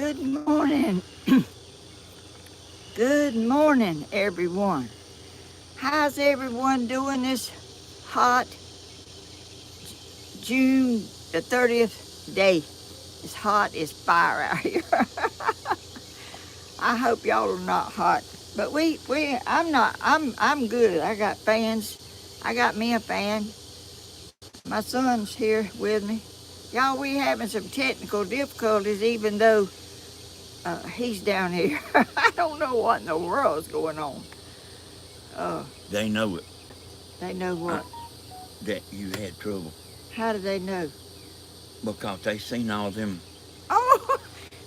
Good morning. Good morning, everyone. How's everyone doing this hot June the 30th day? It's hot as fire out here. I hope y'all are not hot. But I'm good. I got fans. I got me a fan. My son's here with me. Y'all, we having some technical difficulties even though he's down here. I don't know what in the world's going on. They know it. They know what? That you had trouble. How do they know? Because they seen all them. Oh,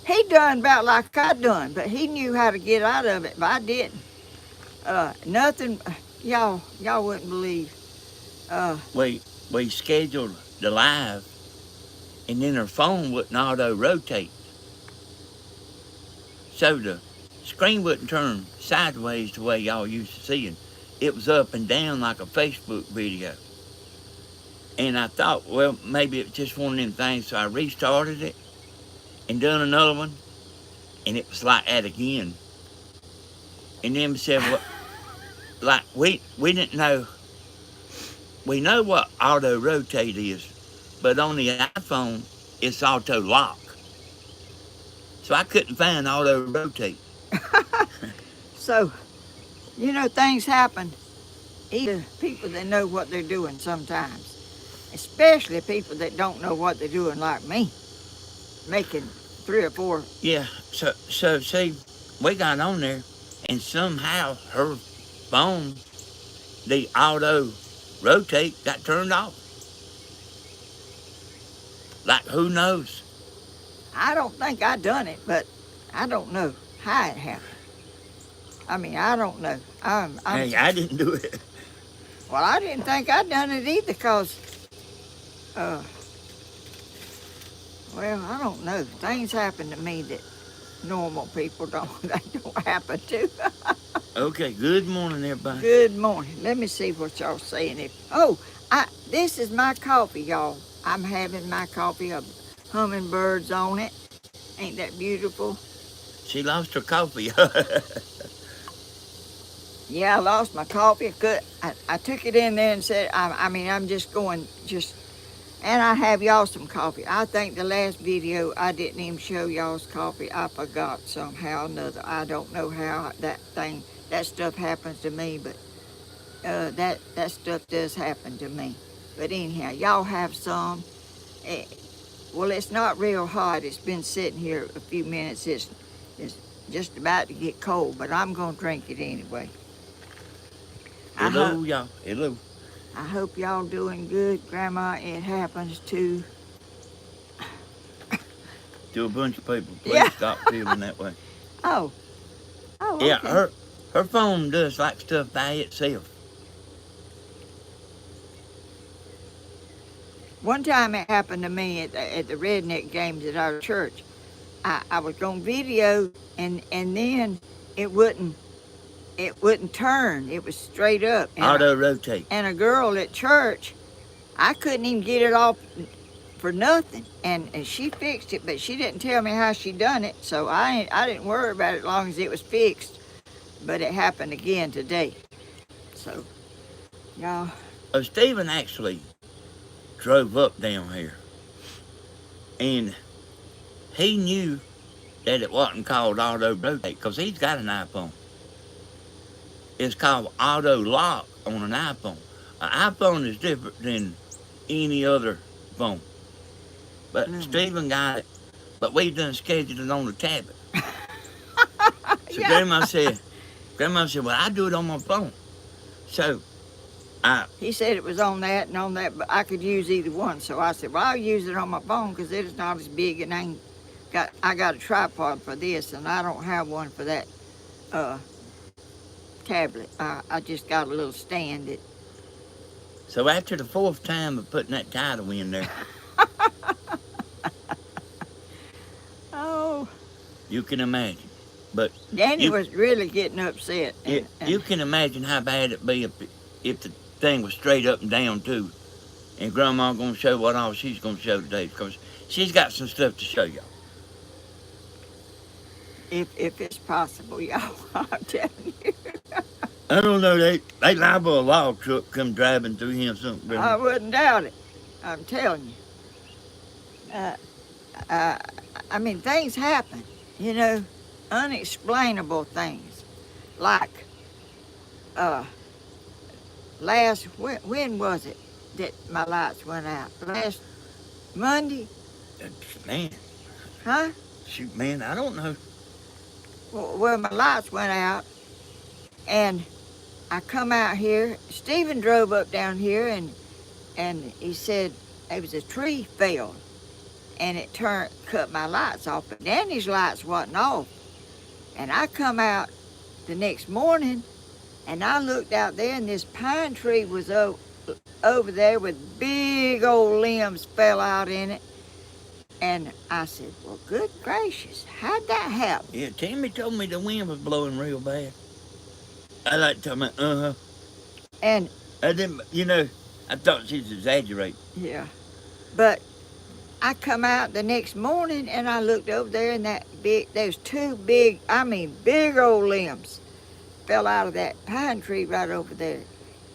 he done about like I done, but he knew how to get out of it, but I didn't. Nothing, y'all wouldn't believe. We scheduled the live, and then her phone wouldn't auto-rotate. So the screen wouldn't turn sideways the way y'all used to seeing. It was up and down like a Facebook video. And I thought, well, maybe it's just one of them things, so I restarted it and done another one, and it was like that again. And then we said, well, like, we didn't know. We know what auto-rotate is, but on the iPhone, it's auto-lock. So I couldn't find auto-rotate. So, things happen. Even people that know what they're doing sometimes. Especially people that don't know what they're doing like me. Making 3 or 4. Yeah, so see, we got on there, and somehow her phone, the auto-rotate got turned off. Like, who knows? I don't think I done it, but I don't know how it happened. I mean, I don't know. Hey, I didn't do it. Well, I didn't think I'd done it either because, well, I don't know. Things happen to me that normal people don't happen to. Okay, good morning, everybody. Good morning. Let me see what y'all saying. This is my coffee, y'all. I'm having my coffee of hummingbirds on it. Ain't that beautiful? She lost her coffee. Yeah, I lost my coffee. I took it in there and said, I'm just going, and I have y'all some coffee. I think the last video, I didn't even show y'all's coffee. I forgot somehow or another. I don't know how that stuff happens to me, but that stuff does happen to me. But anyhow, y'all have some. Well, it's not real hot. It's been sitting here a few minutes. It's just about to get cold, but I'm going to drink it anyway. Hello, y'all. Hello. I hope y'all doing good. Grandma, it happens to To a bunch of people. Please stop feeling that way. Oh, okay. Yeah, her phone does like stuff by itself. One time it happened to me at the redneck games at our church. I was going video and then it wouldn't turn. It was straight up. Auto-rotate. And a girl at church, I couldn't even get it off for nothing. And she fixed it, but she didn't tell me how she done it. So I didn't worry about it as long as it was fixed. But it happened again today. So, y'all. Stephen actually drove up down here. And he knew that it wasn't called auto-rotate because he's got an iPhone. It's called auto-lock on an iPhone. An iPhone is different than any other phone. But Stephen got it. But we done scheduled it on the tablet. So Yeah. Grandma said, well, I do it on my phone. So He said it was on that and on that, but I could use either one. So I said, well, I'll use it on my phone because it is not as big, and I got a tripod for this, and I don't have one for that tablet. I just got a little stand. So after the 4th time of putting that title in there, Oh, you can imagine. But Danny was really getting upset. You can imagine how bad it'd be if the thing was straight up and down too. And Grandma gonna show what all she's gonna show today because she's got some stuff to show y'all. if it's possible, y'all. I'm telling you. I don't know. They liable a log truck come driving through here or something. I wouldn't doubt it. I'm telling you. Uh, I mean, things happen, you know, unexplainable things. Like, when was it that my lights went out? Last Monday? Man, Huh? shoot, man, I don't know. Well, my lights went out, and I come out here. Stephen drove up down here, and he said there was a tree fell, and it cut my lights off. But Danny's lights wasn't off. And I come out the next morning, and I looked out there, and this pine tree was over there with big old limbs fell out in it. And I said, well, good gracious, how'd that happen? Yeah, Timmy told me the wind was blowing real bad. I like to tell me, And I didn't, I thought she was exaggerating. yeah, but I come out the next morning, and I looked over there, and there's two big old limbs fell out of that pine tree right over there.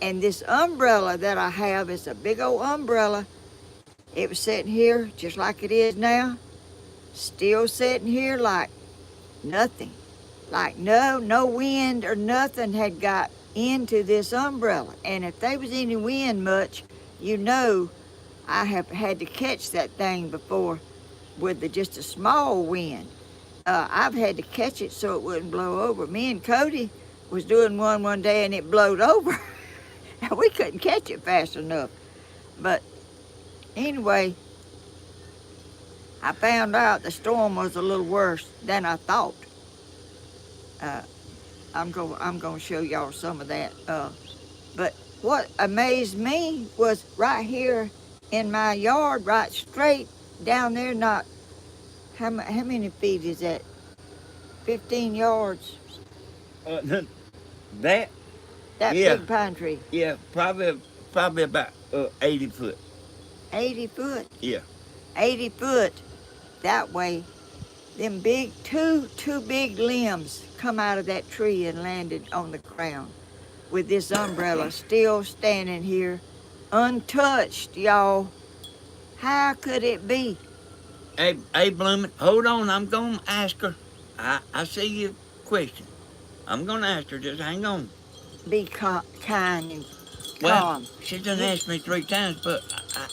And this umbrella that I have is a big old umbrella. It was sitting here just like it is now, still sitting here like nothing. Like no wind or nothing had got into this umbrella. And if there was any wind much, I have had to catch that thing before with just a small wind. I've had to catch it so it wouldn't blow over. Me and Cody was doing one day, and it blowed over. And we couldn't catch it fast enough. But anyway, I found out the storm was a little worse than I thought. I'm going to show y'all some of that. But what amazed me was right here in my yard, right straight down there, not, how many feet is that? 15 yards. That yeah. Big pine tree. Yeah, probably about 80 foot. 80 foot? Yeah. 80 foot that way. Them two big limbs come out of that tree and landed on the ground with this umbrella still standing here untouched, y'all. How could it be? Hey, Bloomin', hold on. I'm going to ask her. I see your question. I'm going to ask her. Just hang on. Be kind and well, calm. She done asked me 3 times, but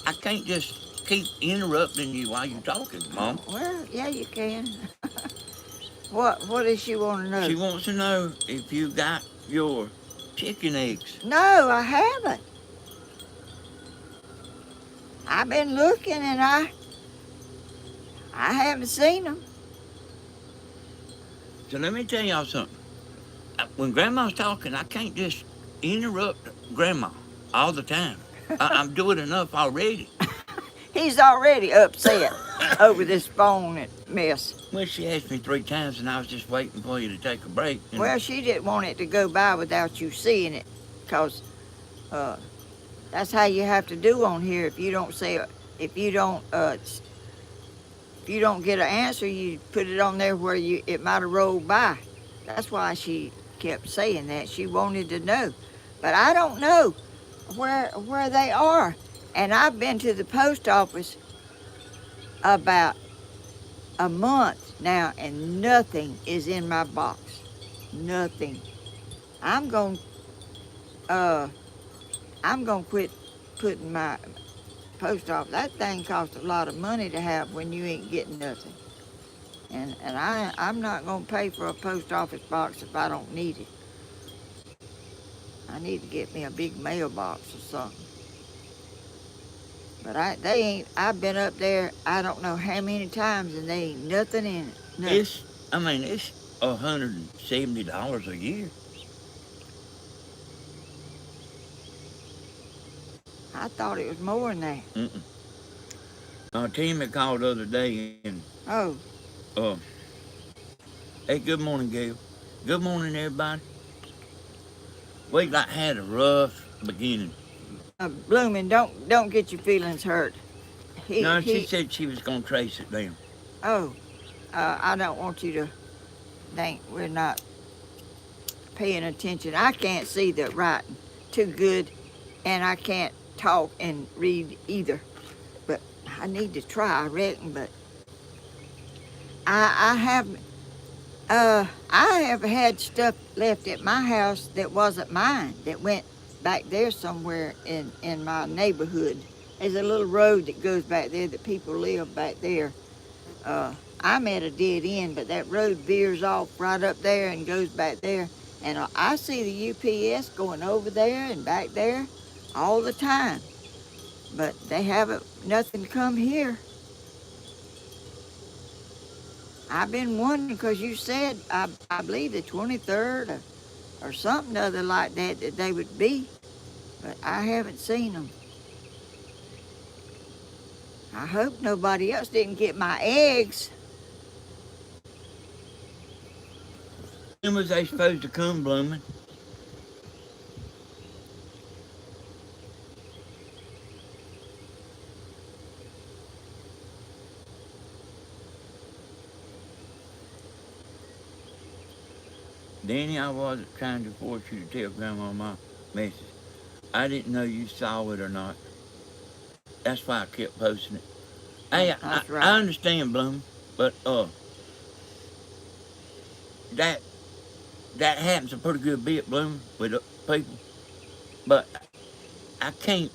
I can't just keep interrupting you while you're talking, Mom. Well, yeah, you can. What does she want to know? She wants to know if you got your chicken eggs. No, I haven't. I've been looking, and I haven't seen them. So let me tell y'all something. When Grandma's talking, I can't just interrupt Grandma all the time. I'm doing enough already. He's already upset over this phone mess. Well, she asked me 3 times, and I was just waiting for you to take a break. Well, she didn't want it to go by without you seeing it, because that's how you have to do on here. If you don't get an answer, you put it on there where it might have rolled by. That's why she kept saying that. She wanted to know. But I don't know where they are. And I've been to the post office about a month now, and nothing is in my box. Nothing. I'm going to quit putting my post office. That thing costs a lot of money to have when you ain't getting nothing. And I'm not going to pay for a post office box if I don't need it. I need to get me a big mailbox or something. But I've been up there, I don't know how many times, and there ain't nothing in it. Nothing. It's $170 a year. I thought it was more than that. Timmy called the other day, and hey, good morning, Gail. Good morning, everybody. We had a rough beginning. Bloomin', don't get your feelings hurt. She said she was going to trace it down. I don't want you to we're not paying attention. I can't see the writing too good, and I can't talk and read either. But I need to try, I reckon. But I have had stuff left at my house that wasn't mine, that went back there somewhere in my neighborhood. There's a little road that goes back there that people live back there. I'm at a dead end, but that road veers off right up there and goes back there. And I see the UPS going over there and back there all the time. But they haven't, nothing come here. I've been wondering because you said, I believe the 23rd or something other like that they would be, but I haven't seen them. I hope nobody else didn't get my eggs. When was they supposed to come, blooming? Danny, I wasn't trying to force you to tell Grandma my message. I didn't know you saw it or not. That's why I kept posting it. Hey, That's right. I understand, Bloom, but that happens a pretty good bit, Bloom, with people. But I can't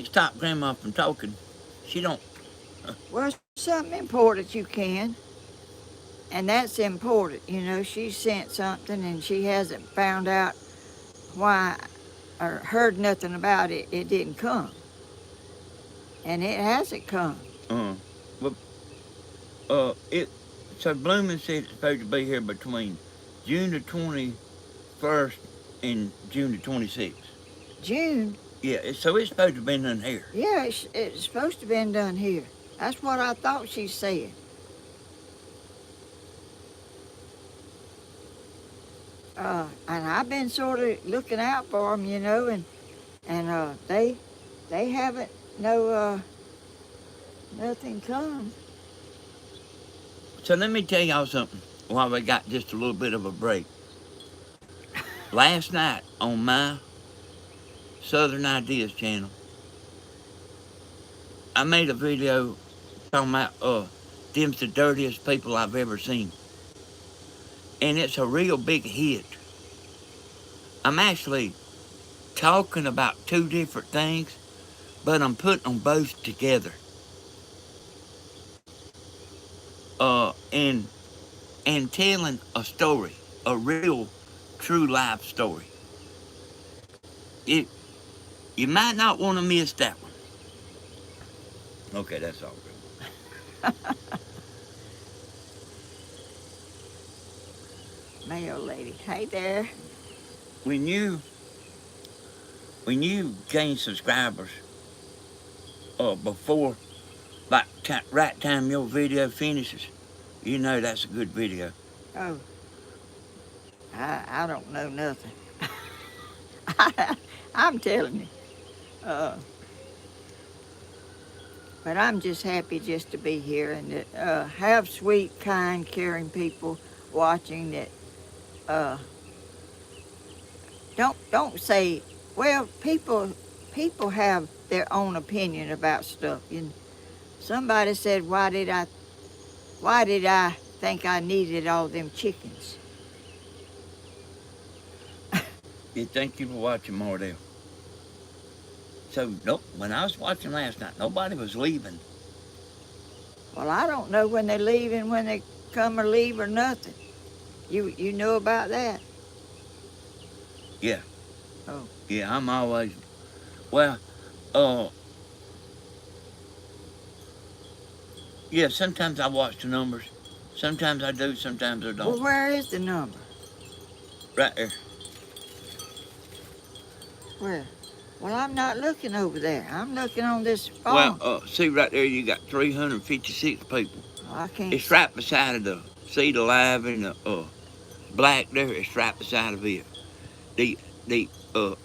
stop Grandma from talking. She don't. Well, something important you can. And that's important. You know, she sent something and she hasn't found out why or heard nothing about it. It didn't come. And it hasn't come. But so Blooming said it's supposed to be here between June the 21st and June the 26th. June? Yeah, so it's supposed to be done here. Yeah, it's supposed to have been done here. That's what I thought she said. And I've been sort of looking out for them, you know, and they haven't nothing come. So let me tell y'all something while we got just a little bit of a break. Last night on my Southern Ideas channel, I made a video talking about them's the dirtiest people I've ever seen. And it's a real big hit. I'm actually talking about two different things, but I'm putting them both together. And telling a story, a real, true life story. You might not want to miss that one. Okay, that's all good. Mail lady, hey there. When you gain subscribers, before like right time your video finishes, you know that's a good video. Oh, I don't know nothing. I'm telling you. But I'm just happy just to be here and to have sweet, kind, caring people watching that don't say, well, people have their own opinion about stuff. You know, somebody said, why did I think I needed all them chickens? Yeah, thank you for watching, Mardell. So, nope, when I was watching last night, nobody was leaving. Well, I don't know when they leave and when they come or leave or nothing. You know about that? Yeah. Oh. Yeah, I'm always, well, yeah, sometimes I watch the numbers. Sometimes I do, sometimes I don't. Well, where is the number? Right there. Where? Well, I'm not looking over there. I'm looking on this phone. Well, see right there, you got 356 people. Oh, I can't. It's right beside of the Seed Alive and the black there. It's right beside of it. The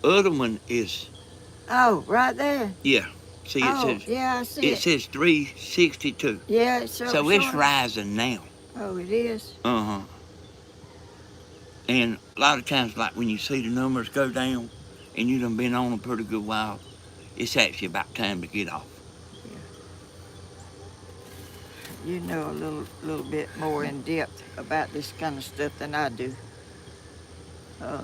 other one is. Oh, right there. Yeah. See, it Oh, says yeah, I see it it. says 362. Yeah, it's so So it's short. rising now. Oh, it is. Uh huh. And a lot of times, like when you see the numbers go down, and you done been on a pretty good while, it's actually about time to get off. You know a little bit more in depth about this kind of stuff than I do. Uh,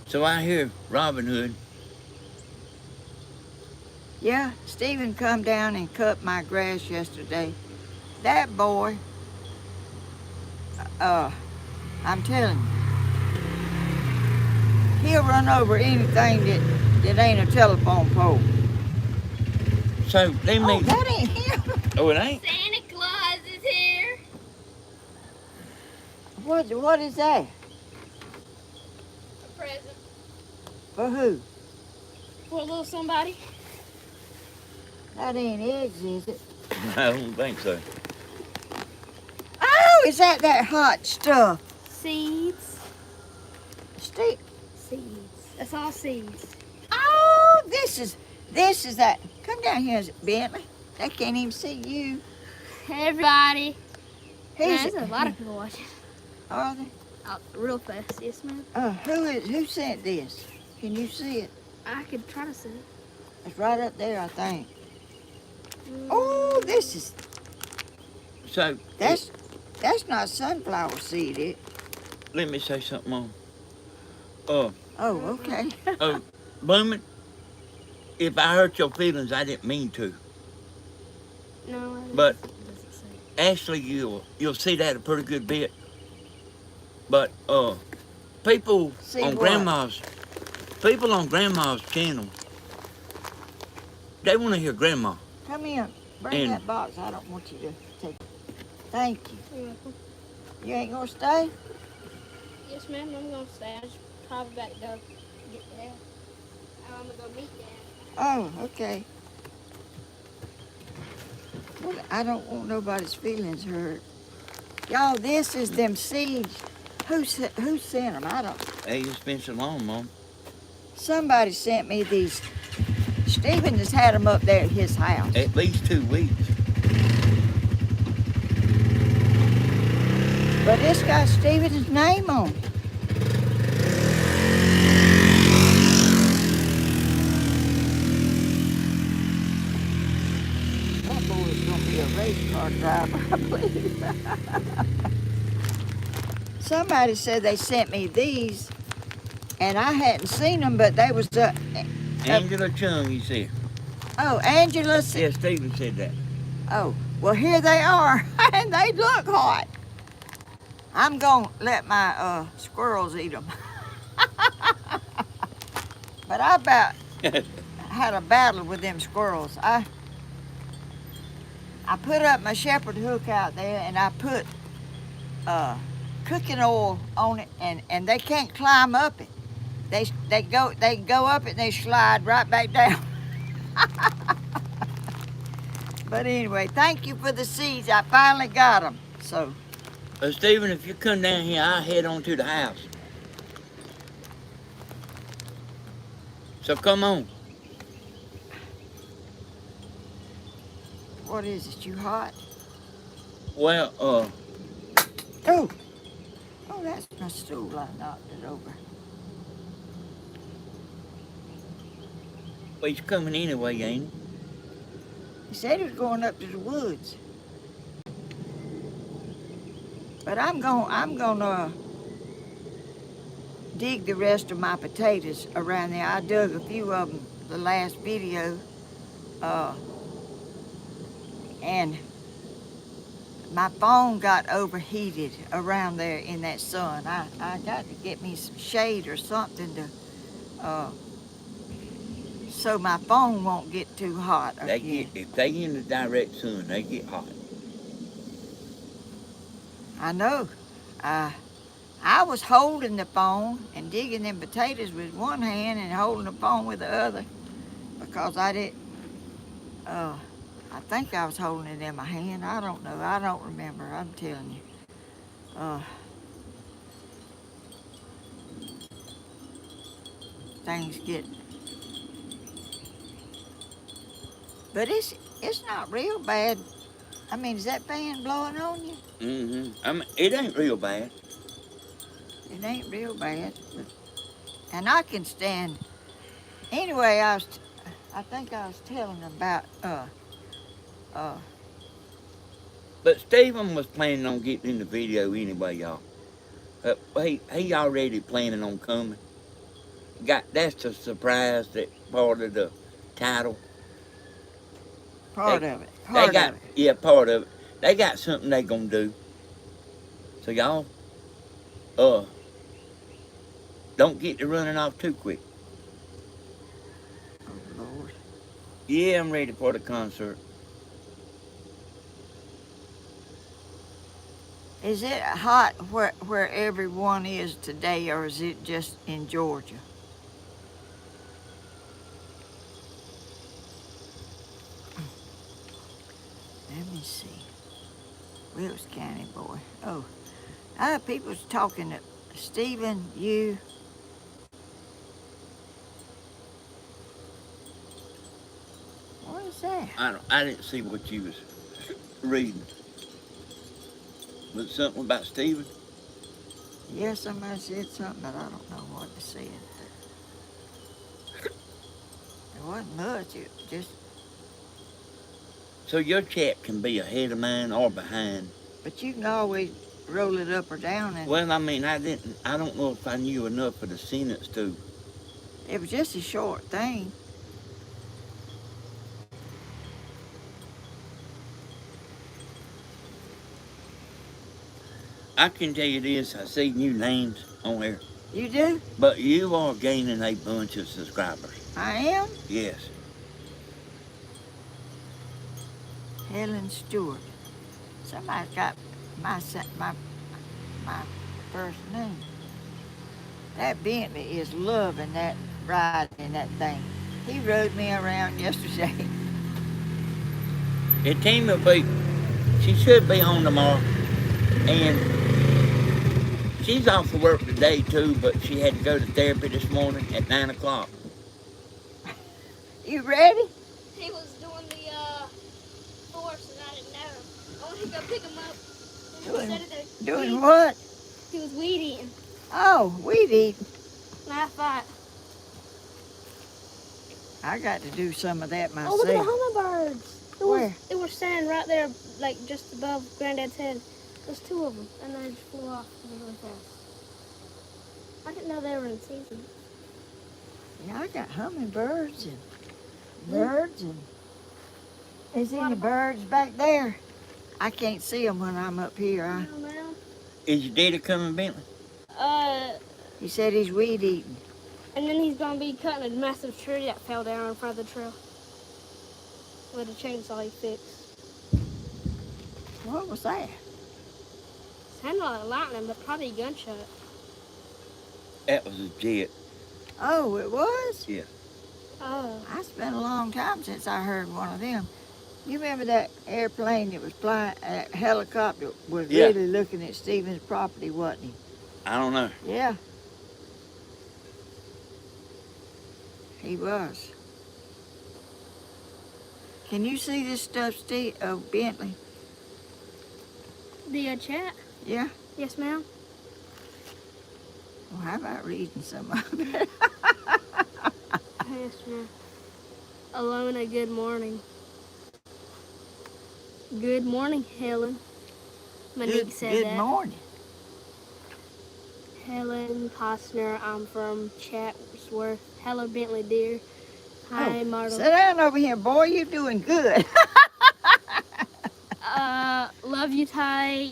So I hear Robin Hood. yeah, Stephen come down and cut my grass yesterday. That boy, I'm telling you, he'll run over anything that ain't a telephone pole. So they Oh, make. that ain't him. Oh, it ain't. Santa Claus is here. What is that? A present For who? for a little somebody. That ain't eggs, is it? I don't think so. Oh, is that hot stuff? Seeds. Steve. Seeds. That's all seeds. Oh, this is that. Come down here, Bentley. They can't even see you. Everybody. Who's There's a lot of people watching. Are they? Oh, real fast. Yes, ma'am. Who sent this? Can you see it? I could try to see it. It's right up there, I think. Mm. Oh, this is So that's not sunflower seed, it. let me say something on. Oh, okay. Blooming, if I hurt your feelings, I didn't mean to. No, it But doesn't say. actually, you'll see that a pretty good bit. But people See on what? people on Grandma's channel, they want to hear Grandma. Come in. Bring And- that box. I don't want you to take it. Thank you. You're welcome. You ain't gonna stay? Yes, ma'am. I'm gonna stay. I just probably back to go get Dad. I'm gonna go meet Dad. Oh, okay. Well, I don't want nobody's feelings hurt. Y'all, this is them seeds. Who sent them? I don't. Hey, it's been so long, Mom. Somebody sent me these. Stephen has had them up there at his house. At least 2 weeks. But it's got Stephen's name on it. That boy's gonna be a race car driver, I believe. Somebody said they sent me these, and I hadn't seen them, but they was Angela Chung, he said. oh, Angela said. Yeah, Stephen said that. Oh, well, here they are, and they look hot. I'm gonna let my squirrels eat them. But I about had a battle with them squirrels. I put up my shepherd hook out there, and I put cooking oil on it, and they can't climb up it. They go up it and they slide right back down. But anyway, thank you for the seeds. I finally got them. So Stephen, if you come down here, I'll head on to the house. So come on. what is it? You hot? Well, Oh, that's my stool. I knocked it over. well, he's coming anyway, ain't he? He said he was going up to the woods. But I'm gonna dig the rest of my potatoes around there. I dug a few of them the last video, and my phone got overheated around there in that sun. I got to get me some shade or something to so my phone won't get too hot again. If they in the direct sun, they get hot. I know. I was holding the phone and digging them potatoes with one hand and holding the phone with the other because I didn't. I think I was holding it in my hand. I don't know. I don't remember. I'm telling you. things get. But it's not real bad. I mean, is that fan blowing on you? Mm-hmm. I mean, it ain't real bad. It ain't real bad. And I can stand. Anyway, I think I was telling about But Stephen was planning on getting in the video anyway, y'all. He already planning on coming. That's the surprise, that part of the title. part of it. They Part got, of it. yeah, part of it. They got something they gonna do. So y'all, don't get to running off too quick. Oh Lord. Yeah, I'm ready for the concert. Is it hot where everyone is today, or is it just in Georgia? Let me see. Wilkes County boy. Oh, people's talking to Stephen, you. What is that? I didn't see what you was reading. Was it something about Stephen? Yeah, somebody said something, but I don't know what they said. It wasn't much. It just. So your chat can be ahead of mine or behind. But you can always roll it up or down, and Well, I mean, I don't know if I knew enough of the sentence to. it was just a short thing. I can tell you this, I see new names on there. You do? But you are gaining a bunch of subscribers. I am. Yes. Helen Stewart. Somebody's got my first name. That Bentley is loving that ride in that thing. He rode me around yesterday. The team will be, she should be home tomorrow. And she's off for work today too, but she had to go to therapy this morning at 9 o'clock. You ready? He was doing the force and I didn't know. I went to go pick him up. And he said that Doing what? he was weed eating. Oh, weed eating. And I thought, I got to do some of that myself. oh, look at the hummingbirds. Where? They were standing right there, like just above Granddad's head. There's two of them, and they just flew off really fast. I didn't know they were in season. Yeah, I got hummingbirds and birds and. Is any birds back there? I can't see them when I'm up here. Is your daddy coming, Bentley? He said he's weed eating. And then he's gonna be cutting a massive tree that fell down in front of the trail with a chainsaw he fixed. What was that? Sounded like lightning, but probably a gunshot. That was a jet. Oh, it was? Yeah. Oh. It's been a long time since I heard one of them. You remember that airplane that was flying, helicopter was Yeah. really looking at Stephen's property, wasn't he? I don't know. Yeah. He was. Can you see this stuff, Steve? Oh, Bentley? The chat? Yeah? Yes, ma'am. Well, how about reading some of it? Yes, ma'am. Alona, good morning. Good morning, Helen. Monique said Good that. morning. Helen Costner, I'm from Chatsworth. Hello, Bentley, dear. Hi, Marta. Sit down over here, boy. You're doing good. Love you, Ty.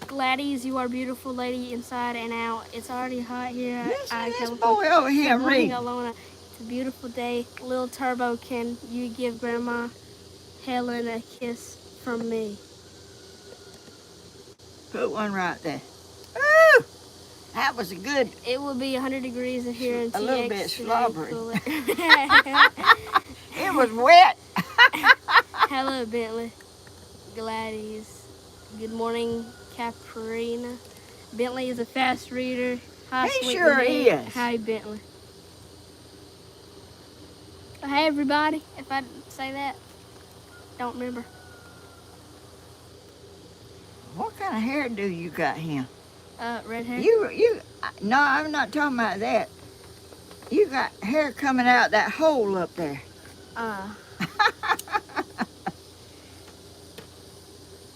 Gladys, you are a beautiful lady inside and out. It's already hot here. Listen to this boy over here Good morning, reading. Alona. It's a beautiful day. Little Turbo, can you give Grandma Helen a kiss from me? Put one right there. Woo! That was a good. It will be 100 degrees in here in TX. A little bit today. slobbery. Cooler. It was wet. Hello, Bentley. Gladys. Good morning, Caprina. Bentley is a fast reader. Hi, He sweet sure Renee. is. Hi, Bentley. Hey, everybody. If I didn't say that, don't remember. What kind of hairdo you got here? Red hair. No, I'm not talking about that. You got hair coming out that hole up there.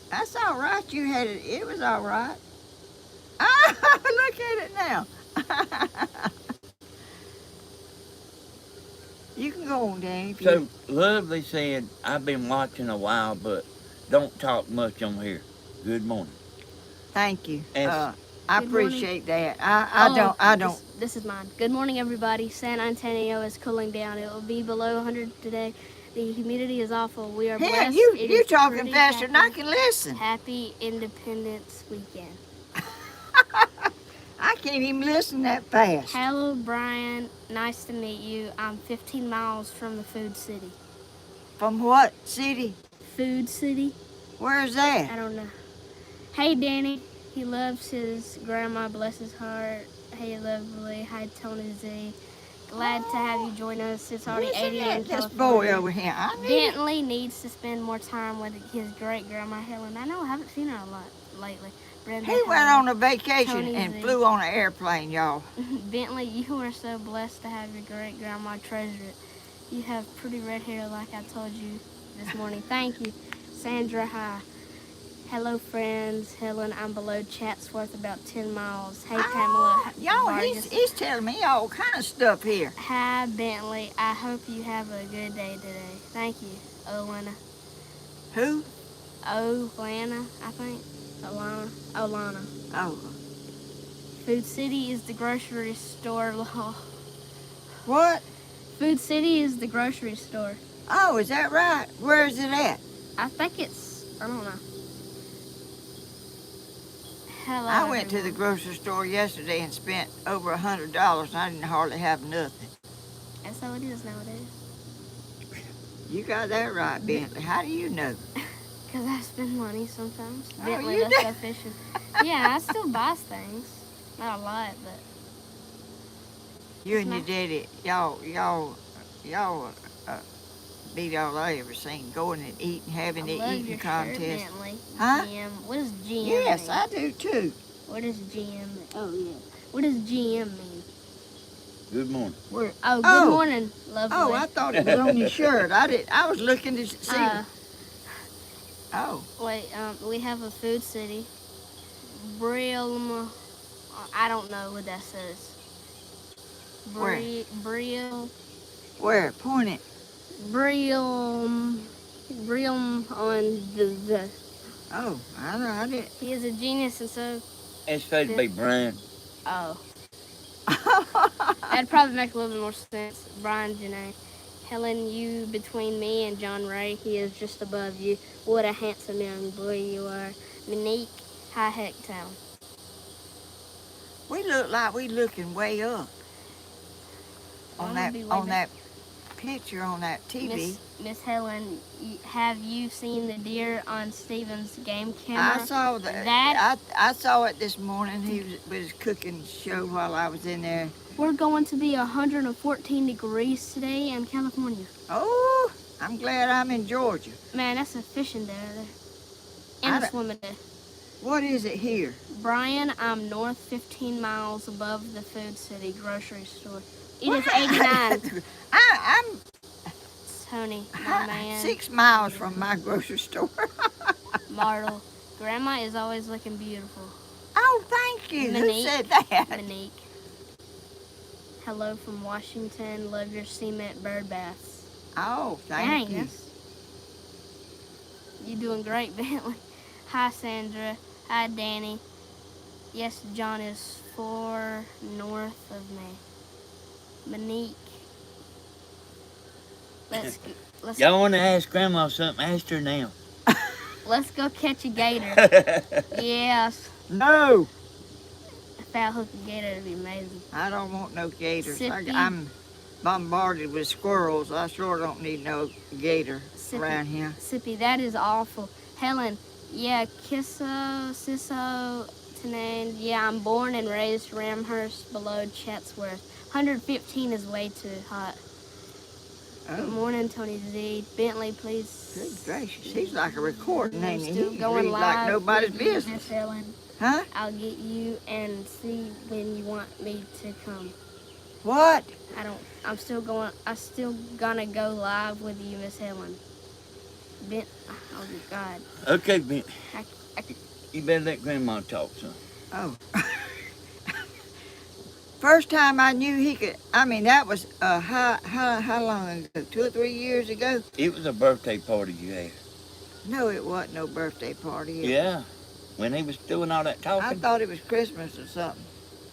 That's all right. You had it. It was all right. Ah, look at it now. You can go on, Danny. So, Lovely said, I've been watching a while, but don't talk much on here. Good morning. Thank you. And I Good appreciate that. I don't. This is mine. Good morning, everybody. San Antonio is cooling down. It will be below 100 today. The humidity is awful. We are Hell, blessed. you It you is talking pretty faster than I happy. can listen. Happy Independence Weekend. I can't even listen that fast. Hello, Brian. Nice to meet you. I'm 15 miles from the Food City. From what city? Food City? Where's that? I don't know. Hey, Danny. He loves his grandma, bless his heart. Hey, Lovely. Hi, Tony Z. Glad to have you join us. It's already 8 a.m. This boy over here. I need it. Bentley needs to spend more time with his great grandma Helen. I know I haven't seen her a lot lately. Brenda, He went Helen, on a vacation Tony and Z. flew on an airplane, y'all. Bentley, you are so blessed to have your great grandma. Treasure it. You have pretty red hair, like I told you this morning. Thank you, Sandra. Hi. Hello, friends. Helen, I'm below Chatsworth, about 10 miles. Hey, Pamela. Y'all, Vargas. he's telling me all kind of stuff here. Hi, Bentley. I hope you have a good day today. Thank you, Olana. Who? Olana, I think. Olana. Oh. Food City is the grocery store. What? Food City is the grocery store. Oh, is that right? Where is it at? I think I don't know. Hello, I went to the everyone. grocery store yesterday and spent over $100 and I didn't hardly have nothing. That's how it is nowadays. You got that right, Bentley. How do you know? Because I spend money sometimes. Oh, Bentley, you let's do? go fishing. Yeah, I still buy things. Not a lot, but You and your daddy, y'all beat all I ever seen. Going and eating, having I the love eating your contest. shirt, Bentley. Huh? GM. What does GM Yes, mean? I do too. What does GM mean? Oh, yeah. What does GM mean? good morning. Where? Oh, good Oh. morning, lovely. Oh, I thought it was on your shirt. I was looking to see. Oh. Wait, we have a Food City. Brilm. I don't know what that says. Where? Brilm. Where? Point it. Brilm on the. Oh, I know. I didn't. He is a genius, and so. It's supposed to be Brian. Oh. That'd probably make a little bit more sense. Brian Janae. Helen, you between me and John Ray, he is just above you. What a handsome young boy you are. Monique, hi Hecktown. We look like we looking way up on I'll be way on back. that picture on that TV. Miss Helen, have you seen the deer on Steven's game camera? I saw that. I saw it this morning. He was cooking show while I was in there. We're going to be 114 degrees today in California. Oh, I'm glad I'm in Georgia. Man, that's a fishing day right there. I And a don't- swimming day. What is it here? Brian, I'm north 15 miles above the Food City grocery store. It is 89. I'm Tony, my man. 6 miles from my grocery store. Martel. Grandma is always looking beautiful. Oh, thank you. Monique. Who said that? Monique. Hello from Washington. Love your cement bird baths. Oh, thank Dang, you. that's- You doing great, Bentley. Hi, Sandra. Hi, Danny. Yes, John is 4 north of me. Monique. Let's Y'all want to ask Grandma something? Ask her now. let's go catch a gator. Yes. No, A fat hooking gator would be amazing. I don't want no gators. Sippy. I'm bombarded with squirrels. I sure don't need no gator Sippy. around here. Sippy, that is awful. Helen, yeah, Sisso, Tanane, yeah, I'm born and raised Ramhurst below Chatsworth. 115 is way too hot. Good Oh, morning, Tony Z. Bentley, please. good gracious. He's like a recording, I'm ain't he? still He going reads live like nobody's with you, business. Miss Helen. Huh? I'll get you and see when you want me to come. What? I'm still gonna go live with you, Miss Helen. Oh God. Okay, Ben. I, You better let Grandma talk, son. Oh. First time I knew he could, I mean, that was, how long ago? 2 or 3 years ago? It was a birthday party you had. No, it wasn't no birthday party. Yeah. When he was doing all that I talking. thought it was Christmas or something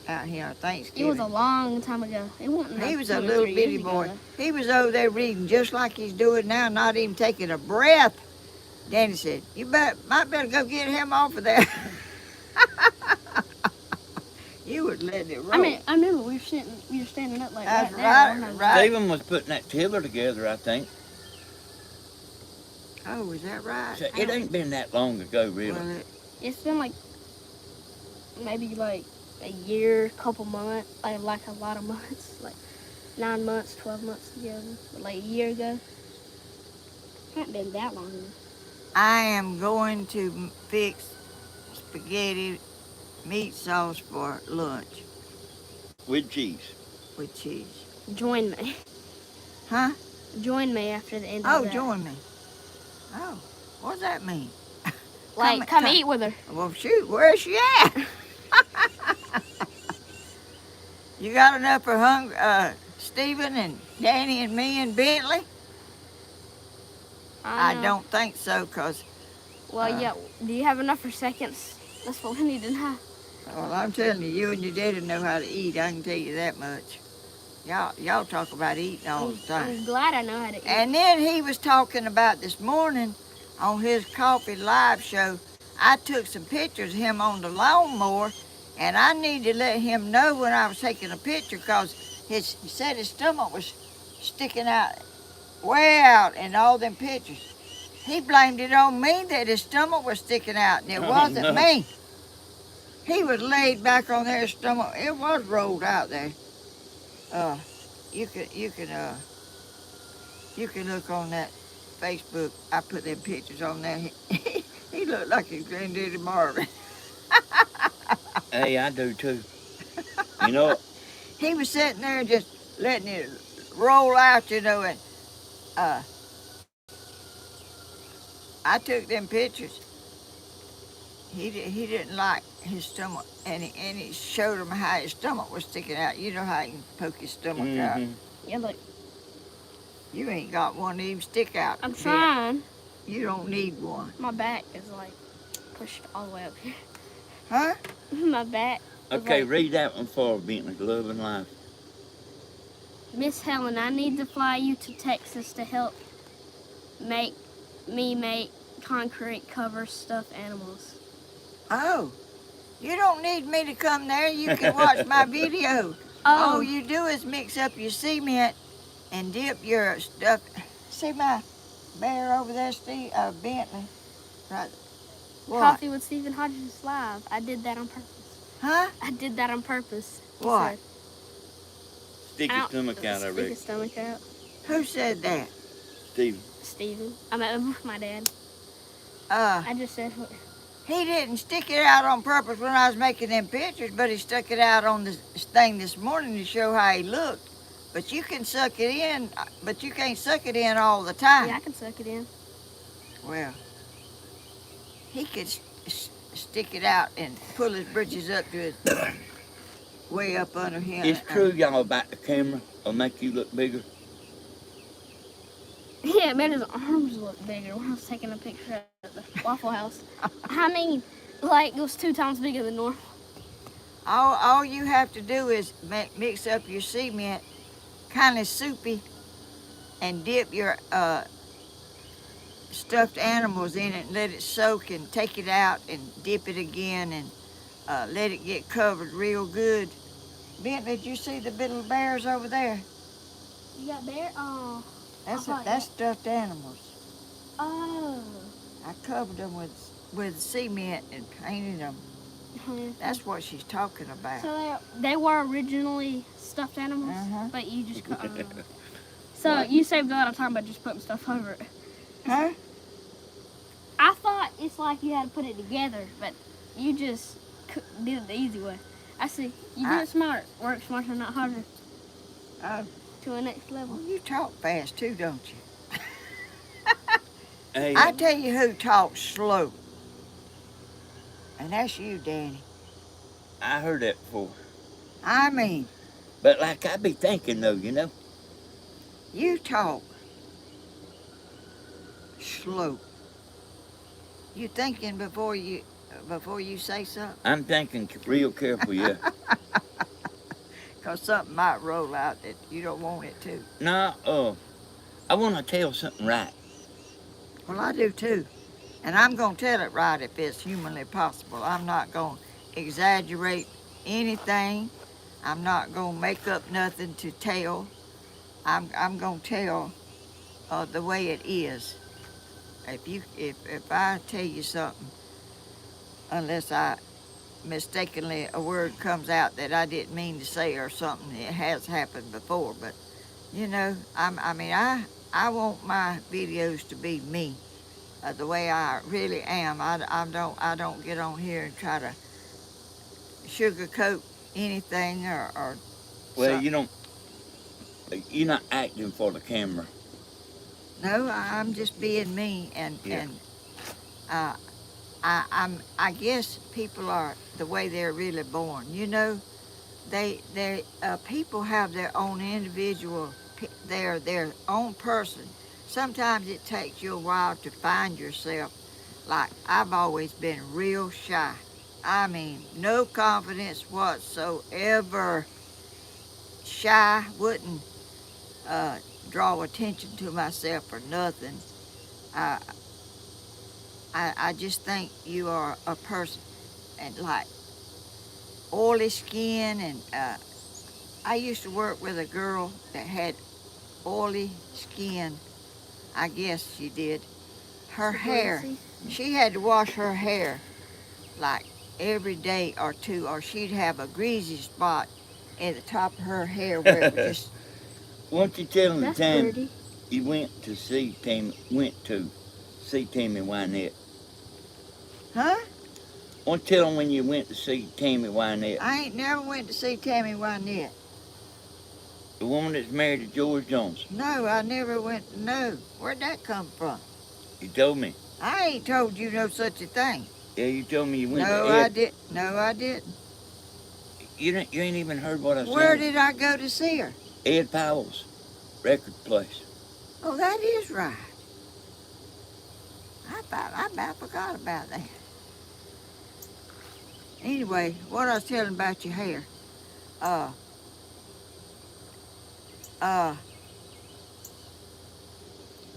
out here on it Thanksgiving. was a long time ago. It wasn't. He Like was 2 a or little 3 bitty years ago, boy. though. He was over there reading just like he's doing now, not even taking a breath. Danny said, "You might better go get him off of there." You was letting it roll. I mean, I remember we were standing up like That's right there. right, right. Stephen was putting that tiller together, I think. Oh, is that right? So it ain't been that long ago, really. Well, It's been like maybe like a year, couple months, like a lot of months, like 9 months, 12 months together, but like a year ago. Hasn't been that long ago. I am going to fix spaghetti meat sauce for lunch With cheese. with cheese. Join me. Huh? Join me after the end of Oh, that. join me. Oh, what does that mean? Like, come eat with her. Well, shoot, where's she at? You got enough for Stephen and Danny and me and Bentley? I know. don't think so, because, Well, yeah. Do you have enough for seconds? That's what we need to know. well, I'm telling you, you and your daddy know how to eat. I can tell you that much. Y'all talk about eating all the time. I'm glad I know how to eat. And then he was talking about this morning on his coffee live show. I took some pictures of him on the lawnmower, and I need to let him know when I was taking a picture, because he said his stomach was sticking out, way out in all them pictures. He blamed it on me that his stomach was sticking out, and it wasn't no. me. He was laid back on there, his stomach. It was rolled out there. You can look on that Facebook. I put them pictures on there. He looked like his granddaddy Marvin. Hey, I do too. You know, He was sitting there just letting it roll out, and I took them pictures. He didn't like his stomach, and he showed him how his stomach was sticking out. You know how you can poke his stomach out. Yeah, look. You ain't got one to even stick out. I'm yet. trying. You don't need one. My back is like pushed all the way up here. Huh? My back. is okay, like, read that one for Bentley. Love and life. Miss Helen, I need to fly you to Texas to help make concrete cover stuffed animals. Oh, you don't need me to come there. You can watch my video. All you do is mix up your cement and dip your stuff. See my bear over there, Bentley? Right. What? Coffee with Stephen Hodges live. I did that on purpose. Huh? I did that on purpose. He What? said, Stick your stomach out, I Stick reckon. your stomach out. Who said that? Steven. Stephen. I'm my dad. Uh, I just said, he didn't stick it out on purpose when I was making them pictures, but he stuck it out on this thing this morning to show how he looked. But you can suck it in, but you can't suck it in all the time. yeah, I can suck it in. Well, he could stick it out and pull his britches up to his way up under him. It's true, y'all, about the camera will make you look bigger. Yeah, it made his arms look bigger when I was taking a picture at the Waffle House. I mean, like, it was 2 times bigger than normal. All you have to do is mix up your cement, kind of soupy, and dip your stuffed animals in it and let it soak, and take it out and dip it again, and let it get covered real good. Bentley, did you see the little bears over there? You got bear? Oh. That's stuffed animals. Oh. I covered them with cement and painted them. That's what she's talking about. So they were originally stuffed animals, Uh-huh. but you just So What? you saved a lot of time by just putting stuff over it. Huh? I thought it's like you had to put it together, but you just did it the easy way. I see. You do it smart. Work smarter, not harder. Oh. To the next level. Well, you talk fast too, don't you? Hey, I tell you who talks slow. And that's you, Danny. I heard that before. I mean, But like I be thinking though, you know, you talk slow. You thinking before you say something? I'm thinking real careful, yeah. 'Cause something might roll out that you don't want it to. No, I want to tell something right. Well, I do too. And I'm going to tell it right if it's humanly possible. I'm not going to exaggerate anything. I'm not going to make up nothing to tell. I'm going to tell the way it is. If I tell you something, unless I mistakenly a word comes out that I didn't mean to say or something, it has happened before. But you know, I want my videos to be me. The way I really am. I don't get on here and try to sugarcoat anything or Well, something. you're not acting for the camera. No, I'm just being me, Yeah. I guess people are the way they're really born. You know, people have their own individual, their own person. Sometimes it takes you a while to find yourself. Like, I've always been real shy. I mean, no confidence whatsoever. Shy, wouldn't draw attention to myself or nothing. I, I just think you are a person and like oily skin and I used to work with a girl that had oily skin. I guess she did. Her hair, she had to wash her hair like every day or two, or she'd have a greasy spot at the top of her hair where it was just. Won't you tell them the That's time pretty. you went to see Tammy Wynette? Huh? Won't you tell them when you went to see Tammy Wynette? I ain't never went to see Tammy Wynette. The woman that's married to George Jones. No, I never went. No. Where'd that come from? You told me. I ain't told you no such a thing. Yeah, you told me you went No, to Ed. I did. No, I didn't. You ain't even heard what I said. Where did I go to see her? Ed Powell's record place. Oh, that is right. I about forgot about that. Anyway, what I was telling about your hair.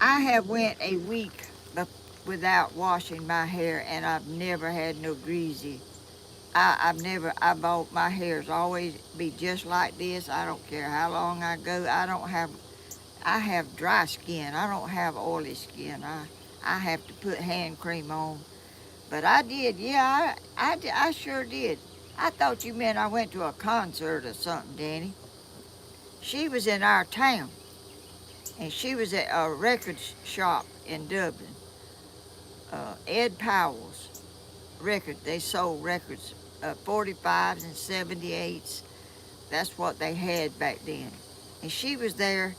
I have went a week without washing my hair, and I've never had no greasy. My hair's always be just like this. I don't care how long I go. I have dry skin. I don't have oily skin. I have to put hand cream on. But I did, yeah, I sure did. I thought you meant I went to a concert or something, Danny. She was in our town, and she was at a record shop in Dublin. Ed Powell's record. They sold records, 45s and 78s. That's what they had back then. And she was there,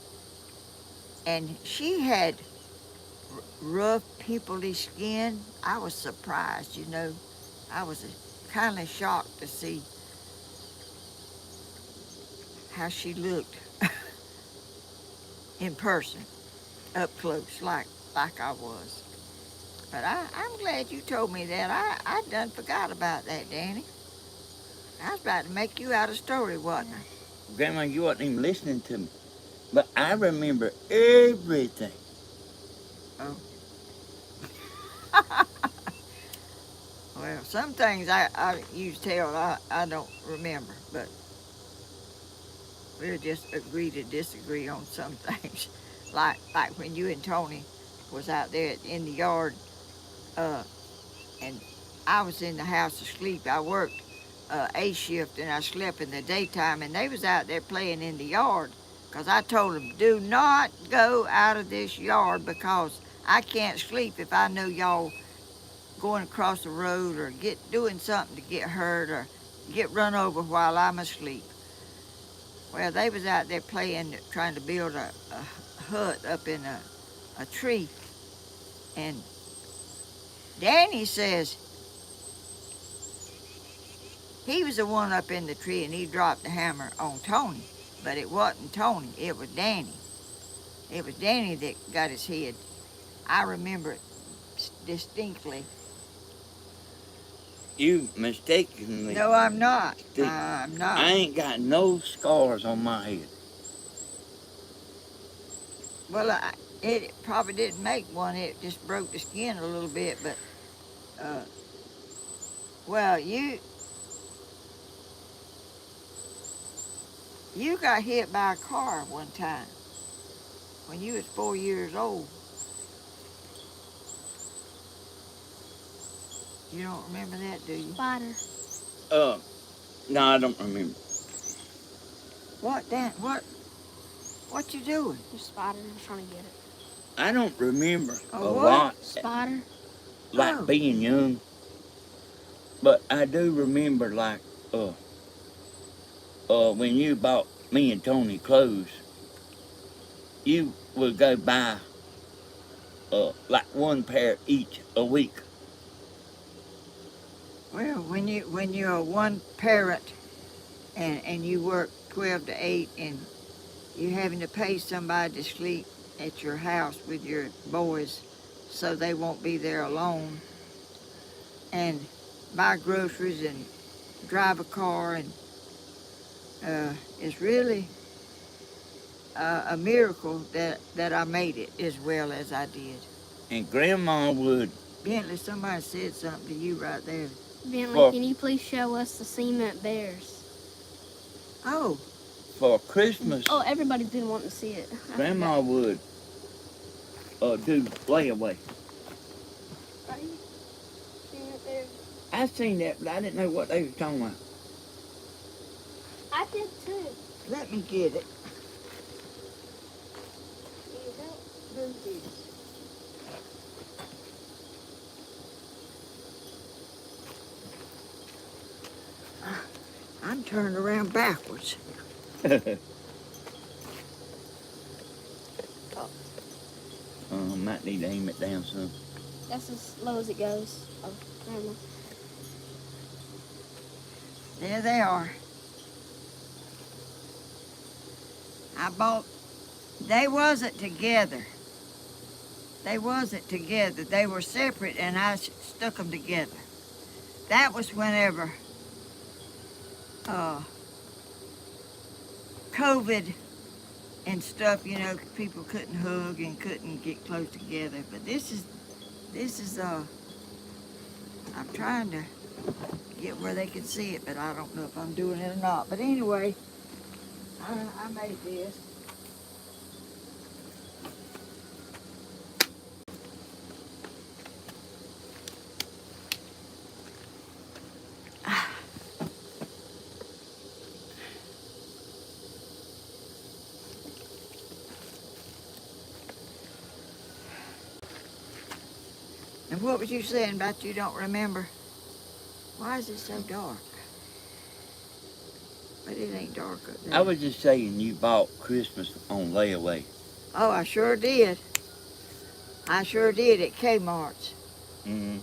and she had rough, pimply skin. I was surprised, you know. I was kind of shocked to see how she looked in person, up close, like I was. But I'm glad you told me that. I done forgot about that, Danny. I was about to make you out a story, wasn't I? Grandma, you wasn't even listening to me. But I remember everything. Oh. Well, some things you tell I don't remember, but we'll just agree to disagree on some things. Like when you and Tony was out there in the yard, and I was in the house asleep. I worked a shift and I slept in the daytime, and they was out there playing in the yard, Because I told them, do not go out of this yard because I can't sleep if I know y'all going across the road or doing something to get hurt or get run over while I'm asleep. Well, they was out there playing, trying to build a hut up in a tree. And Danny says he was the one up in the tree and he dropped the hammer on Tony. But it wasn't Tony, it was Danny. It was Danny that got his head. I remember it distinctly. You mistakenly. No, I'm not. Think- I'm not. I ain't got no scars on my head. Well, it probably didn't make one. It just broke the skin a little bit. But, well, you got hit by a car one time when you was 4 years old. You don't remember that, do you? Spider. No, I don't remember. What, Dan? What you doing? The spider. I'm trying to get it. I don't remember A a what? lot, Spider. like Oh. being young. But I do remember, like, when you bought me and Tony clothes, you would go buy, like one pair each a week. Well, when you're one parent and you work 12 to 8 and you're having to pay somebody to sleep at your house with your boys so they won't be there alone and buy groceries and drive a car and it's really a miracle that I made it as well as I did. And Grandma would, Bentley, somebody said something to you right there. Bentley, Well- can you please show us the cement bears? Oh, for Christmas, Oh, everybody's been wanting to see it. I Grandma would do layaway. forgot. Are you cement bears? I seen that, but I didn't know what they were talking about. I did too. let me get it. Need help? Who did? I'm turned around backwards. Might need to aim it down some. That's as low as it goes. Oh, Grandma. There they are. They wasn't together. They wasn't together. They were separate and I stuck them together. That was whenever COVID and stuff, people couldn't hug and couldn't get close together. But this is I'm trying to get where they can see it, but I don't know if I'm doing it or not. But anyway, I made this. And what was you saying about you don't remember? Why is it so dark? But it ain't dark up there. I was just saying you bought Christmas on layaway. Oh, I sure did. I sure did at Kmart's. Mm-hmm.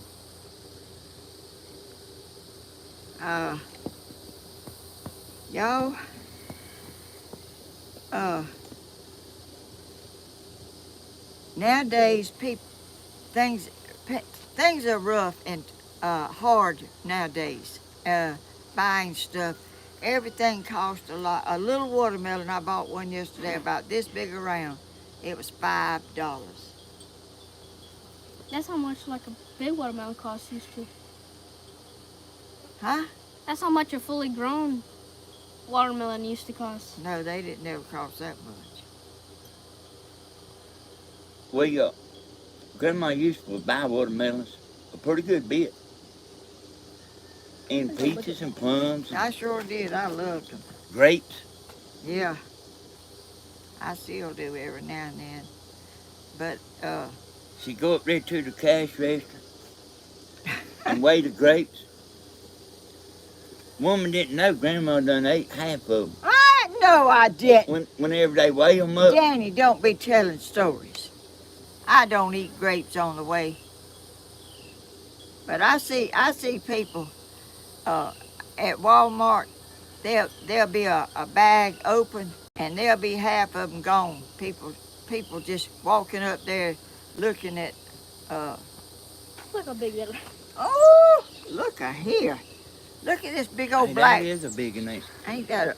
Y'all, nowadays things are rough and hard nowadays. Buying stuff, everything costs a lot. A little watermelon, I bought one yesterday about this big around. It was $5. That's how much like a big watermelon cost used to. Huh? That's how much a fully grown watermelon used to cost. No, they didn't never cost that much. Well, Grandma used to buy watermelons a pretty good bit. And peaches and plums and I sure did. I loved them. grapes. Yeah. I still do every now and then. But, She go up there to the cash register and weigh the grapes. Woman didn't know Grandma done ate half of them. no, I didn't. Whenever they weigh them up. Danny, don't be telling stories. I don't eat grapes on the way. But I see people at Walmart. There'll be a bag open and there'll be half of them gone. People just walking up there looking at. Look how big that is. Oh, look here. Look at this big old Hey, black. that is a big one. Ain't that a?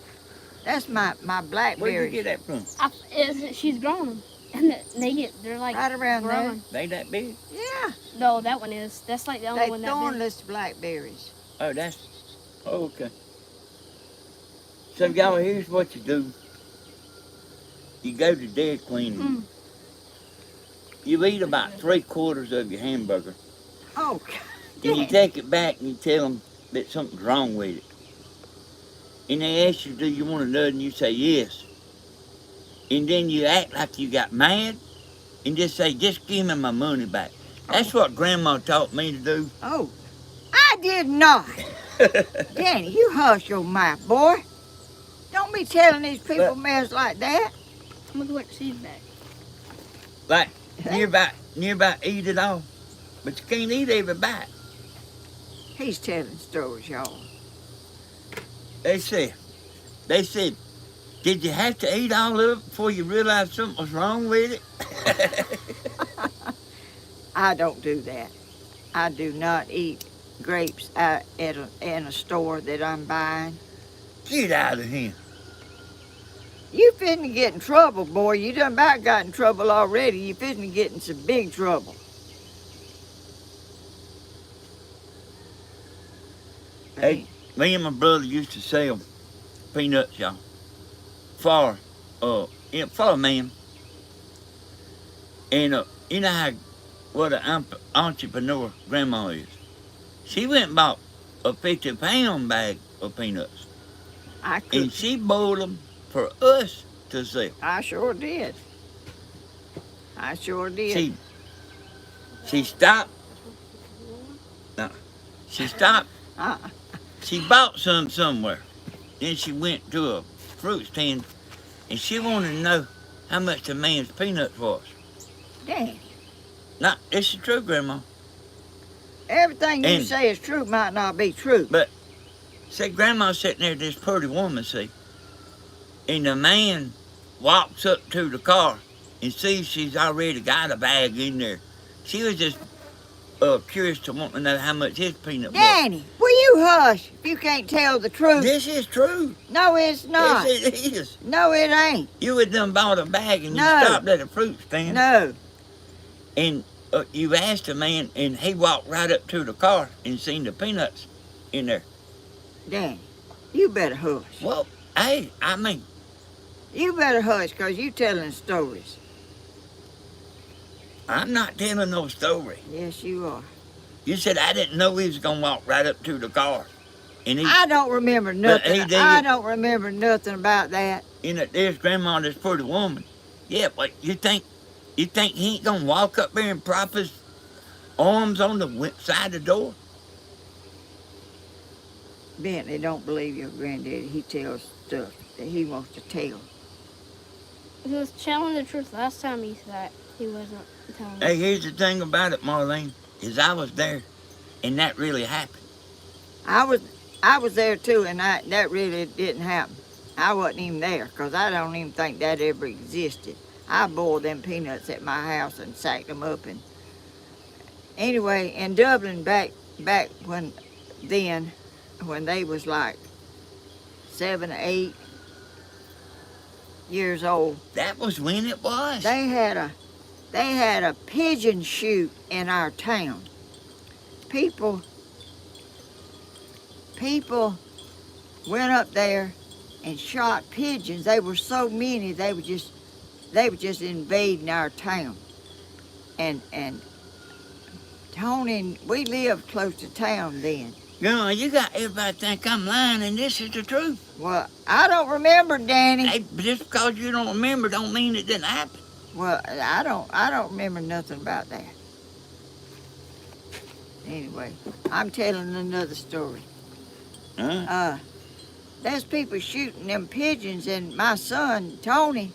That's my blackberry. Where'd you get that from? She's grown them, and they're like Right around growing. They that big? Yeah. No, that one is. That's like the only They one that big. thornless blackberries. Oh, that's. Oh, okay. So, y'all, here's what you do. You go to Dairy Queen. You eat about 3/4 of your hamburger. Oh, And you take it back and you tell them that something's wrong with it. And they ask you, do you want another? And you say yes. And then you act like you got mad and just say, just give me my money back. That's what Grandma taught me to do. Oh, I did not. Danny, you hush your mouth, boy. Don't be telling these people mess like that. I'm gonna put seeds back. Like, nearby eat it all. But you can't eat every bite. He's telling stories, y'all. They said, did you have to eat all of it before you realized something was wrong with it? I don't do that. I do not eat grapes in a store that I'm buying. Get out of here. You finna get in trouble, boy. You done about got in trouble already. You finna get in some big trouble. Hey, me and my brother used to sell peanuts, y'all. For a man. And you know how what an entrepreneur Grandma is. She went and bought a 50-pound bag of peanuts. And she boiled them for us to sell. I sure did. I sure did. She stopped. No, she stopped. She bought some somewhere. Then she went to a fruit stand and she wanted to know how much the man's peanuts was. Dang. No, this is true, Grandma. Everything you say is true might not be true. But, see, Grandma's sitting there, this pretty woman, see, and the man walks up to the car and sees she's already got a bag in there. She was just curious to want to know how much his peanut was. Danny, will you hush if you can't tell the truth? This is true. No, it's not. Yes, it is. No, it ain't. You had done bought a bag and you No. stopped at a fruit stand. No. And you asked the man, and he walked right up to the car and seen the peanuts in there. Danny, you better hush. Well, hey, I mean, You better hush, because you telling stories. I'm not telling no story. Yes, you are. You said I didn't know he was going to walk right up to the car. And I don't remember nothing. he did. I don't remember nothing about that. And there's Grandma, this pretty woman. Yeah, but you think he ain't going to walk up there and prop his arms on the side of the door? Bentley don't believe your granddaddy. He tells stuff that he wants to tell. He was telling the truth last time he said he wasn't telling. Hey, here's the thing about it, Marlene, is I was there, and that really happened. I was there too, and that really didn't happen. I wasn't even there, because I don't even think that ever existed. I boiled them peanuts at my house and sacked them up. And anyway, in Dublin back when they was like 7 or 8 years old. That was when it was. They had a pigeon shoot in our town. People went up there and shot pigeons. They were so many, they were just invading our town. And Tony, we lived close to town then. Girl, you got everybody think I'm lying, and this is the truth. Well, I don't remember, Danny. Hey, just because you don't remember don't mean it didn't happen. Well, I don't remember nothing about that. Anyway, I'm telling another story. Huh? There's people shooting them pigeons, and my son, Tony,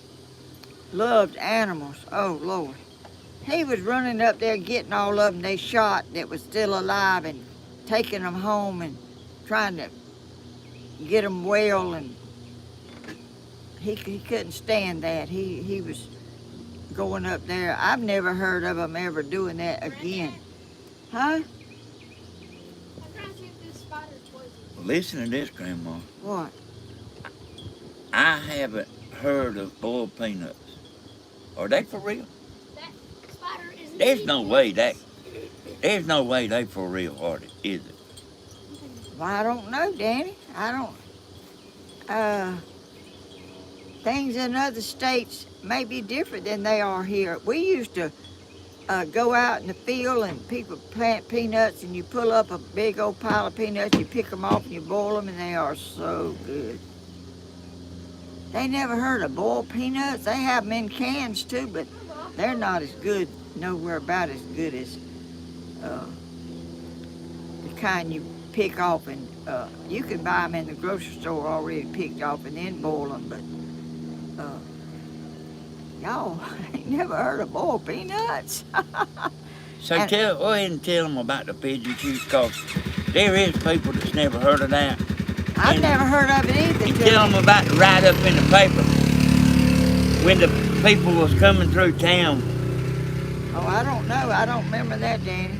loved animals. Oh, Lord. He was running up there getting all of them they shot that was still alive and taking them home and trying to get them well, and he couldn't stand that. He was going up there. I've never heard of him ever doing that again. Huh? Listen to this, Grandma. What? I haven't heard of boiled peanuts. Are they for real? There's no way they for real, are they? Is it? Well, I don't know, Danny. I don't. Things in other states may be different than they are here. We used to go out in the field and people plant peanuts, and you pull up a big old pile of peanuts, you pick them off and you boil them, and they are so good. They never heard of boiled peanuts. They have them in cans too, but they're not as good, nowhere about as good as the kind you pick off, and you can buy them in the grocery store already picked off and then boil them, but y'all ain't never heard of boiled peanuts. So go ahead and tell them about the pigeon shoot, because there is people that's never heard of that. I've never heard of it either. And tell them about the write-up in the paper when the people was coming through town. Oh, I don't know. I don't remember that, Danny.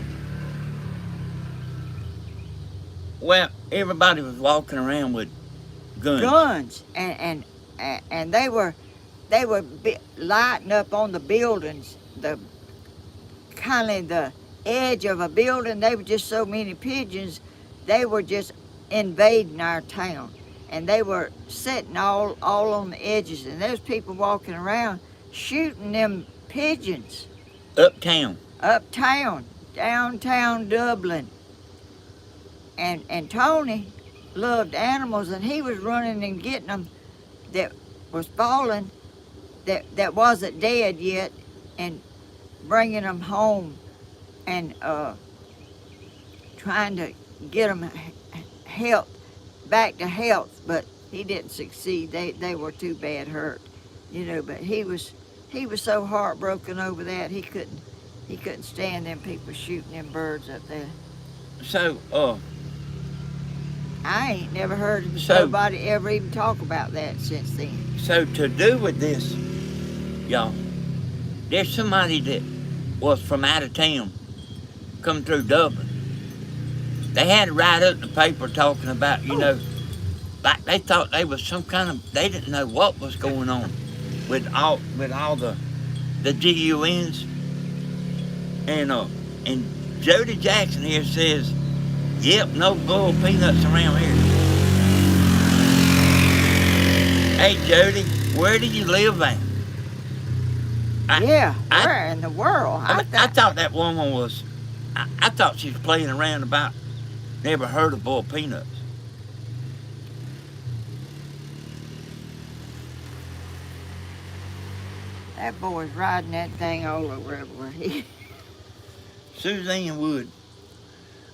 Well, everybody was walking around with guns. Guns, and they were lighting up on the buildings, the kind of the edge of a building. They were just so many pigeons. They were just invading our town, and they were sitting all on the edges, and there's people walking around shooting them pigeons. Uptown, Downtown Dublin. And Tony loved animals, and he was running and getting them that was falling, that wasn't dead yet, and bringing them home, and trying to get them back to health, but he didn't succeed. They were too bad hurt, but he was so heartbroken over that he couldn't stand them people shooting them birds up there. So, I ain't never heard nobody ever even talk about that since then. So to do with this, y'all, there's somebody that was from out of town come through Dublin. They had to write up in the paper talking about, like they thought they was some kind of, they didn't know what was going on with all the GUNs. And Jody Jackson here says, yep, no boiled peanuts around here. Hey, Jody, where do you live at? Where in the world? I thought that woman was, I thought she was playing around about never heard of boiled peanuts. That boy's riding that thing all over everywhere. Suzanne Wood,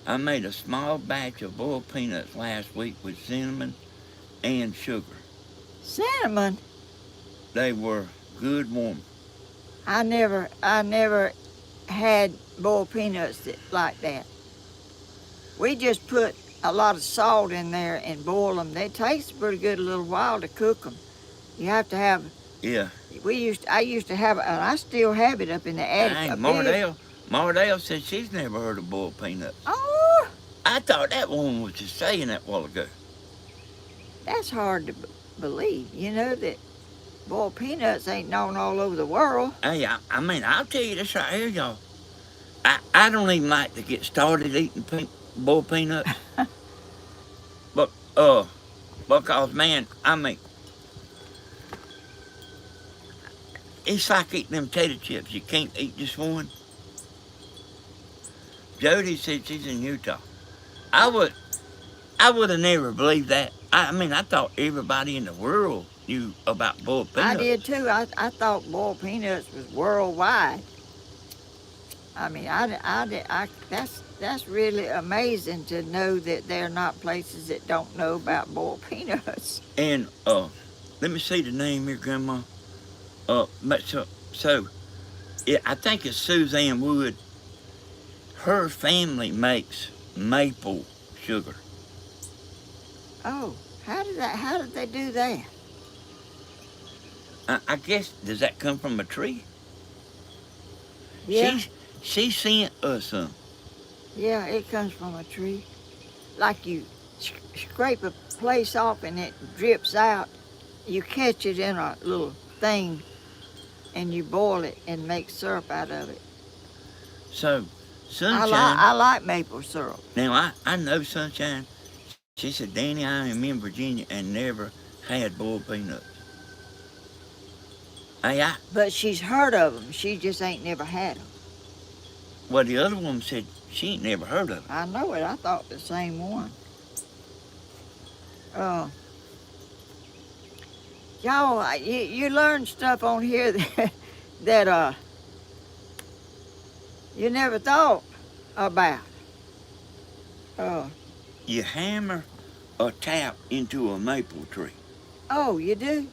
I made a small batch of boiled peanuts last week with cinnamon and sugar. Cinnamon? They were good warm. I never had boiled peanuts like that. We just put a lot of salt in there and boil them. They taste pretty good a little while to cook them. You have to have. Yeah. I used to have, and I still have it up in the attic. Mardell said she's never heard of boiled peanuts. Oh. I thought that woman was just saying that a while ago. That's hard to believe, that boiled peanuts ain't known all over the world. Hey, I'll tell you this right here, y'all. I don't even like to get started eating boiled peanuts. But, because, man, it's like eating them potato chips. You can't eat just one. Jody said she's in Utah. I would have never believed that. I mean, I thought everybody in the world knew about boiled I peanuts. did too. I thought boiled peanuts was worldwide. I mean, that's really amazing to know that there are not places that don't know about boiled peanuts. And let me see the name here, Grandma. But so I think it's Suzanne Wood. Her family makes maple sugar. Oh, how did they do that? I guess, does that come from a tree? Yeah, She sent us some. yeah, it comes from a tree. Like you scrape a place off and it drips out. You catch it in a little thing and you boil it and make syrup out of it. So, Sunshine. I like maple syrup. Now, I know Sunshine. She said, Danny, I am in Virginia and never had boiled peanuts. But she's heard of them. She just ain't never had them. Well, the other woman said she ain't never heard of them. I know it. I thought the same one. Y'all, you learn stuff on here that you never thought about. You hammer a tap into a maple tree. Oh, you do?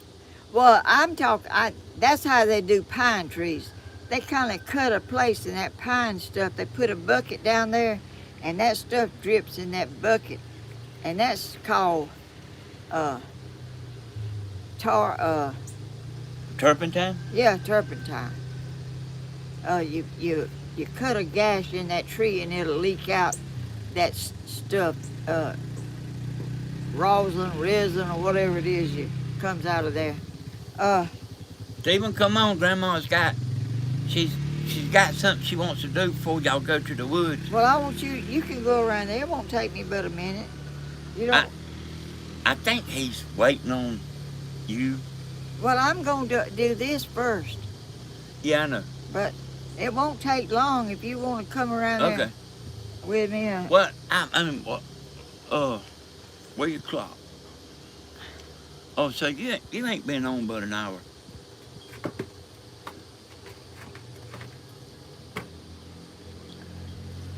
Well, I'm talking. That's how they do pine trees. They kind of cut a place in that pine stuff. They put a bucket down there, and that stuff drips in that bucket, and that's called Turpentine? Yeah, turpentine. You cut a gash in that tree, and it'll leak out that stuff, rosin, resin, or whatever it is comes out of there. Stephen, come on, Grandma's she's got something she wants to do before y'all go to the woods. Well, I want you can go around there. It won't take me but a minute. You don't. I think he's waiting on you. Well, I'm going to do this first. Yeah, I know. But it won't take long if you want to come around there with me. What? I mean, what? Where your clock? Oh, so you ain't been on but an hour.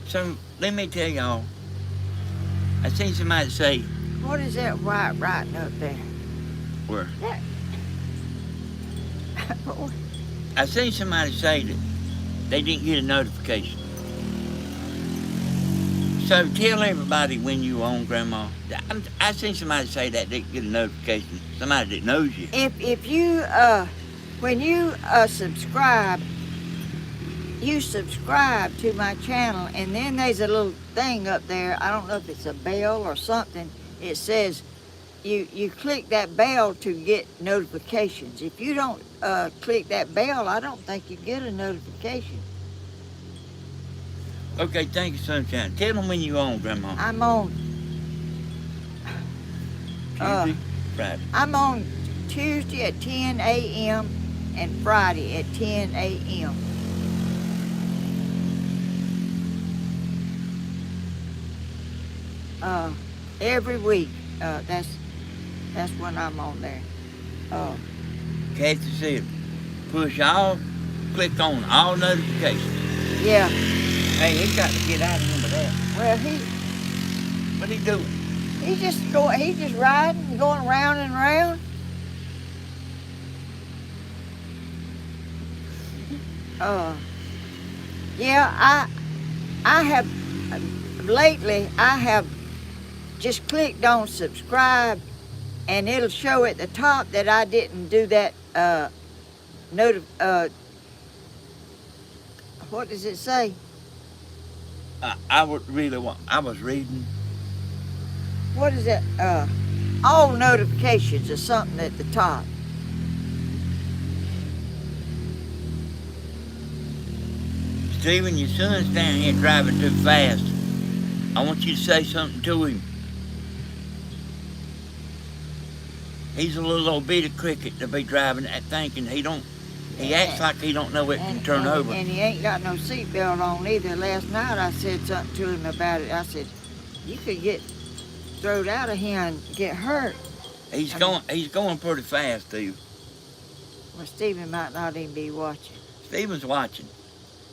So, let me tell y'all, I seen somebody say... What is that white writing up there? Where? That. I seen somebody say that they didn't get a notification. So tell everybody when you on, Grandma. I seen somebody say that they didn't get a notification. Somebody that knows you. If you when you subscribe to my channel, and then there's a little thing up there. I don't know if it's a bell or something. It says you click that bell to get notifications. If you don't click that bell, I don't think you get a notification. Okay, thank you, Sunshine. Tell them when you on, Grandma. I'm on Tuesday, Friday. I'm on Tuesday at 10 a.m. and Friday at 10 a.m. Every week. That's when I'm on there. Kathy said, click on all notifications. Yeah. Hey, he got to get out of him with that. Well, What he doing? He's just riding, going round and round. Yeah, I have lately. I have just clicked on subscribe, and it'll show at the top that I didn't do that. What does it say? I was reading. What is it? All notifications or something at the top. Stephen, your son's down here driving too fast. I want you to say something to him. He's a little old bitty cricket to be driving that thing, and he acts like he don't know it can turn over. And he ain't got no seatbelt on either. Last night I said something to him about it. I said, you could get thrown out of here and get hurt. He's I going pretty fast, Steve. Well, Stephen might not even be watching. Steven's watching.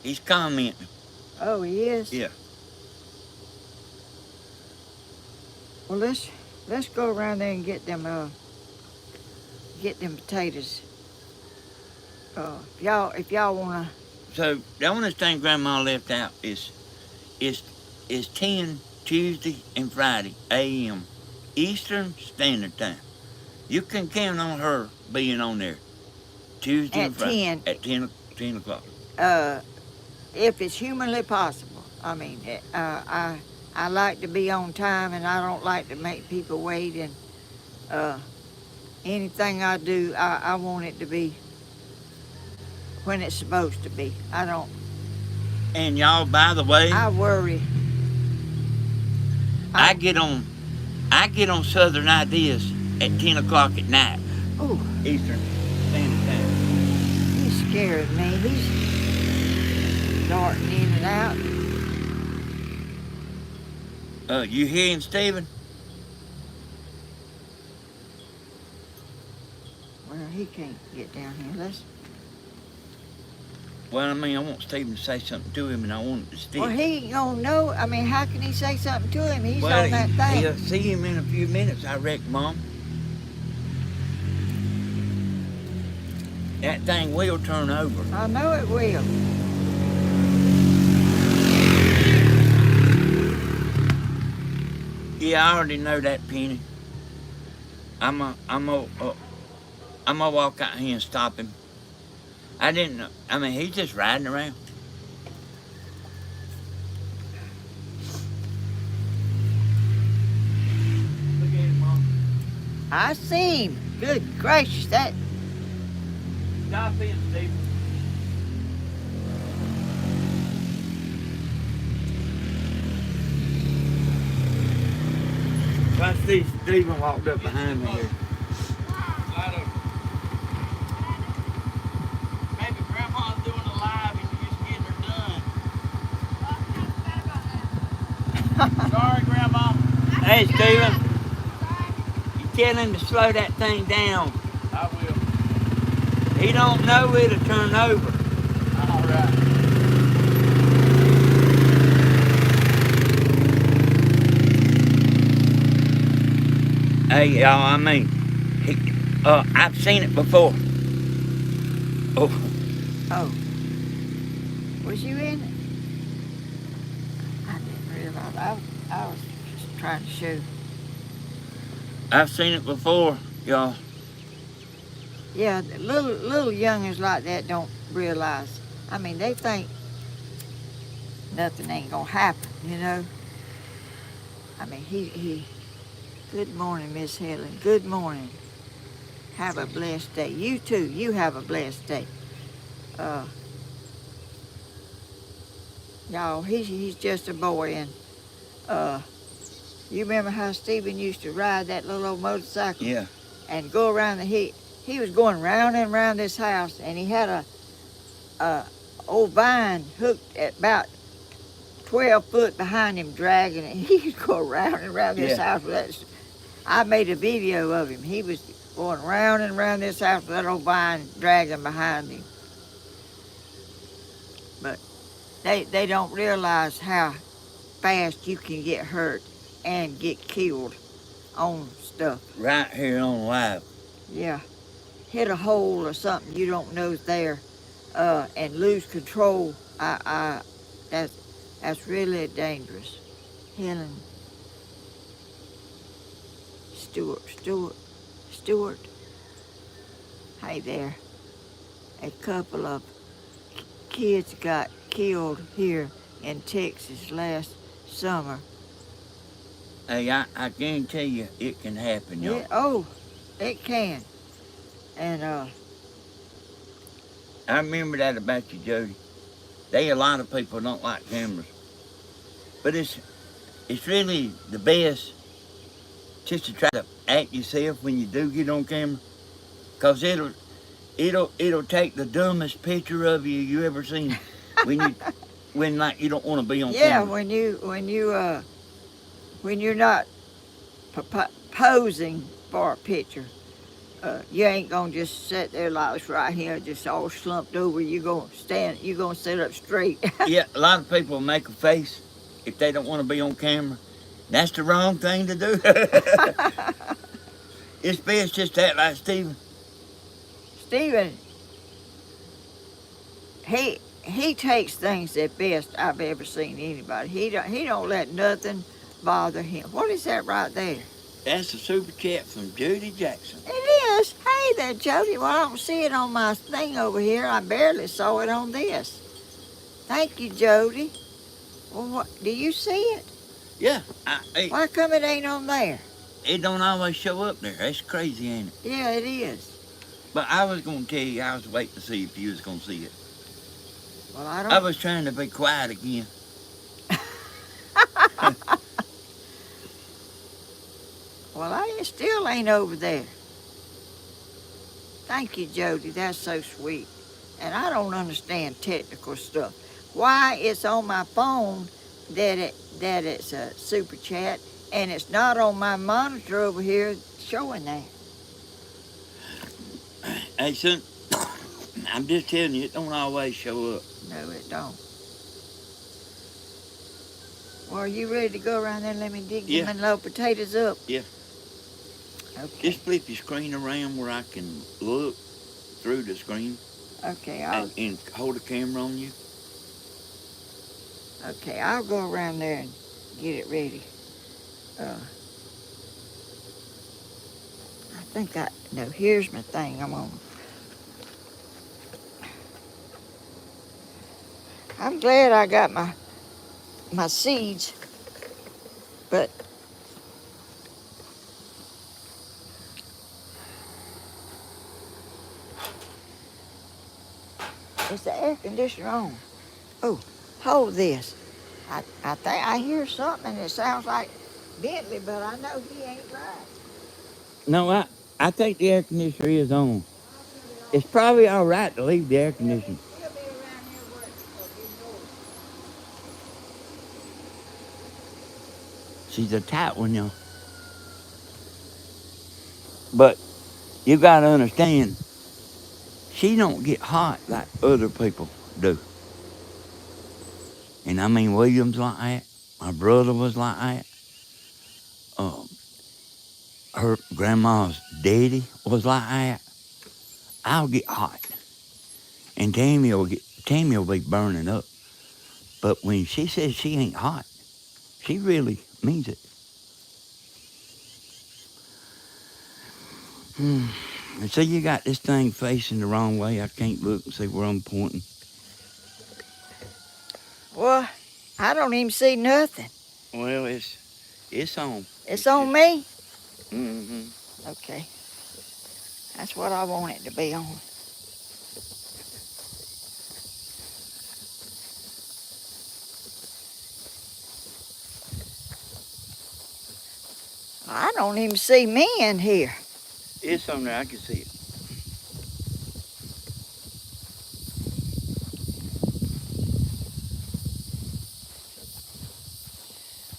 He's commenting. Oh, he is? Yeah. Well, let's go around there and get them potatoes. If y'all wanna. So the only thing Grandma left out is 10 Tuesday and Friday a.m. Eastern Standard Time. You can count on her being on there Tuesday and Friday at 10 o'clock. If it's humanly possible. I mean, I like to be on time, and I don't like to make people wait. And anything I do, I want it to be when it's supposed to be. I don't. And y'all, by the way, I worry. I get on Southern Ideas at 10 o'clock at night. Oh, Eastern Standard Time. he's scaring me. He's darting in and out. You hear him, Stephen? Well, he can't get down here. Well, I mean, I want Stephen to say something to him, and I want it to stick. Well, he ain't gonna know. I mean, how can he say something to him? He's Well, on that thing. He'll see him in a few minutes, I reckon, Mom. That thing will turn over. I know it will. Yeah, I already know that, Penny. I'm gonna walk out here and stop him. I didn't know. I mean, he's just riding around. Look at him, Mom. I see him. Good gracious, that. Stop him, Steve. I see Stephen walked up behind me here. Maybe Grandma's doing a live and you're just getting her done. Sorry, Grandma. Hey, Stephen. You tell him to slow that thing down. I will. He don't know it'll turn over. All right. Hey, y'all, I mean, I've seen it before. Oh. Oh. Was you in it? I didn't realize. I was just trying to show. I've seen it before, y'all. Yeah, the little youngers like that don't realize. I mean, they think nothing ain't gonna happen, you know. I mean, he. Good morning, Miss Helen. Good morning. Have a blessed day. You too. You have a blessed day. Y'all, he's just a boy, and you remember how Stephen used to ride that little old motorcycle? Yeah. And go around he was going round and round this house, and he had a old vine hooked at about 12 foot behind him, dragging it. He could go round and round this house with that. I made a video of him. He was going round and round this house with that old vine dragging behind him. But they don't realize how fast you can get hurt and get killed on stuff. Right here on live. Yeah. Hit a hole or something you don't know is there, and lose control. That's really dangerous. Helen. Stewart. Hey there. A couple of kids got killed here in Texas last summer. Hey, I guarantee you it can happen, y'all. Yeah, oh, it can. And I remember that about you, Jody. A lot of people don't like cameras. But it's really the best just to try to act yourself when you do get on camera. Cause it'll take the dumbest picture of you ever seen when like you don't want to be on camera. Yeah, when you when you're not posing for a picture, you ain't gonna just sit there like this right here, just all slumped over. You gonna stand. You gonna sit up straight. Yeah, a lot of people make a face if they don't want to be on camera. That's the wrong thing to do. It's best just to act like Stephen. Stephen, he takes things the best I've ever seen anybody. He don't let nothing bother him. What is that right there? That's a super chat from Judy Jackson. It is. Hey there, Jody. Well, I don't see it on my thing over here. I barely saw it on this. Thank you, Jody. Well, what, do you see it? Yeah, Why come it ain't on there? it don't always show up there. That's crazy, ain't it? Yeah, it is. But I was going to tell you, I was waiting to see if you was going to see it. Well, I don't. I was trying to be quiet again. Well, it still ain't over there. Thank you, Jody. That's so sweet. And I don't understand technical stuff. Why it's on my phone that it's a super chat and it's not on my monitor over here showing that. Hey, son, I'm just telling you, it don't always show up. No, it don't. Well, are you ready to go around there and let me dig Yeah. them little potatoes up? Yeah. Okay. Just flip your screen around where I can look through the screen Okay, and hold the camera on you. Okay, I'll go around there and get it ready. No, here's my thing. I'm glad I got my seeds, but is the air conditioner on? Oh, hold this. I think I hear something and it sounds like Bentley, but I know he ain't right. No, I think the air conditioner is on. It's probably all right to leave the air conditioner. He'll be around here where it's She's a tight one, y'all. But you got to understand, she don't get hot like other people do. And I mean, William's like that. My brother was like that. Her grandma's daddy was like that. I'll get hot. And Tammy will be burning up. But when she says she ain't hot, she really means it. And so you got this thing facing the wrong way. I can't look and see where I'm pointing. Well, I don't even see nothing. Well, it's on. It's on me? Mm-hmm. Okay. That's what I want it to be on. I don't even see me in here. It's on there. I can see it.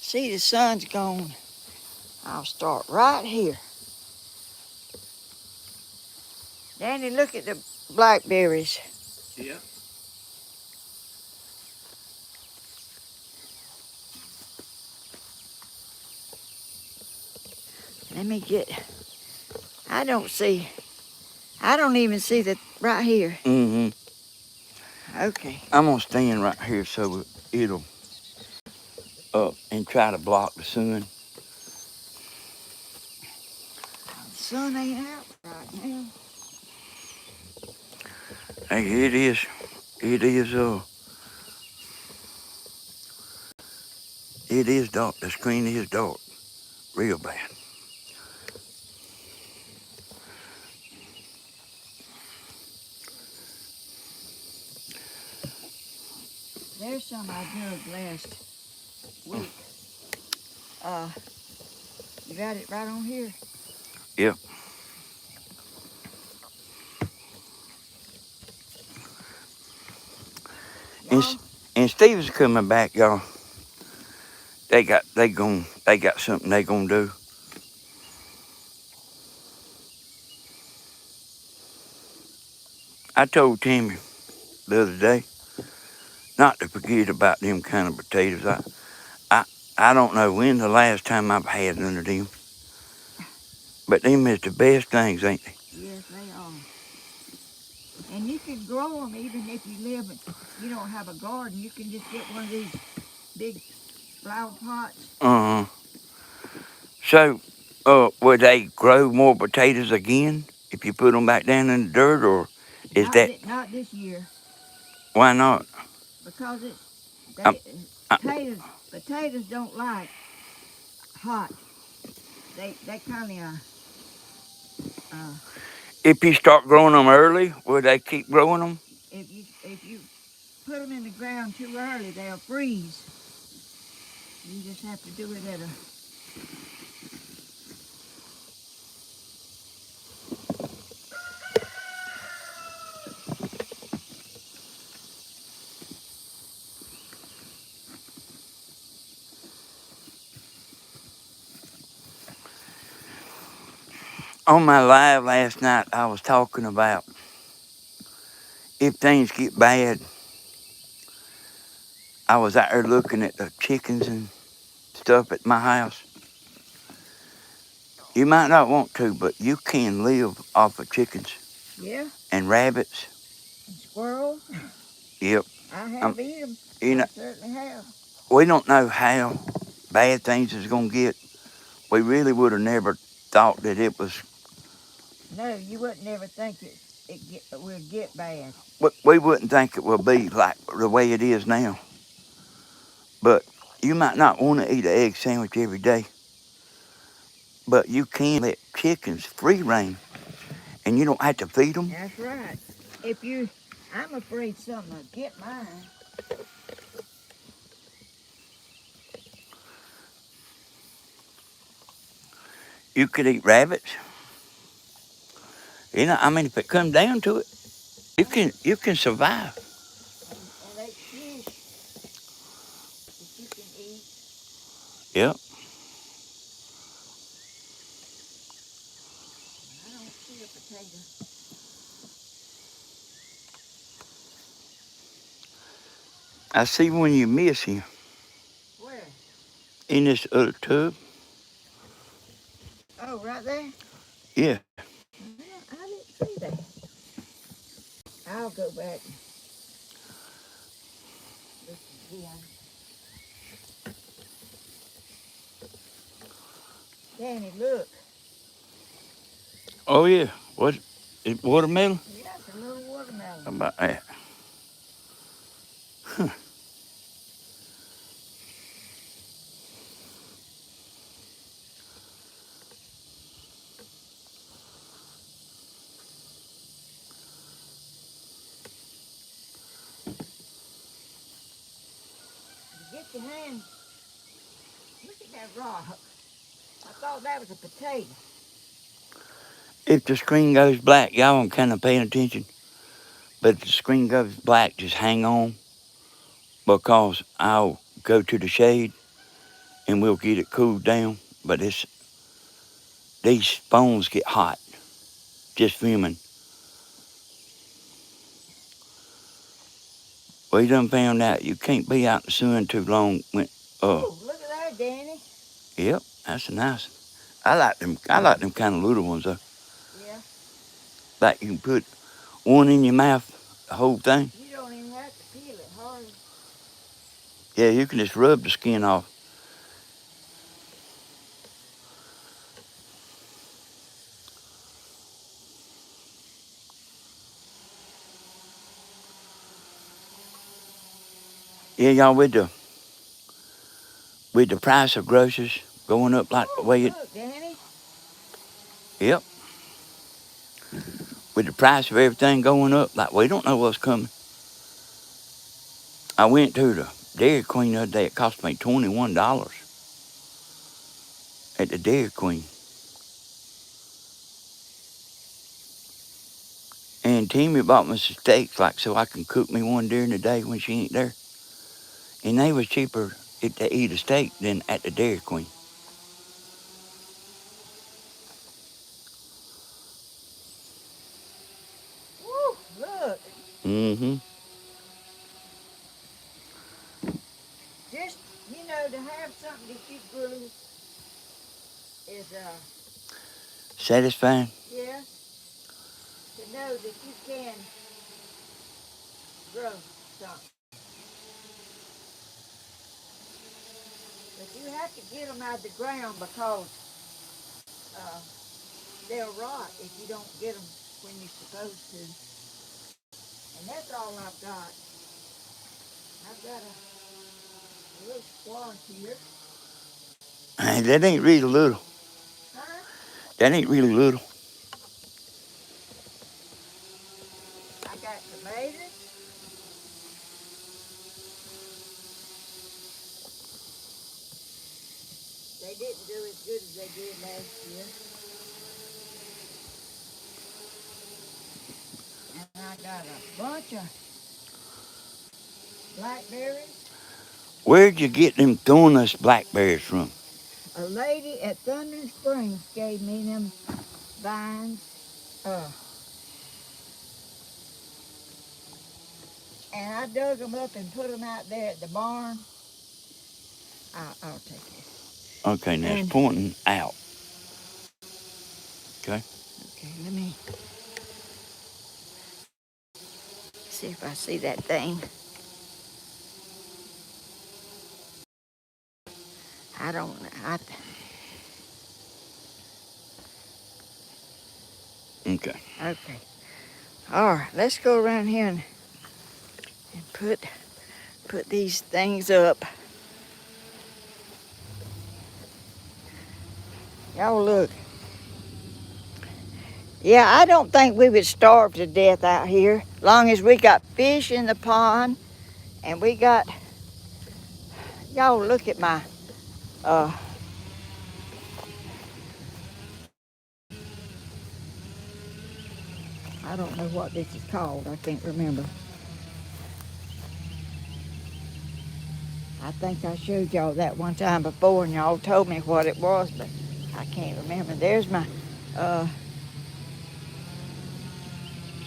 See, the sun's gone. I'll start right here. Danny, look at the blackberries. Yeah. Let me get, I don't even see the, right here. Mm-hmm. Okay. I'm going to stand right here so it'll up and try to block the sun. The sun ain't out right now. Hey, it is, it is dark. The screen is dark. Real bad. There's some I dug last week. You got it right on here? Yep. Well, And Steve's coming back, y'all. they got something they gonna do. I told Timmy the other day not to forget about them kind of potatoes. I, I don't know when the last time I've had none of them, but them is the best things, ain't they? Yes, they are. And you can grow them even if you don't have a garden. You can just get one of these big flower pots. Uh-huh. So, would they grow more potatoes again if you put them back down in the dirt, or is that Not this year, why not? because Um, uh, potatoes don't like hot. They kind of if you start growing them early, would they keep growing them? if you put them in the ground too early, they'll freeze. You just have to do it at a. On my live last night, I was talking about if things get bad. I was out there looking at the chickens and stuff at my house. You might not want to, but you can live off of chickens Yeah, and rabbits. and squirrels. Yep. I have eaten them. You know, I certainly have. we don't know how bad things is gonna get. We really would have never thought that it was. No, you wouldn't never think will get bad. We wouldn't think it will be like the way it is now. But you might not want to eat an egg sandwich every day, but you can let chickens free range, and you don't have to feed them. That's right. I'm afraid something will get mine. You could eat rabbits. You know, I mean, if it comes down to it, you can survive. And they fish that you can eat. Yep. I don't see a potato. I see one you miss here Where? in this other tub. Oh, right there? Yeah. I didn't see that. I'll go back and look again. Danny, look. Oh yeah. What? Is watermelon? Yeah, it's a little watermelon. How about that? Get your hand. Look at that rock. I thought that was a potato. If the screen goes black, y'all aren't kind of paying attention. But if the screen goes black, just hang on because I'll go to the shade and we'll get it cooled down. But these phones get hot just filming. We done found out you can't be out in the sun too long. Oh, look at that, Danny. Yep, that's a nice one. I like them. I like them kind of little ones though. Yeah. Like you can put one in your mouth, the whole thing. You don't even have to peel it hard. Yeah, you can just rub the skin off. Yeah, y'all, with the price of groceries going up like the Oh, way it. look, Danny. Yep. With the price of everything going up, like we don't know what's coming. I went to the Dairy Queen the other day. It cost me $21 at the Dairy Queen. And Timmy bought me some steaks, like so I can cook me one during the day when she ain't there. And they was cheaper. it to eat a steak than at the Dairy Queen. Woo, look. Mm-hmm. Just, to have something that you grew is, Satisfying. yeah, to know that you can grow something. But you have to get them out of the ground because uh, they'll rot if you don't get them when you're supposed to. And that's all I've got. I've got a little squash here. Hey, that ain't really little. Huh? That ain't really little. I got tomatoes. They didn't do as good as they did last year. And I got a bunch of blackberries. Where'd you get them thornless blackberries from? A lady at Thunder Springs gave me them vines. And I dug them up and put them out there at the barn. I'll take this. Okay, now it's pointing out. Okay. Okay, let me see if I see that thing. I don't. Okay. Okay. All right, let's go around here and put these things up. Y'all look. Yeah, I don't think we would starve to death out here, long as we got fish in the pond, and we got. Y'all look at my. I don't know what this is called. I can't remember. I think I showed y'all that one time before, and y'all told me what it was, but I can't remember. There's my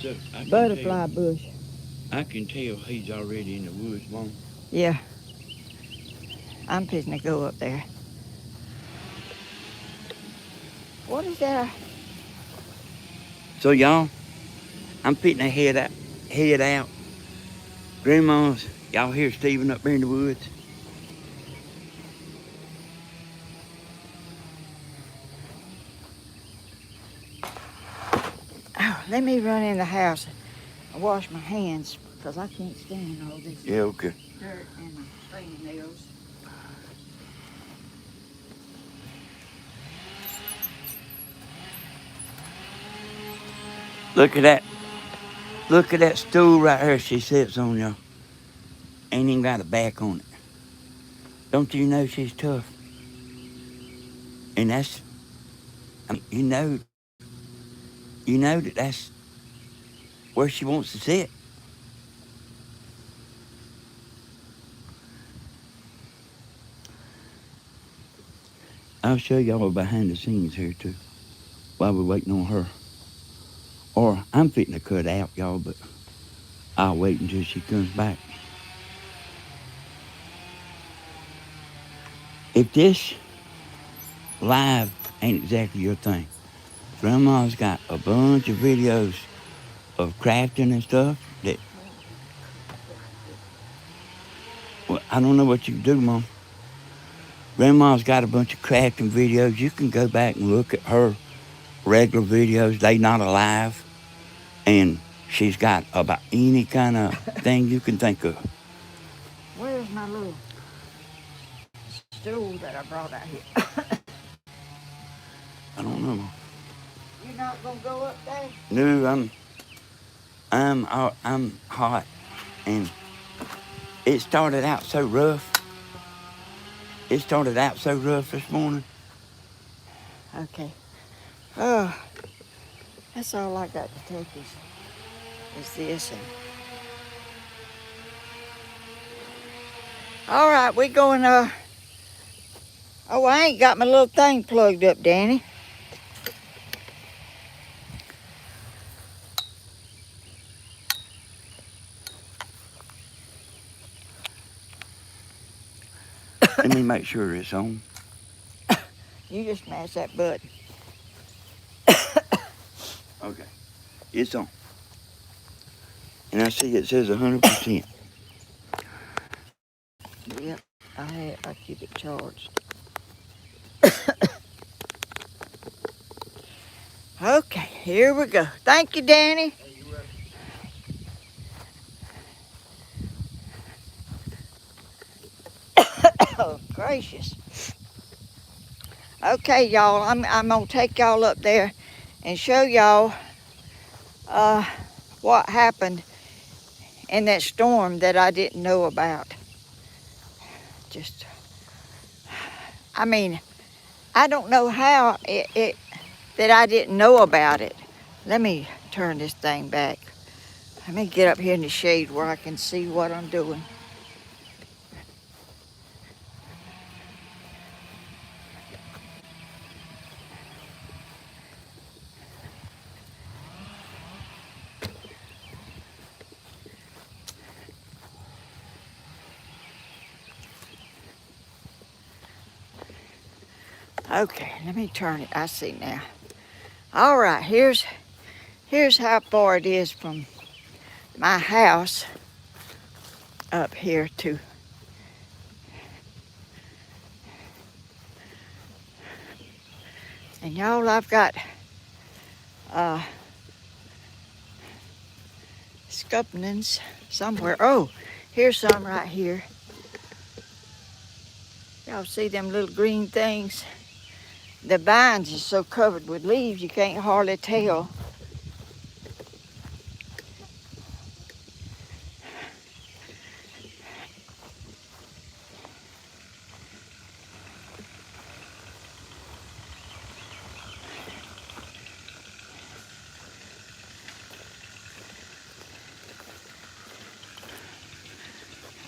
So butterfly bush. I can tell he's already in the woods, Mom. Yeah. I'm fixing to go up there. What is that? So y'all, I'm fitting to head out. Grandma's, y'all hear Stephen up there in the woods? Oh, let me run in the house and wash my hands because I can't stand all this Yeah, okay. dirt and my fingernails. Look at that. Look at that stool right here she sits on, y'all. Ain't even got a back on it. Don't you know she's tough? And that's, I mean, you know that that's where she wants to sit. I'll show y'all behind the scenes here too, while we're waiting on her. Or I'm fitting to cut out, y'all, but I'll wait until she comes back. If this live ain't exactly your thing, Grandma's got a bunch of videos of crafting and stuff that, well, I don't know what you can do, Mom. Grandma's got a bunch of crafting videos. You can go back and look at her regular videos. They not alive. And she's got about any kind of thing you can think of. Where's my little stool that I brought out here? I don't know. You're not gonna go up there? No, I'm hot, and it started out so rough. It started out so rough this morning. Okay. Oh, that's all I got to take is this. And All right, we going, oh, I ain't got my little thing plugged up, Danny. Let me make sure it's on. You just smash that button. Okay, it's on. And I see it says 100%. Yep, I keep it charged. Okay, here we go. Thank you, Danny. Oh, gracious. Okay, y'all, I'm gonna take y'all up there and show y'all what happened in that storm that I didn't know about. Just, I mean, I don't know how that I didn't know about it. Let me turn this thing back. Let me get up here in the shade where I can see what I'm doing. Okay, let me turn it. I see now. All right, here's how far it is from my house up here to and y'all, I've got scuppernings somewhere. Oh, here's some right here. Y'all see them little green things? The vines is so covered with leaves you can't hardly tell.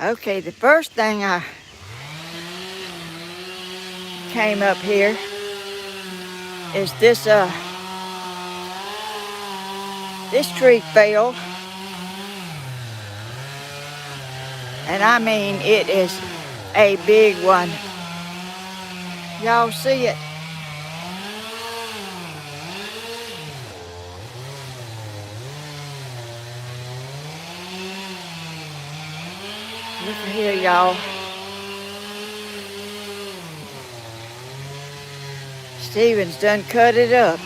Okay, the first thing I came up here is this tree fell, and I mean it is a big one. Y'all see it? Look here, y'all. Stephen's done cut it up.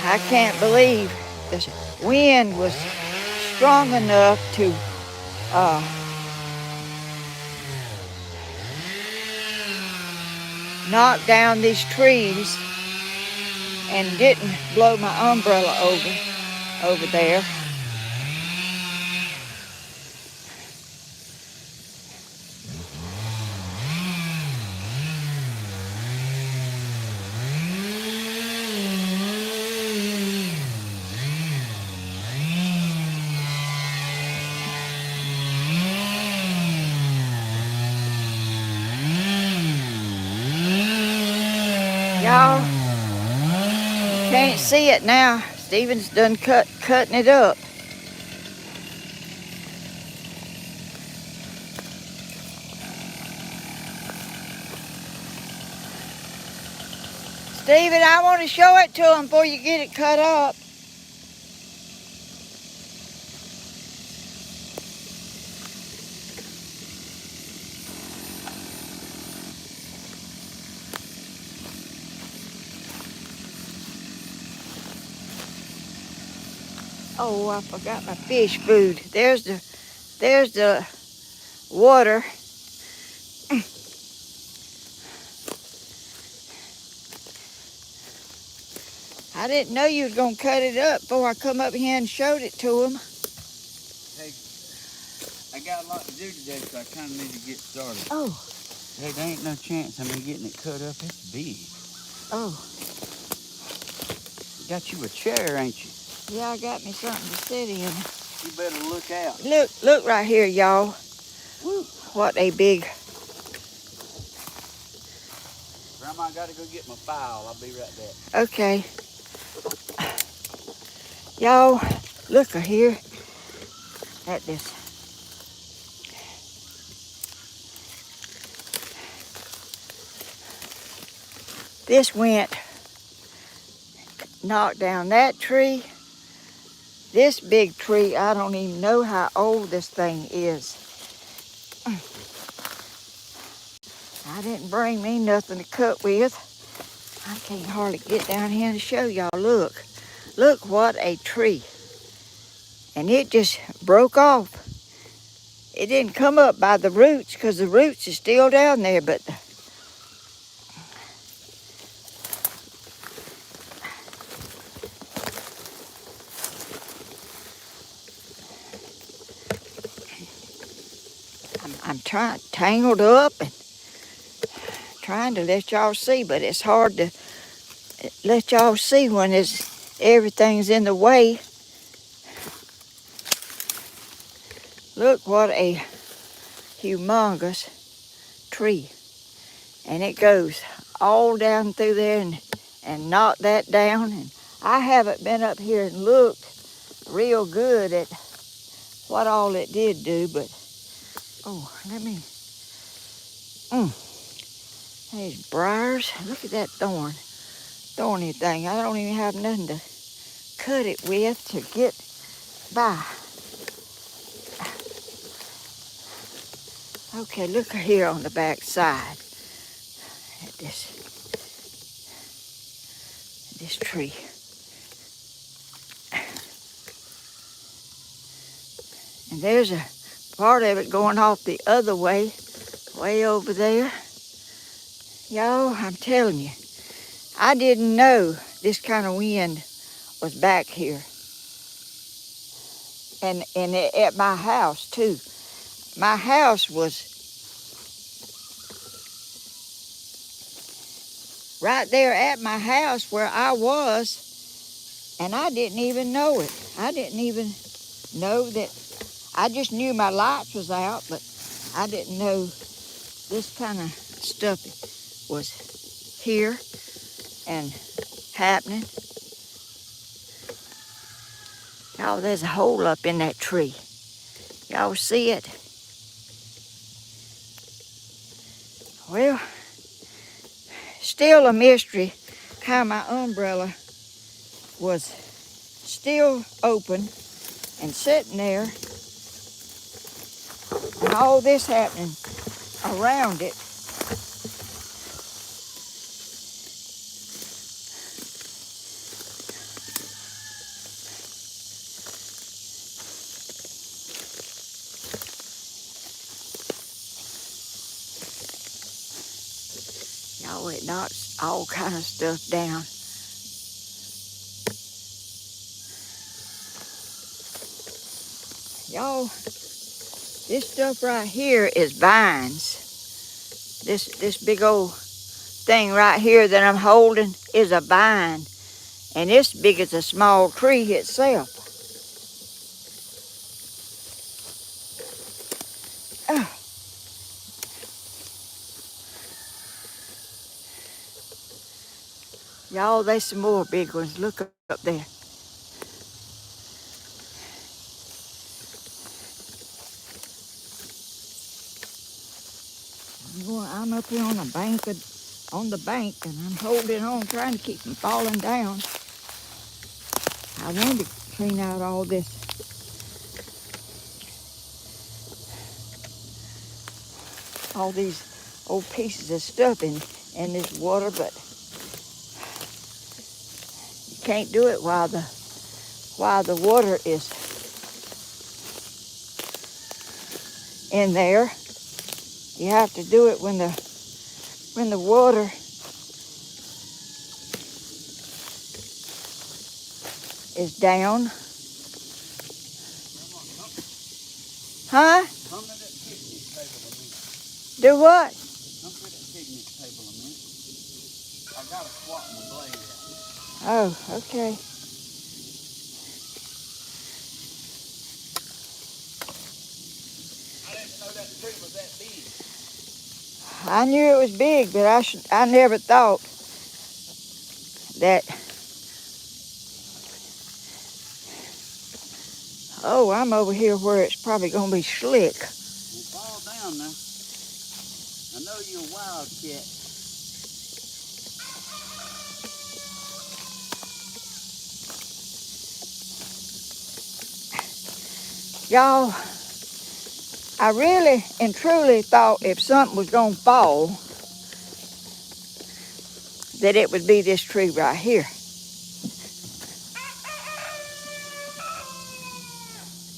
I can't believe the wind was strong enough to knock down these trees and didn't blow my umbrella over there. Y'all can't see it now. Stephen's done cutting it up. Stephen, I want to show it to him before you get it cut up. Oh, I forgot my fish food. There's the water. I didn't know you was gonna cut it up before I come up here and showed it to him. Hey, I got a lot to do today, so I kind of need to get started. Oh, Hey, there ain't no chance of me getting it cut up. It's big. Oh, Got you a chair, ain't you? yeah, I got me something to sit in. You better look out. Look right here, y'all. Woo. What a big... Grandma, I gotta go get my file. I'll be right back. Okay. Y'all, look here at this. This went, knocked down that tree. This big tree, I don't even know how old this thing is. I didn't bring me nothing to cut with. I can't hardly get down here to show y'all. Look. Look what a tree. And it just broke off. It didn't come up by the roots because the roots is still down there, but I'm tangled up and trying to let y'all see, but it's hard to let y'all see when everything's in the way. Look what a humongous tree. And it goes all down through there and knocked that down. And I haven't been up here and looked real good at what all it did do, but oh, let me, there's briars. Look at that thorny thing. I don't even have nothing to cut it with to get by. Okay, look here on the back side at this tree. And there's a part of it going off the other way over there. Y'all, I'm telling you, I didn't know this kind of wind was back here. And at my house too. My house was right there at my house where I was, and I didn't even know it. I didn't even know that. I just knew my lights was out, but I didn't know this kind of stuff was here and happening. Y'all, there's a hole up in that tree. Y'all see it? Well, still a mystery how my umbrella was still open and sitting there, and all this happening around it. Y'all, it knocks all kind of stuff down. Y'all, this stuff right here is vines. This big old thing right here that I'm holding is a vine. And it's big as a small tree itself. Y'all, there's some more big ones. Look up there. I'm up here on the bank, and I'm holding on, trying to keep from falling down. I wanted to clean out all this. All these old pieces of stuff in this water, but you can't do it while the water is in there. You have to do it when the water is down. Huh? Come to that picnic table with me. Do what? Come I got to swap my blade out. Oh, okay. I didn't know that tree was that big. I knew it was big, but I never thought that. Oh, I'm over here where it's probably gonna be slick. Don't fall down now. I know you're a wildcat. Y'all, I really and truly thought if something was gonna fall, that it would be this tree right here.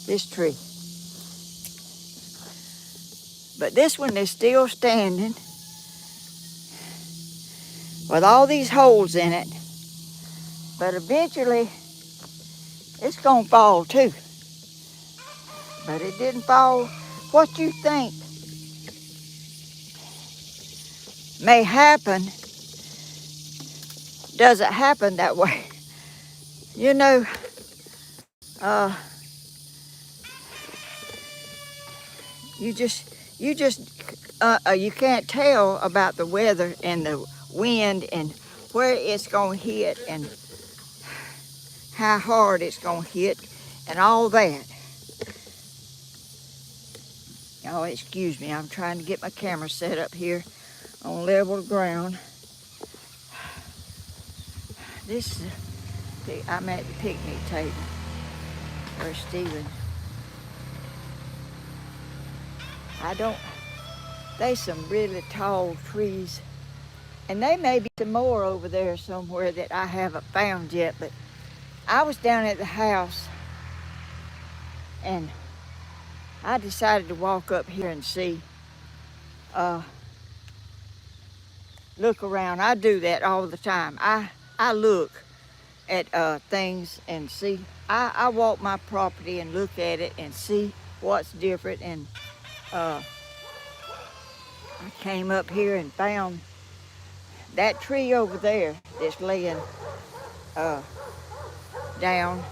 This tree. But this one is still standing with all these holes in it. But eventually, it's gonna fall too. But it didn't fall. What you think may happen doesn't happen that way. You know, you can't tell about the weather and the wind and where it's gonna hit and how hard it's gonna hit and all that. Y'all excuse me, I'm trying to get my camera set up here on level ground. This is, I'm at the picnic table where Stephen, there's some really tall trees, and there may be some more over there somewhere that I haven't found yet, but I was down at the house and I decided to walk up here and see, look around. I do that all the time. I look at things and see. I walk my property and look at it and see what's different. And I came up here and found that tree over there that's laying down.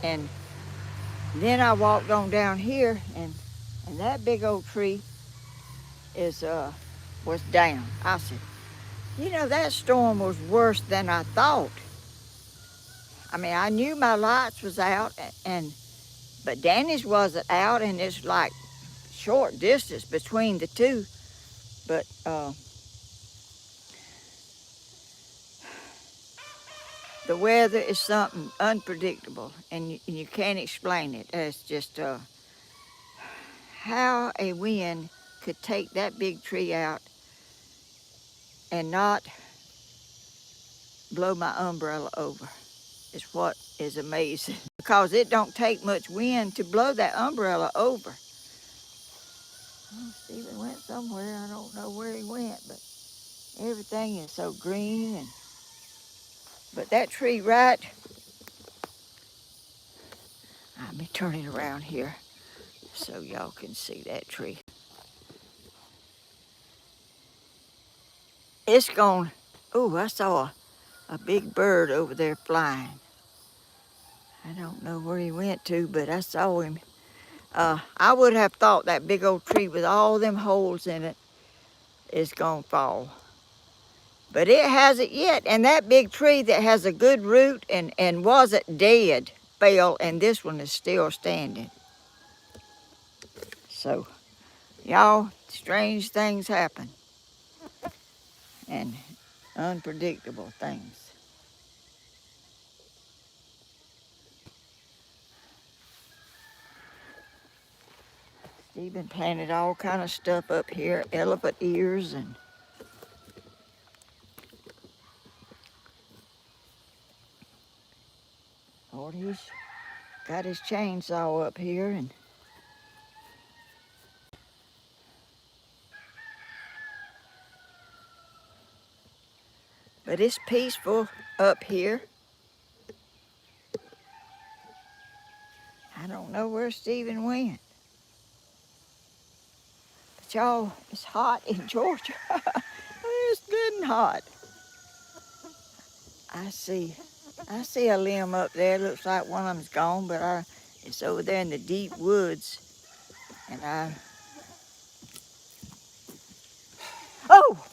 And then I walked on down here and that big old tree was down. I said, you know, that storm was worse than I thought. I mean, I knew my lights was out, but Danny's wasn't out, and it's like short distance between the two. But the weather is something unpredictable, and you can't explain it. It's just how a wind could take that big tree out and not blow my umbrella over is what is amazing. Because it don't take much wind to blow that umbrella over. Oh, Stephen went somewhere. I don't know where he went, but everything is so green. But that tree right, let me turn it around here so y'all can see that tree. It's gone. Oh, I saw a big bird over there flying. I don't know where he went to, but I saw him. I would have thought that big old tree with all them holes in it is gonna fall. But it hasn't yet. And that big tree that has a good root and wasn't dead fell, and this one is still standing. So, y'all, strange things happen. And unpredictable things. Stephen planted all kind of stuff up here, elephant ears and Lord, he's got his chainsaw up here and but it's peaceful up here. I don't know where Stephen went. But y'all, it's hot in Georgia. It's good and hot. I see a limb up there. Looks like one of them's gone, but it's over there in the deep woods. And oh,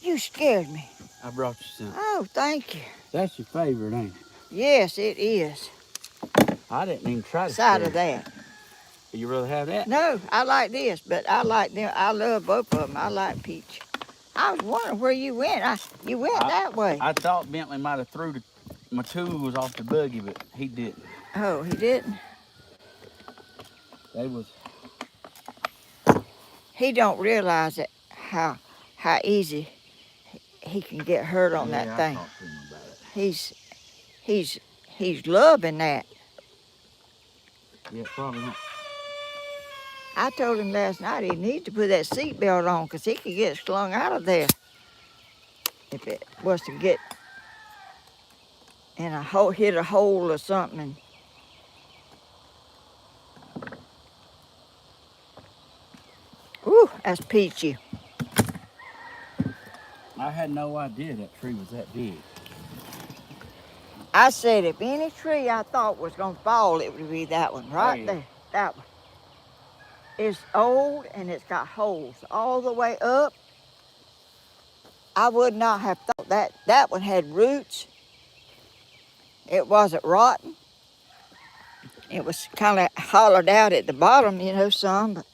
you scared me. I brought you some. Oh, thank you. That's your favorite, ain't it? Yes, it is. I didn't even try to Side scare of that. you. You rather have that? No, I like this, but I like them. I love both of them. I like peach. I was wondering where you went. You went that way. I thought Bentley might have threw my tools off the buggy, but he didn't. Oh, he didn't? They was. He don't realize it, how easy he can get hurt on that thing. I talked to him about it. He's loving that. Yeah, probably not. I told him last night he needs to put that seatbelt on because he could get slung out of there if it was to get in a hole, hit a hole or something. Ooh, that's peachy. I had no idea that tree was that big. I said if any tree I thought was going to fall, it would be that one right there. That one. It's old and it's got holes all the way up. I would not have thought that one had roots. It wasn't rotten. It was kind of hollowed out at the bottom, you know, some. But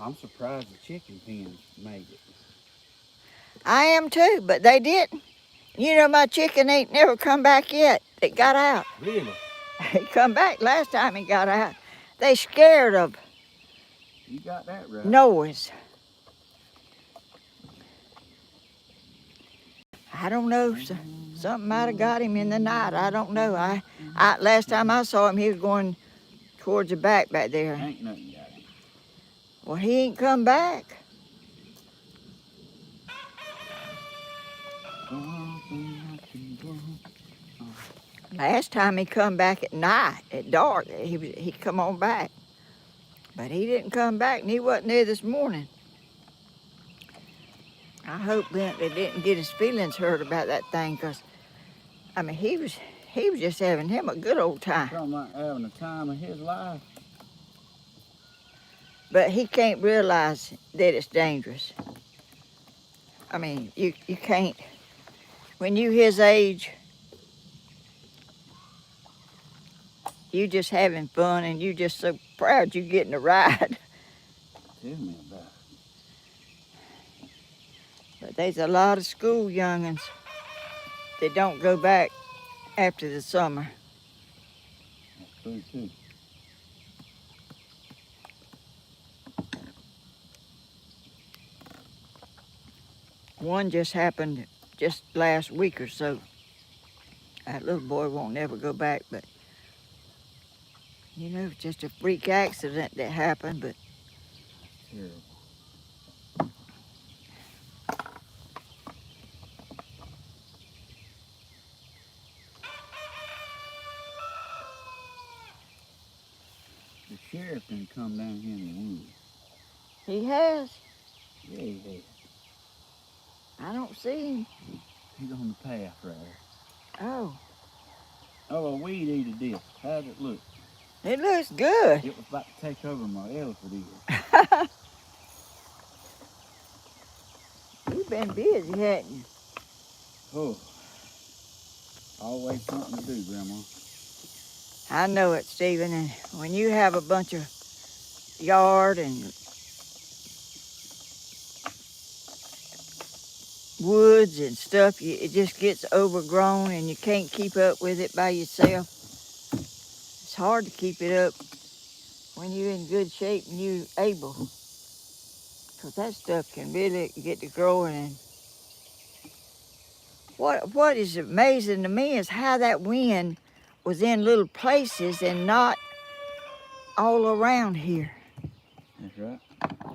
I'm surprised the chicken pen made it. I am too, but they didn't. You know, my chicken ain't never come back yet. It got out. Really? He come back last time he got out. They scared of You got that right. noise. I don't know. Something might have got him in the night. I don't know. I last time I saw him, he was going towards the back there. Ain't nothing got him. Well, he ain't come back. Last time he come back at night, at dark, he come on back. But he didn't come back, and he wasn't there this morning. I hope Bentley didn't get his feelings hurt about that thing, because, I mean, he was just having him a good old time. Talking about having the time of his life. But he can't realize that it's dangerous. I mean, you can't, when you his age, you just having fun and you just so proud you getting a ride. Tell me about it. But there's a lot of school young'uns that don't go back after the summer. That's true too. One just happened just last week or so. That little boy won't never go back, but you know, it's just a freak accident that happened, but Terrible. The sheriff can come down here in the woods. he has. Yeah, he has. I don't see him. He's on the path right there. Oh, Oh, a weed eater this. How's it look? it looks good. It was about to take over my elephant ear. You've been busy, haven't you? Oh, always something to do, Grandma. I know it, Stephen, and when you have a bunch of yard and woods and stuff, it just gets overgrown and you can't keep up with it by yourself. It's hard to keep it up when you're in good shape and you're able, because that stuff can really get to growing. And what is amazing to me is how that wind was in little places and not all around here. That's right.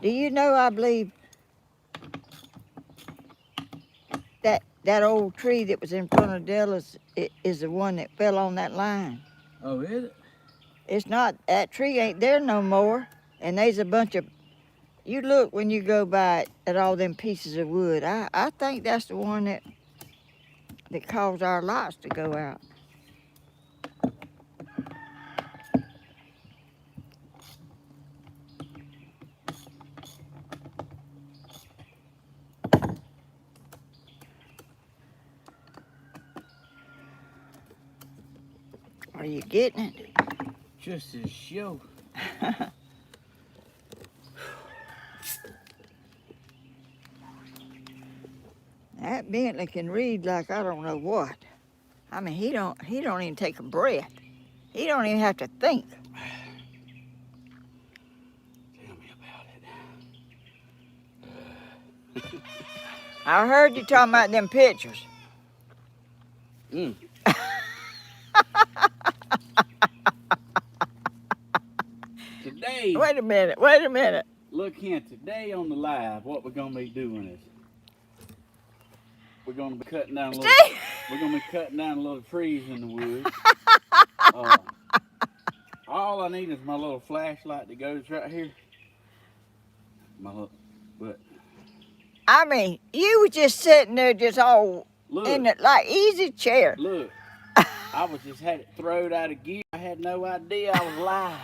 Do you know, I believe that old tree that was in front of Della's is the one that fell on that line. Oh, is it? It's not, that tree ain't there no more. And there's a bunch of, you look when you go by at all them pieces of wood. I think that's the one that that caused our lights to go out. Are you getting it? Just as sure. That Bentley can read like I don't know what. I mean, he don't even take a breath. He don't even have to think. Tell me about it. I heard you talking about them pictures. Mm. Today, Wait a minute. look here, today on the live, what we're gonna be doing is we're gonna be cutting down little trees in the woods. All I need is my little flashlight that goes right here. But I mean, you were just sitting there just all look, in it like easy chair. look, I was just had it thrown out of gear. I had no idea I was live.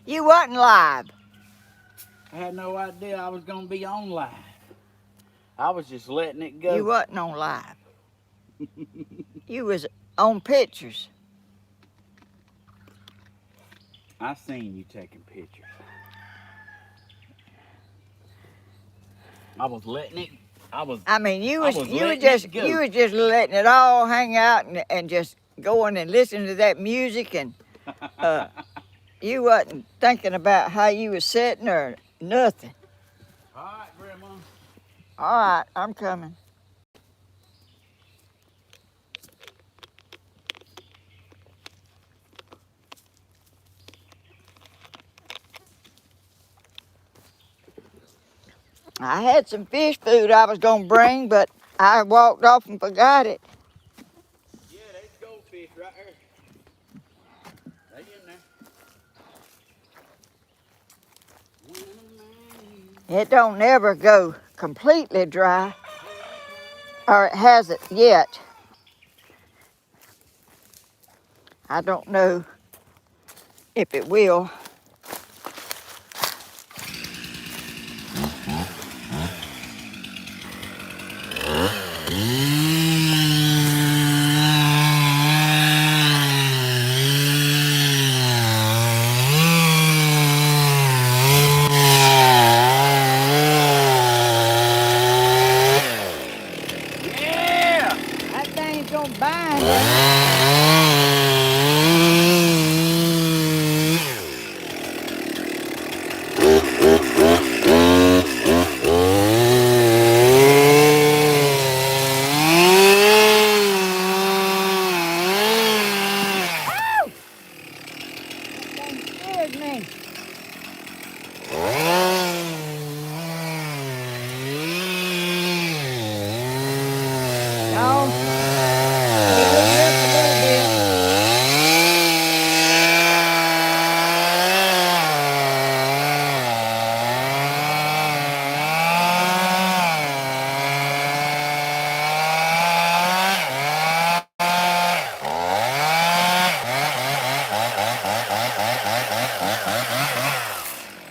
You wasn't live. I had no idea I was gonna be on live. I was just letting it go. You wasn't on live. You was on pictures. I seen you taking pictures. I was letting it. I mean, you was letting just it go. you was just letting it all hang out and just going and listening to that music, and you wasn't thinking about how you was sitting or nothing. All right, Grandma. All right, I'm coming. I had some fish food I was gonna bring, but I walked off and forgot it. Yeah, there's goldfish right there. They in there. It don't never go completely dry, or it hasn't yet. I don't know if it will. Yeah! That thing's gonna bind. Scared me. No. It looked just a little bit.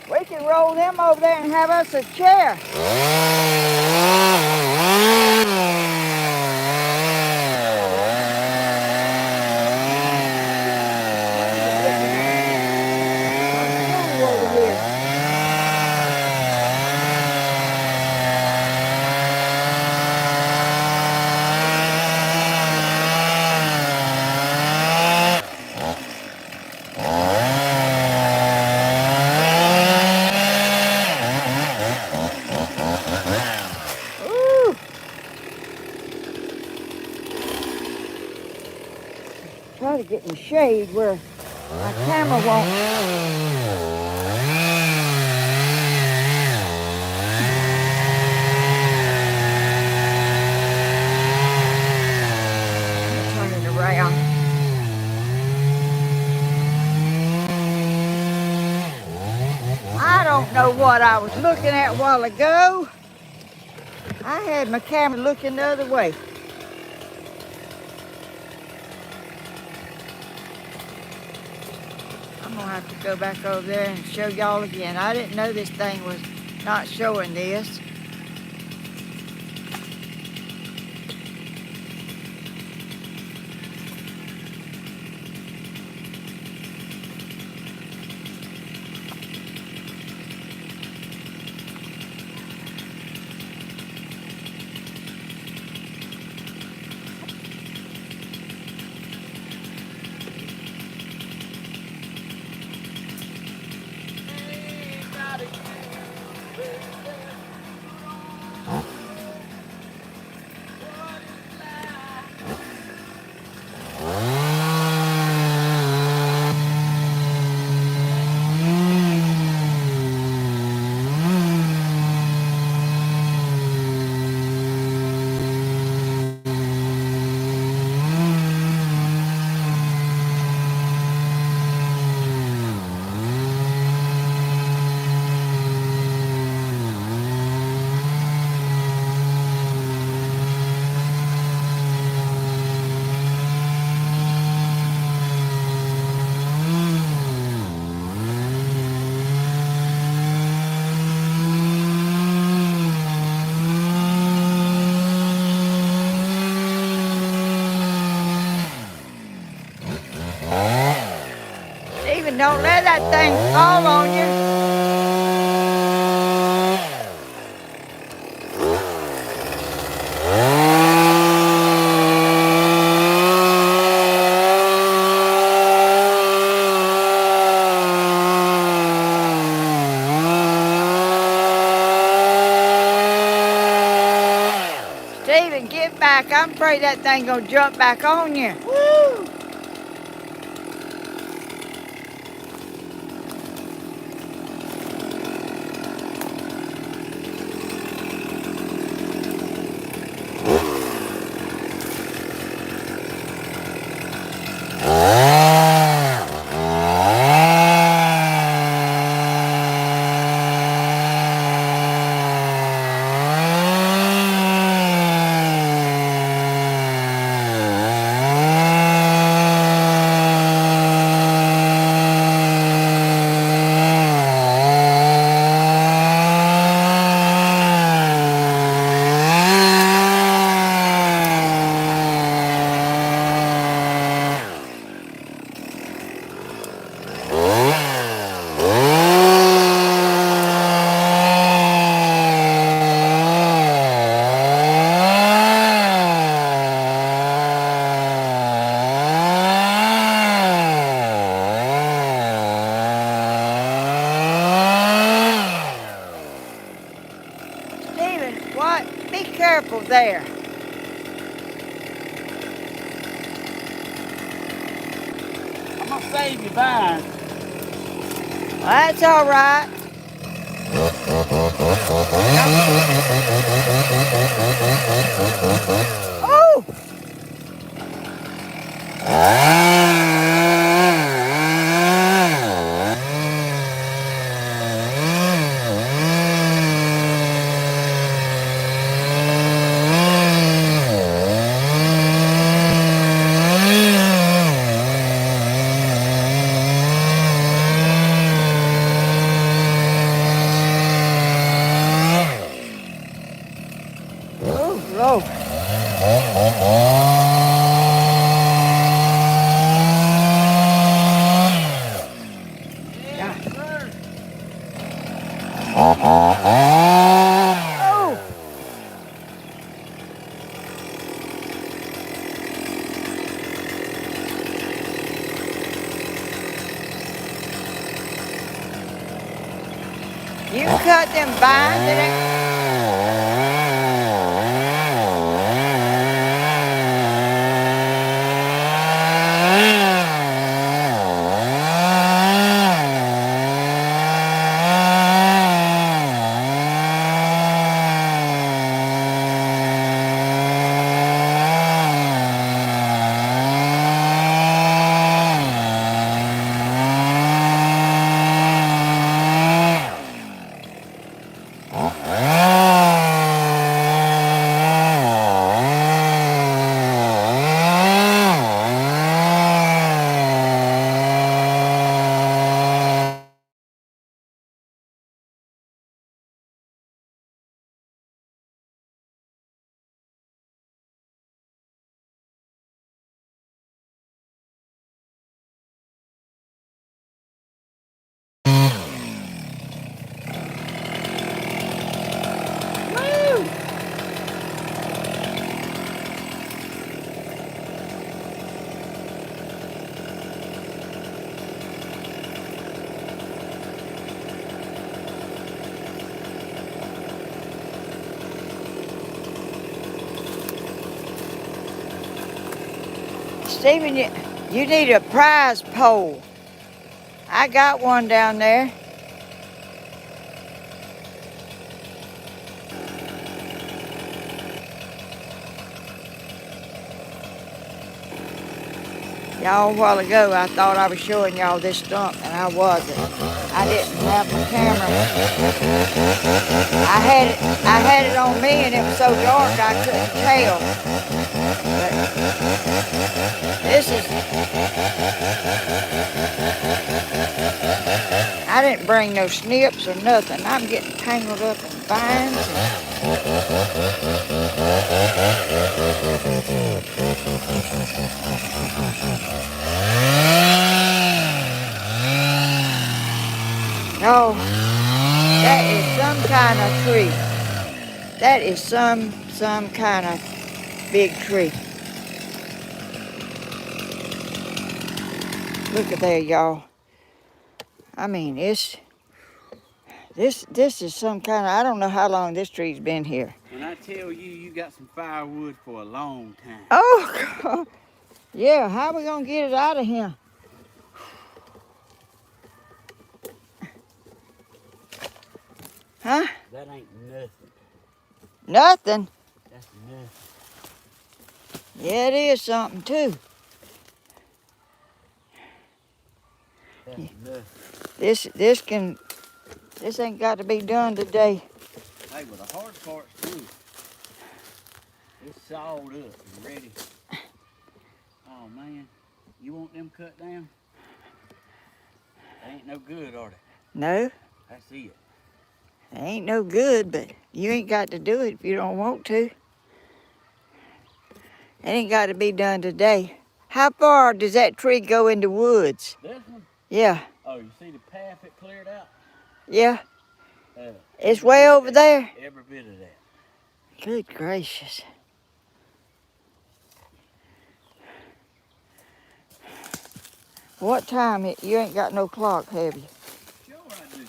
We can roll them over there and have us a chair. Over here. Ooh. Try to get in the shade where my camera won't. Turn it around. I don't know what I was looking at a while ago. I had my camera looking the other way. gonna have to go back over there and show y'all again. I didn't know this thing was not showing this. Stephen, don't let that thing fall on you. Stephen, get back. I'm afraid that thing gonna jump back on you. Woo! Stephen, what? Be careful there. I'm gonna save you vine. Well, that's all right. Oh! Oh, Lord. Oh! You cut them vines that ain't... Stephen, you need a prize pole. I got one down there. Y'all, a while ago, I thought I was showing y'all this stump, and I wasn't. I didn't have my camera. I had it on me, and it was so dark I couldn't tell. But this is. I didn't bring no snips or nothing. I'm getting tangled up in vines. Oh, that is some kind of tree. That is some kind of big tree. Look at there, y'all. I mean, this is some kind of, I don't know how long this tree's been here. When I tell you, you got some firewood for a long time. Oh, God. Yeah, how we gonna get it out of here? Huh? That ain't nothing. Nothing? That's nothing. Yeah, it is something too. That's nothing. This ain't got to be done today. Hey, well, the hard part's too. It's sawed up and ready. Oh, man. You want them cut down? They ain't no good, are they? No, That's it. they ain't no good, but you ain't got to do it if you don't want to. It ain't got to be done today. How far does that tree go in the woods? This one? Yeah, Oh, you see the path it cleared out? yeah. It's Every way bit of over that. there. Every bit of that. Good gracious. What time? You ain't got no clock, have you? Sure I do.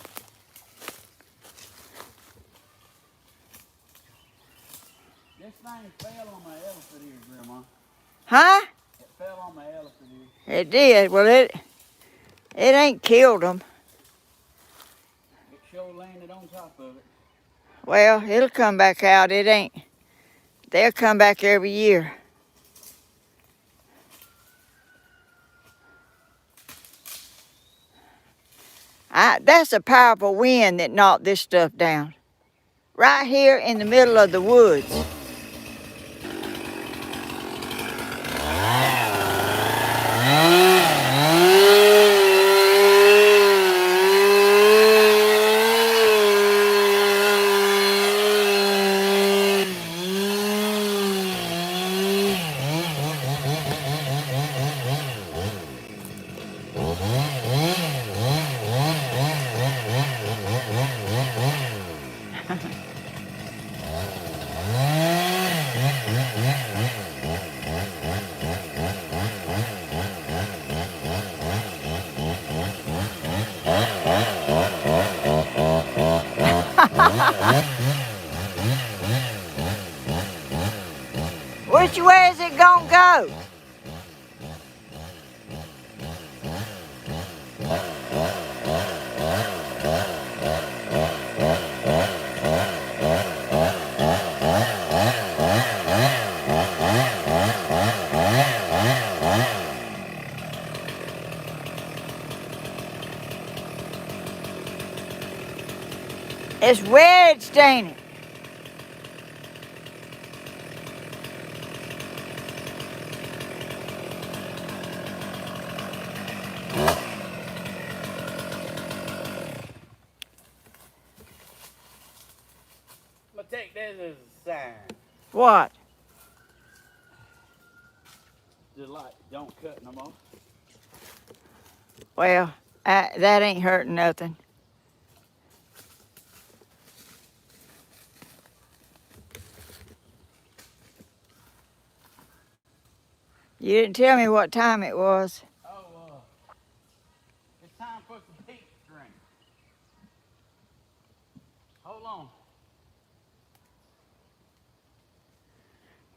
This thing fell on my elephant ear, Grandma. Huh? It fell on my elephant ear. It did. Well, it ain't killed them. It sure landed on top of it. Well, it'll come back out. It ain't. They'll come back every year. That's a powerful wind that knocked this stuff down. Right here in the middle of the woods. Which way is it gonna go? It's wedged, ain't it? I'm gonna take that as a sign. What? Just like, don't cut no more. Well, that ain't hurting nothing. You didn't tell me what time it was. Oh, it's time for some peach drink. Hold on.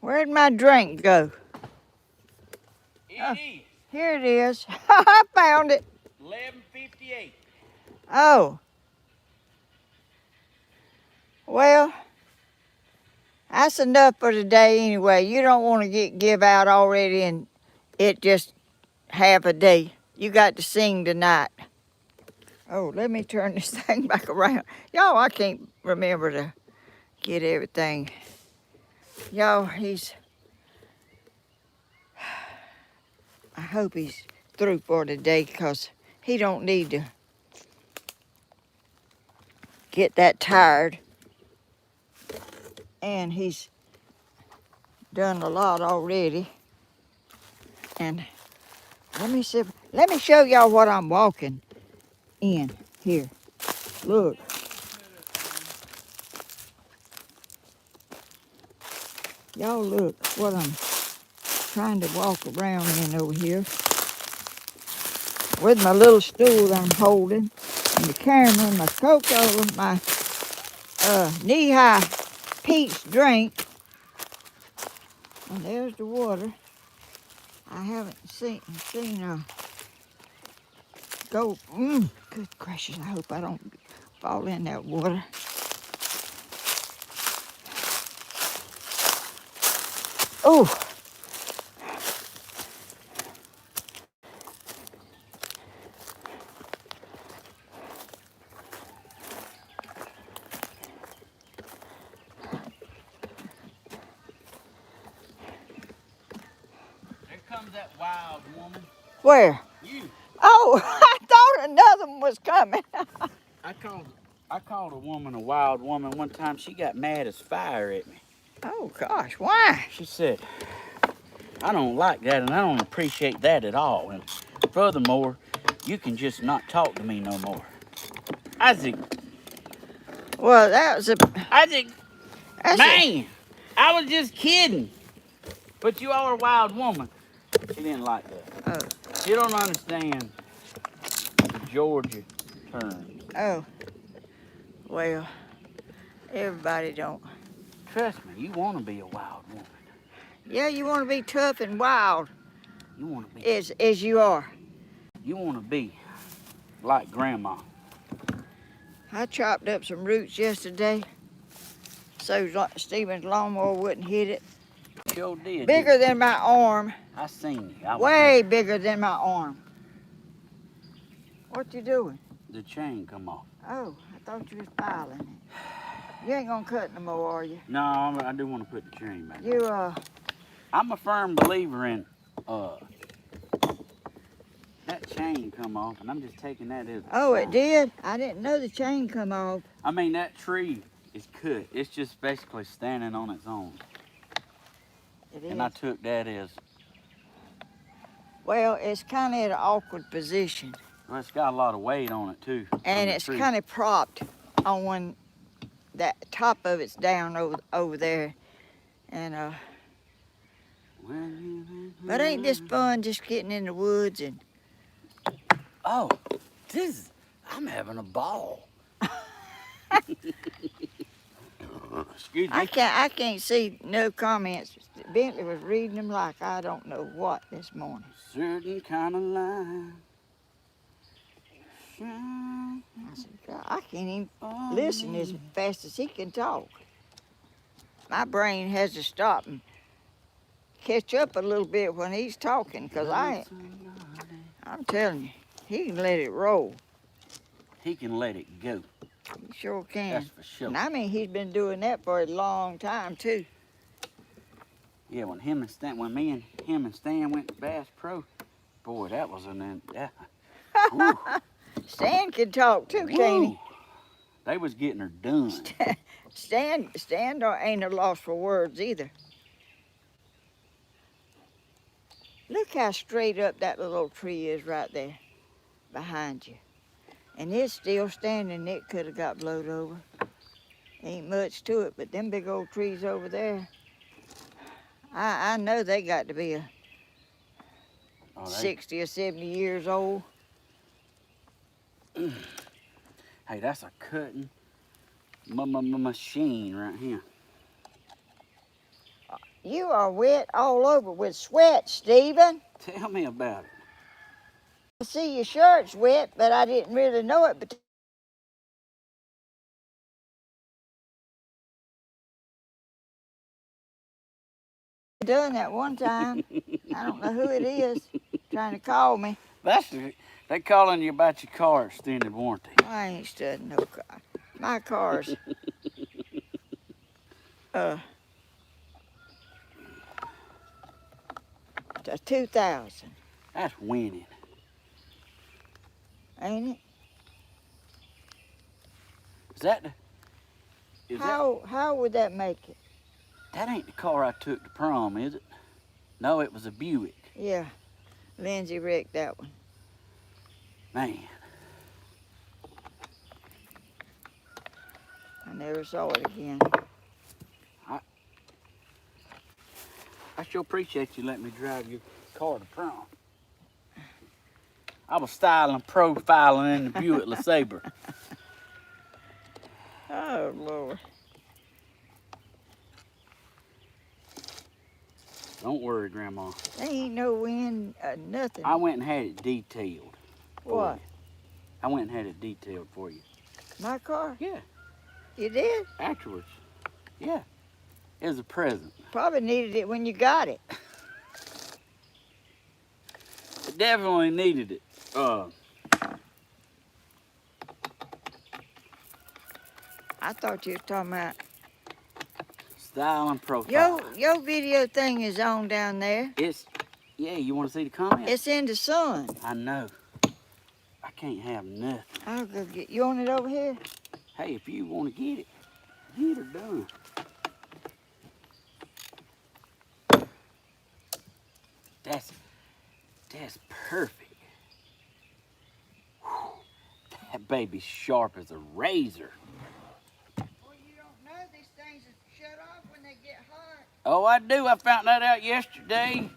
Where'd my drink go? It is Here it is. I found it. 11:58. Oh. Well, that's enough for today anyway. You don't want to give out already and it just half a day. You got to sing tonight. Oh, let me turn this thing back around. Y'all, I can't remember to get everything. Y'all, I hope he's through for today because he don't need to get that tired. And he's done a lot already. And let me show y'all what I'm walking in here. Look. Y'all look what I'm trying to walk around in over here. With my little stool I'm holding. And the camera, my cocoa, my knee-high peach drink. And there's the water. I haven't seen go. Good gracious! I hope I don't fall in that water. Oh. There comes that wild woman. Where? You. Oh, I thought another one was coming. I called a woman a wild woman one time. She got mad as fire at me. Oh gosh, why? She said, I don't like that and I don't appreciate that at all. And furthermore, you can just not talk to me no more. Isaac, Well, that was Isaac, that's man, I was just kidding. But you are a wild woman. She didn't like that. Oh. You don't understand the Georgia terms. Oh. Well, everybody don't. Trust me, you want to be a wild woman. Yeah, you want to be tough and wild. You want to be. As you are. You want to be like Grandma. I chopped up some roots yesterday so Stephen's lawnmower wouldn't hit it. Sure did. Bigger than my arm. I seen you. Way bigger than my arm. What you doing? The chain come off. Oh, I thought you was filing it. You ain't gonna cut no more, are you? No, I do want to put the chain back. You I'm a firm believer in that chain come off, and I'm just taking that as. Oh, it did? I didn't know the chain come off. I mean, that tree is cut. It's just basically standing on its own. It is. And I took that as. Well, it's kind of at an awkward position. Well, it's got a lot of weight on it too. And it's kind of propped on one, that top of it's down over there. And but ain't this fun just getting in the woods and oh, I'm having a ball. Excuse me. I can't see no comments. Bentley was reading them like I don't know what this morning. Certain kind of line. I said, God, I can't even listen as fast as he can talk. My brain has to stop and catch up a little bit when he's talking, because I'm telling you, he can let it roll. He can let it go. He sure can. That's for sure. And I mean, he's been doing that for a long time, too. Yeah, when me and him and Stan went to Bass Pro, boy, that was Stan can talk, too, can't he? They was getting her done. Stan ain't a loss for words either. Look how straight up that little old tree is right there behind you. And it's still standing. It could have got blowed over. Ain't much to it, but them big old trees over there, I know they got to be 60 or 70 years old. Hey, that's a cutting machine right here. You are wet all over with sweat, Stephen. Tell me about it. I see your shirt's wet, but I didn't really know it. But done that one time. I don't know who it is trying to call me. They calling you about your car extended warranty. I ain't studying no car. My car's a 2000, That's winning. ain't it? Is that How would that make it? that ain't the car I took to prom, is it? No, it was a Buick. Yeah, Lindsay wrecked that one. Man, I never saw it again. I sure appreciate you letting me drive your car to prom. I was styling, profiling in the Buick LeSabre. Oh, Lord. Don't worry, Grandma. There ain't no wind, nothing. I went and had it detailed. for What? you. I went and had it detailed for you. My car? Yeah, You did? afterwards. Yeah, it was a present. Probably needed it when you got it. It definitely needed it. I thought you were talking about Style and profile. your video thing is on down there. Yeah, you want to see the comments? It's in the sun. I know. I can't have nothing. I'll go get you on it over here. Hey, if you want to get her done. That's perfect. Whew. That baby's sharp as a razor. Well, you don't know these things shut off when they get hot. Oh, I do. I found that out yesterday,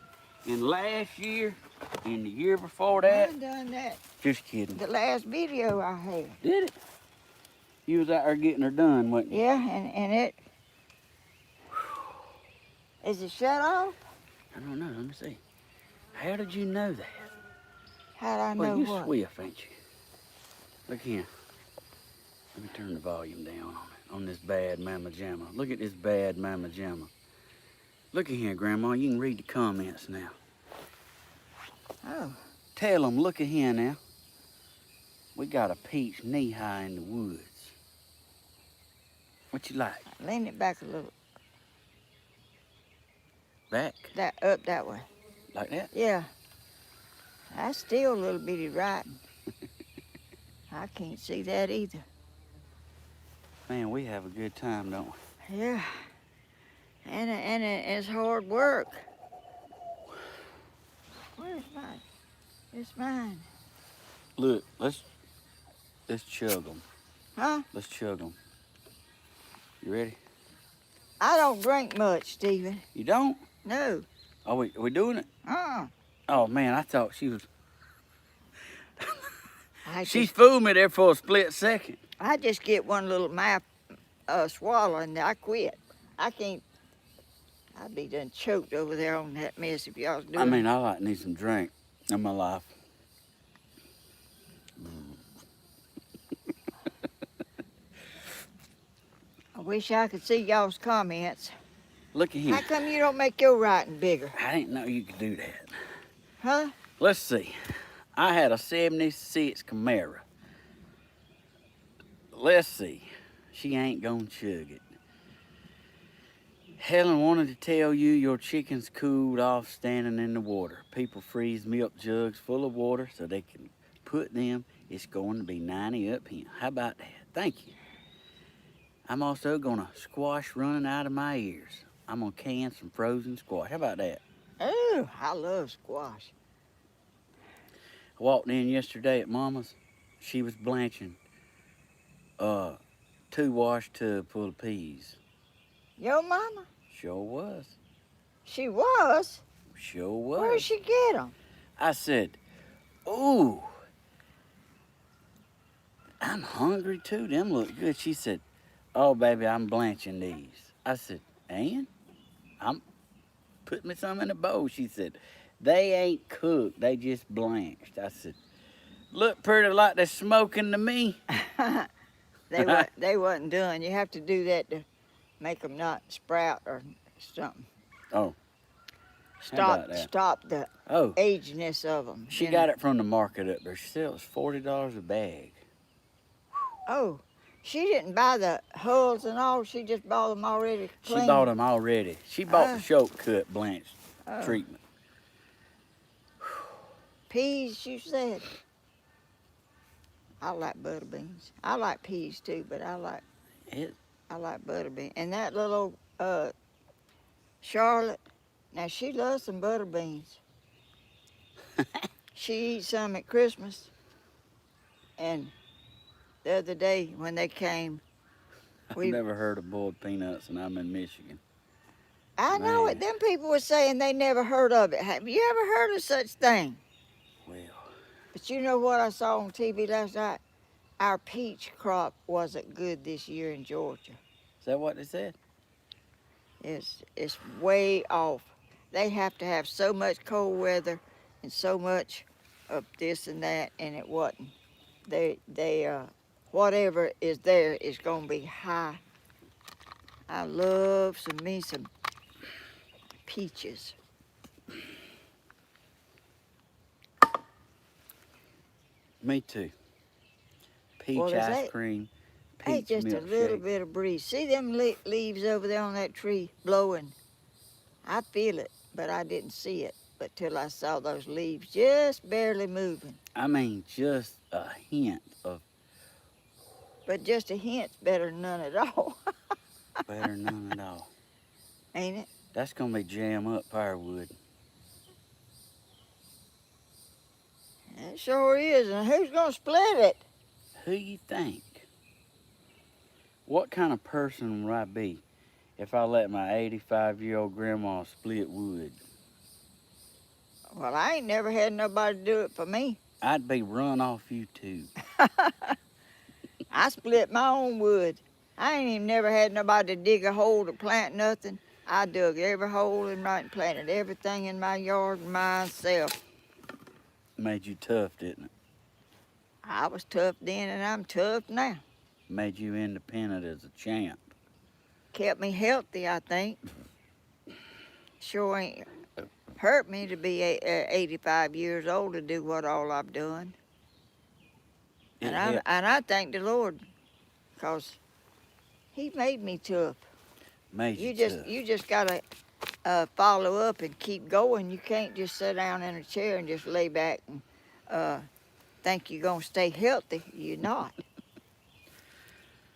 and last year, and the year before that. I done that. Just kidding. The last video I had. Did it? You was out there getting her done, wasn't you? Yeah, and it. Is it shut off? I don't know. Let me see. How did you know that? How'd I know Well, you what? swift, ain't you? Look here. Let me turn the volume down on this bad mama jamma. Look at this bad mama jamma. Look at here, Grandma. You can read the comments now. Oh. Tell them, look at here now. We got a peach knee-high in the woods. What you like? Lean it back a little. Back? Up that way. Like that? Yeah. That's still a little bitty writing. I can't see that either. Man, we have a good time, don't we? Yeah. And it's hard work. Where's mine? It's mine. Look, let's chug them. Huh? Let's chug them. You ready? I don't drink much, Stephen. You don't? No. Are we doing it? Uh-uh. Oh, man, I thought she was... I She just, fooled me there for a split second. I just get one little mouth swallow and I quit. I can't. I'd be done choked over there on that mess if y'all was doing I mean, I like need some drink in my life. I wish I could see y'all's comments. Look at here. How come you don't make your writing bigger? I didn't know you could do that. Huh? Let's see. I had a 76 Camaro. Let's see. She ain't gonna chug it. Helen wanted to tell you your chickens cooled off standing in the water. People freeze milk jugs full of water so they can put them. It's going to be 90 up here. How about that? Thank you. I'm also gonna squash running out of my ears. I'm gonna can some frozen squash. How about that? Oh, I love squash. I walked in yesterday at Mama's. She was blanching 2 wash tub full of peas. Your mama? Sure was. She was? Sure was. Where'd she get them? I said, ooh, I'm hungry too. Them look good. She said, oh, baby, I'm blanching these. I said, and? I'm putting me some in a bowl. She said, They ain't cooked. They just blanched. I said, look pretty like they're smoking to me. They wasn't done. You have to do that to make them not sprout or something. Oh. Stop that? the Oh, ageness of them. she got it from the market up there. She said it was $40 a bag. Oh, she didn't buy the hulls and all. She just bought them already clean. She bought them already. She bought the shortcut blanched treatment. Peas, you said. I like butter beans. I like peas too, but I like butter beans. And that little Charlotte, now she loves some butter beans. She eats some at Christmas. And the other day when they came, I've never heard of boiled peanuts, and I'm in Michigan. I know it. Them people were saying they never heard of it. Have you ever heard of such thing? Well. But you know what I saw on TV last night? Our peach crop wasn't good this year in Georgia. Is that what they said? It's way off. They have to have so much cold weather and so much of this and that, and it wasn't. They whatever is there is gonna be high. I love some peaches. Me too. Peach ice cream, Hey, peach just a little bit of breeze. See them leaves over there on that tree blowing? I feel it, but I didn't see it. But till I saw those leaves just barely moving. I mean, just a hint of. But just a hint's better than none at all. Better than none at all. Ain't it? That's gonna be jam up firewood. It sure is. And who's gonna split it? Who you think? What kind of person would I be if I let my 85-year-old grandma split wood? Well, I ain't never had nobody do it for me. I'd be run off YouTube. I split my own wood. I ain't even never had nobody to dig a hole to plant nothing. I dug every hole in right and planted everything in my yard myself. Made you tough, didn't it? I was tough then and I'm tough now. Made you independent as a champ. Kept me healthy, I think. Sure ain't hurt me to be 85 years old to do what all I've done. And I thank the Lord, because He made me tough. Made you tough. You just gotta follow up and keep going. You can't just sit down in a chair and just lay back and think you're gonna stay healthy. You're not.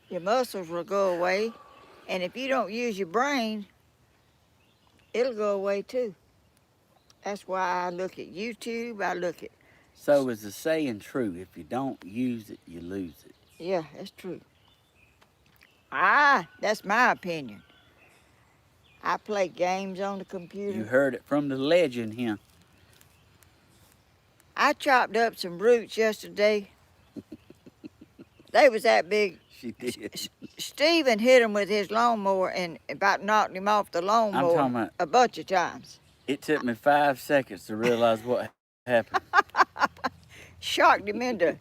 Your muscles will go away, and if you don't use your brain, it'll go away too. That's why I look at YouTube. I look at. So is the saying true? If you don't use it, you lose it. Yeah, that's true. That's my opinion. I play games on the computer. You heard it from the legend here. I chopped up some roots yesterday. They was that big. She did. Stephen hit him with his lawnmower and about knocked him off the lawnmower talking about- a bunch of times. It took me 5 seconds to realize what happened. Shocked him into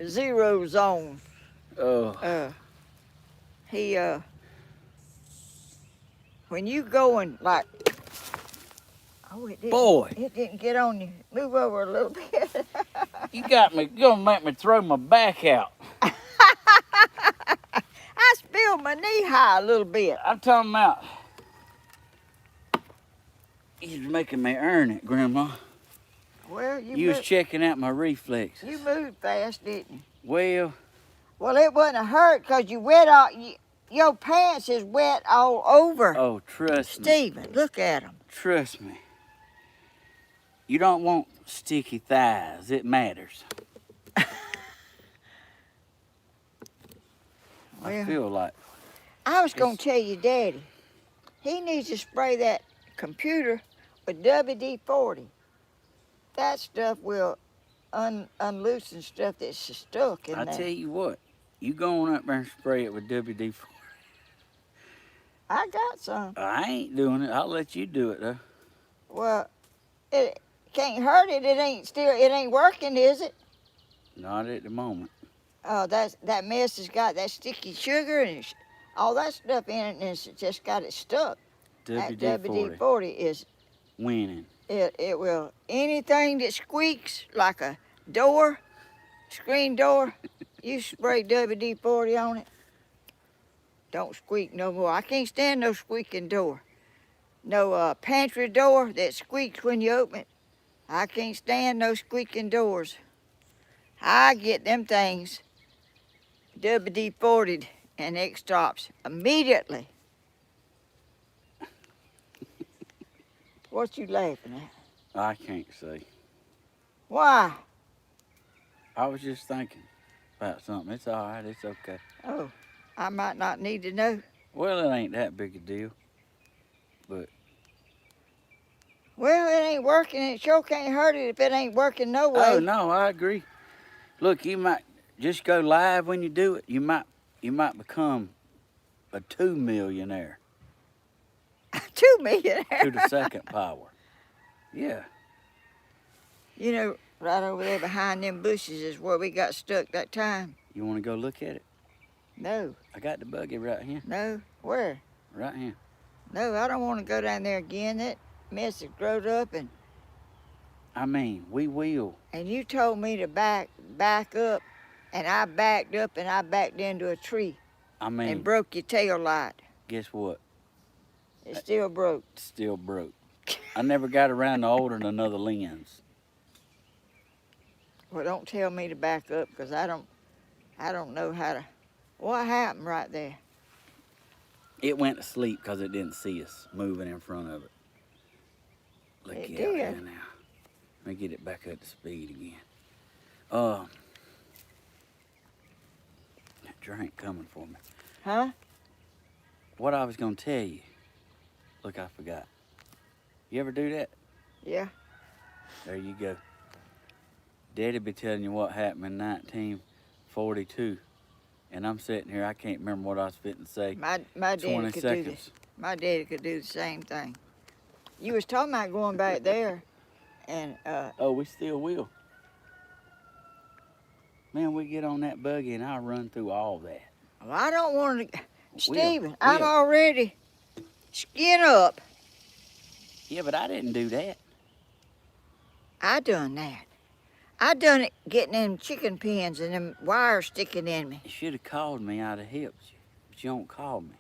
zero zone. Oh. When you going like, it didn't get on you. Move over a little bit. You got me, gonna make me throw my back out. I spilled my knee high a little bit. I'm talking about, you're making me earn it, Grandma. Well, You was checking out my reflexes. You moved fast, didn't you? Well, it wasn't a hurt because you wet all. Your pants is wet all over. Oh, trust me. Stephen, look at them. Trust me. You don't want sticky thighs. It matters. I feel like. I was going to tell you, Daddy, he needs to spray that computer with WD-40. That stuff will unloosen stuff that's stuck in there. I tell you what, you go on up there and spray it with WD-40. I got some. I ain't doing it. I'll let you do it, though. Well, it can't hurt it. It ain't working, is it? Not at the moment. Oh, that mess has got that sticky sugar and all that stuff in it, and it's just got it stuck. That WD-40. WD-40 is Winning. it will anything that squeaks like a door, screen door. You spray WD-40 on it. Don't squeak no more. I can't stand no squeaking door. No pantry door that squeaks when you open it. I can't stand no squeaking doors. I get them things WD-40'd and it stops immediately. What you laughing at? I can't see. Why? I was just thinking about something. It's all right. It's okay. Oh, I might not need to know. Well, it ain't that big a deal. But Well, it ain't working. It sure can't hurt it if it ain't working no way. oh no, I agree. Look, you might just go live when you do it. You might become a 2 millionaire 2 million. to the second power. Yeah. You know, right over there behind them bushes is where we got stuck that time. You want to go look at it? No, I got the buggy right here. no. Where? Right here. No, I don't want to go down there again. That mess has grown up, and I mean, we will. you told me to back up, and I backed up and I backed into a tree I mean, and broke your tail light. guess what? It still broke. Still broke. I never got around to ordering another lens. Well, don't tell me to back up, because I don't know how to. What happened right there? It went to sleep because it didn't see us moving in front of it. Look It out did. here now. Let me get it back up to speed again. That drink coming for me. Huh? What I was gonna tell you. Look, I forgot. You ever do that? Yeah. There you go. Daddy be telling you what happened in 1942. And I'm sitting here, I can't remember what I was fitting to say. My daddy 20 could do seconds. this. My daddy could do the same thing. You was talking about going back there, and Oh, we still will. Man, we get on that buggy and I'll run through all that. well, I don't want to. Stephen, Will. I'm already skin up. Yeah, but I didn't do that. I done that. I done it getting them chicken pins and them wires sticking in me. You should have called me out of hips, but you don't call me.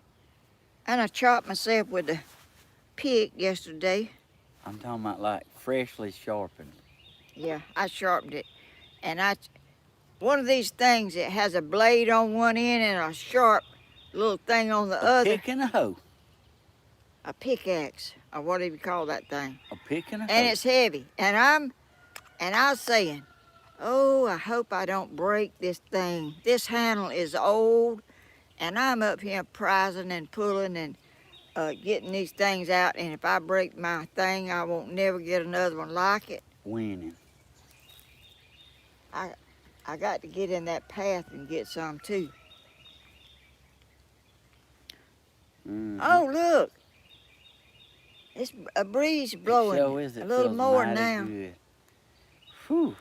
And I chopped myself with a pick yesterday. I'm talking about like freshly sharpened. Yeah, I sharpened it. And one of these things that has a blade on one end and a sharp little thing on the A other. pick and a hoe. A pickaxe, or whatever you call that thing. A pick and a hoe. And it's heavy. And I was saying, oh, I hope I don't break this thing. This handle is old, and I'm up here prizing and pulling and getting these things out. And if I break my thing, I won't never get another one like it. Winning. I got to get in that path and get some too. Mm-hmm. Oh, look. It's a breeze blowing It sure is. It a little feels more mighty now. Good. Whew.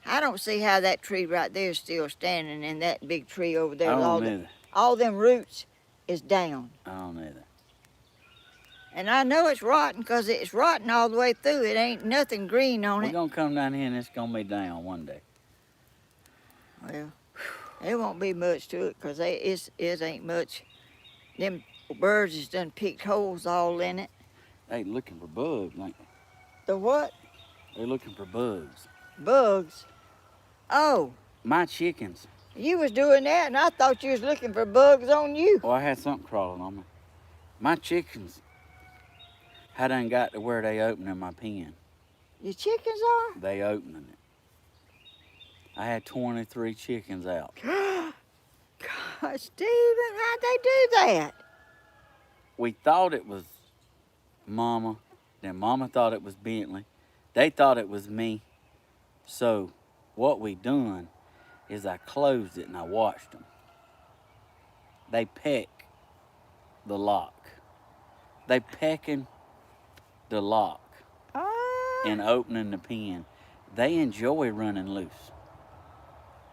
I don't see how that tree right there is still standing, and that big tree over there I with don't either. all them roots is down. I don't either. And I know it's rotten because it's rotten all the way through. It ain't nothing green on We're it. gonna come down here and it's gonna be down one day. Well, there won't be much to it because it ain't much. Them birds has done picked holes all in it. They looking for bugs, ain't they? The what? They're looking for bugs. Bugs. Oh, My chickens. you was doing that, and I thought you was looking for bugs on you. Oh, I had something crawling on me. My chickens I done got to where they opening my pen. Your chickens are? They opening it. I had 23 chickens out. God, Stephen, how'd they do that? We thought it was Mama. Then Mama thought it was Bentley. They thought it was me. So what we done is I closed it and I watched them. They peck the lock. They pecking the lock Ah. and opening the pen. They enjoy running loose.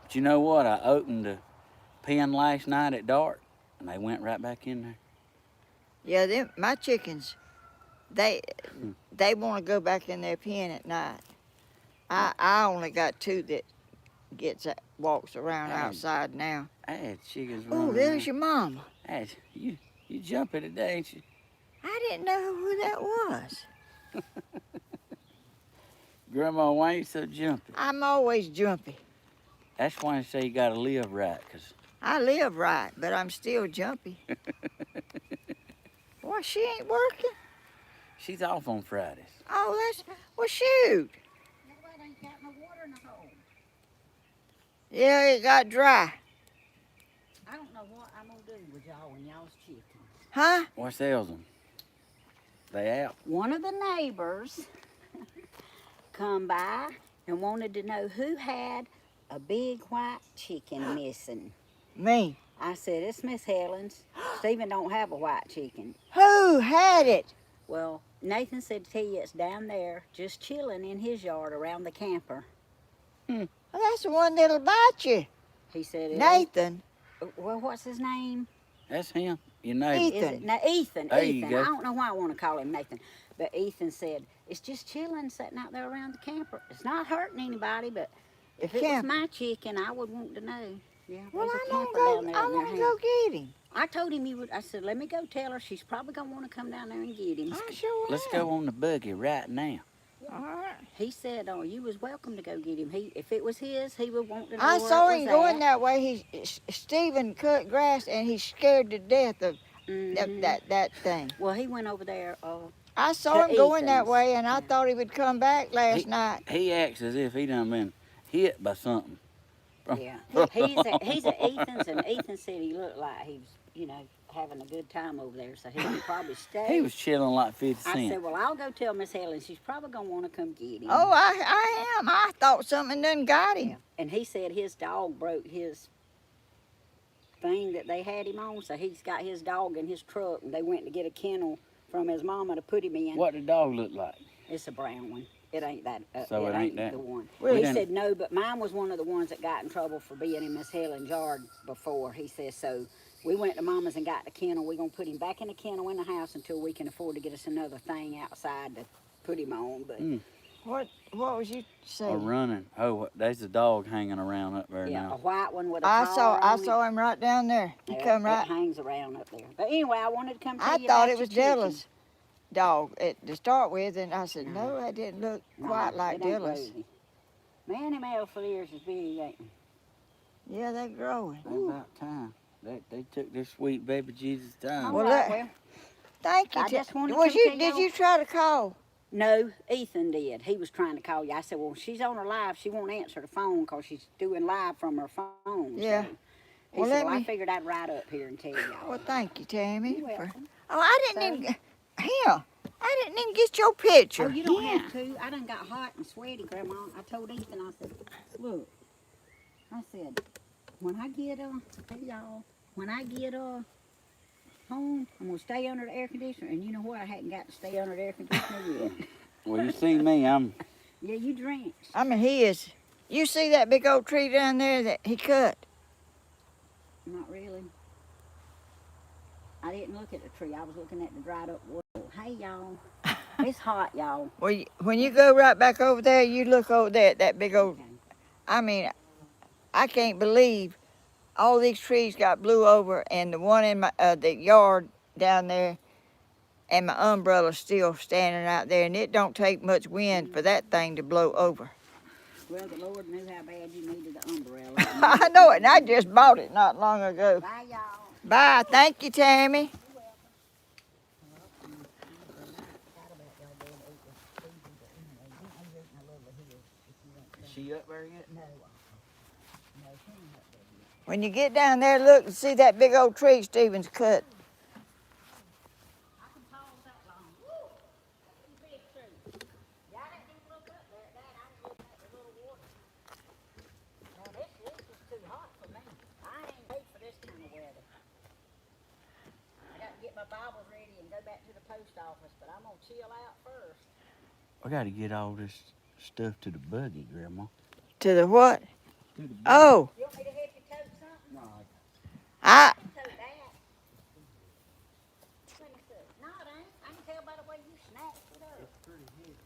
But you know what? I opened the pen last night at dark, and they went right back in there. Yeah, my chickens, they want to go back in their pen at night. I only got 2 that walks around outside now. I had chickens running Oh, there's around. your mama. You jumping today, ain't you? I didn't know who that was. Grandma, why you so jumpy? I'm always jumpy. That's why I say you gotta live right, 'cause I live right, but I'm still jumpy. Well, she ain't working. she's off on Fridays. Oh, well, shoot. Ain't got no water in the hole. Yeah, it got dry. I don't know what I'm gonna do with y'all and y'all's chickens. Huh? What's ails them? They out. One of the neighbors come by and wanted to know who had a big white chicken missing. Me. I said, it's Miss Helen's. Stephen don't have a white chicken. Who had it? Well, Nathan said to tell you it's down there just chilling in his yard around the camper. Well, that's the one that'll bite you. He said, Nathan. Well, what's his name? That's him. You know. Ethan. Is it? No, Ethan. There you Ethan. go. I don't know why I want to call him Nathan. But Ethan said, it's just chilling, sitting out there around the camper. It's not hurting anybody, but if it was my chicken, I would want to know. Yeah, Well, there's a I'm camper gonna down there go. I'm in their gonna house. go get him. I told him you would. I said, let me go tell her. She's probably going to want to come down there and get him. I sure Let's will. go on the buggy right now. All right. He said, oh, you was welcome to go get him. If it was his, he would want to know I where saw it him was going at. that way. Stephen cut grass and he's scared to death of Mhm. that thing. Well, he went over there. I saw To him going that Ethan's. way, and I Yeah. thought he would come back last night. He acts as if he done been hit by something. Yeah, he's at Ethan's, and Ethan said he looked like he was, having a good time over there, so he would probably stay. He was chilling like 50 I cents. said, well, I'll go tell Miss Helen. She's probably going to want to come get him. Oh, I am. I thought something done got him. Yeah. And he said his dog broke his thing that they had him on, so he's got his dog in his truck, and they went to get a kennel from his mama to put him in. What the dog look like? It's a brown one. It ain't that. So it ain't that. the one. Well, He then- said no, but mine was one of the ones that got in trouble for being in Miss Helen's yard before. He says so. We went to Mama's and got the kennel. We're gonna put him back in the kennel in the house until we can afford to get us another thing outside to put him on. But What was you A saying? running. Oh, there's a dog hanging around up there yeah, a now. white one with a I collar on it. saw him right down there. He Yeah, come right. It hangs around up there. But anyway, I wanted to come tell I you thought about it was your chicken. Dilla's dog to start with, and I said, no, that didn't look No, quite like it ain't Dilla's. Rosie. Man, them elf ears is big, ain't they? Yeah, they're growing. About time. They took their sweet baby Jesus time. Well, All right, look- Thank you. I just wanted to Was come tell did y'all- you try to call? No, Ethan did. He was trying to call you. I said, well, she's on her live. She won't answer the phone because she's doing live from her phone. Yeah. So he Well, said, let well, I me- figured I'd ride up here and tell y'all. Well, thank you, Tammy. You're welcome. Oh, I didn't even. Here, I didn't even get your picture. Oh, you don't have to. I done got hot and sweaty, Grandma. I told Ethan, I said, look, I said, when I get, hey, y'all, when I get, home, I'm going to stay under the air conditioner. And you know what? I hadn't got to stay under the air conditioner yet. Well, you see me, I'm Yeah, you drenched. I mean, he is. You see that big old tree down there that he cut? Not really. I didn't look at the tree. I was looking at the dried up wood. Hey, y'all. It's hot, y'all. Well, when you go right back over there, you look over there at that big old. Okay. I mean, I can't believe all these trees got blew over, and the one in my the yard down there, and my umbrella's still standing out there, and it don't take much wind for that thing to blow over. Well, the Lord knew how bad you needed the umbrella. I know it, and I just bought it not long ago. Bye, y'all. Bye. Thank you, Tammy. Is she up there yet? When you get down there, look and see that big old tree Stephen's cut. I can pause that long. Woo! That's a big tree. Y'all didn't even look up there at that. I was looking at the little water. Now, this is too hot for me. I ain't made for this kind of weather. I got to get my post office, but I'm gonna chill out first. I gotta get all this stuff to the buggy, Grandma. To the what? To the buggy. Oh, You want me to help you tote something? No, I Tote that. Let me see. No, it ain't. I can tell by the way you snatched it up. it's pretty heavy.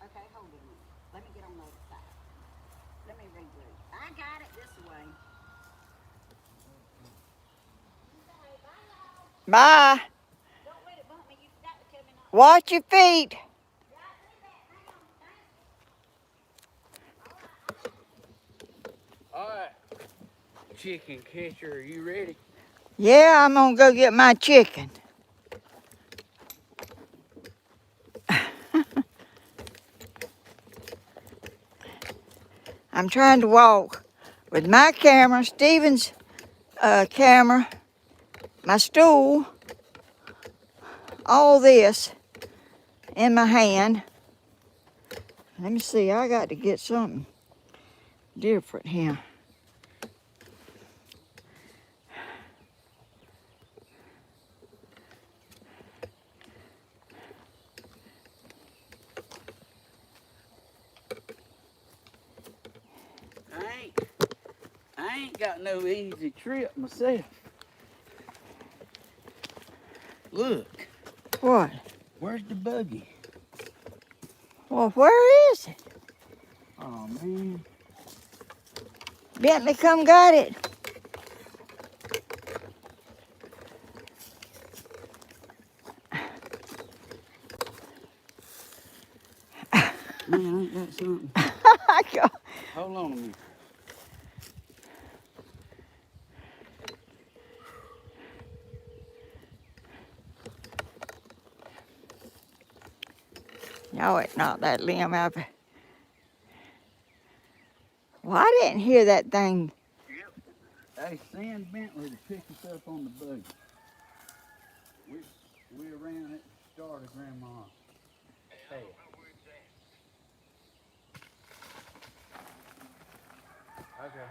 Okay, hold it a minute. Let me get on the other side. Let me regroup. I got it this way. bye. Don't let it bump me. You forgot to tell me not. Watch your feet. All right, chicken catcher, are you ready? Yeah, I'm gonna go get my chicken. I'm trying to walk with my camera, Steven's camera, my stool, all this in my hand. Let me see, I got to get something different here. I ain't got no easy trip myself. Look, What? where's the buggy? Well, where is it? Oh man. Bentley come got it. Man, ain't that something? I go- Hold on a minute. No, it's not that limb out there. Well, I didn't hear that thing. Hey, send Bentley to pick us up on the buggy. We're around at the start of Grandma's. Hey. Okay.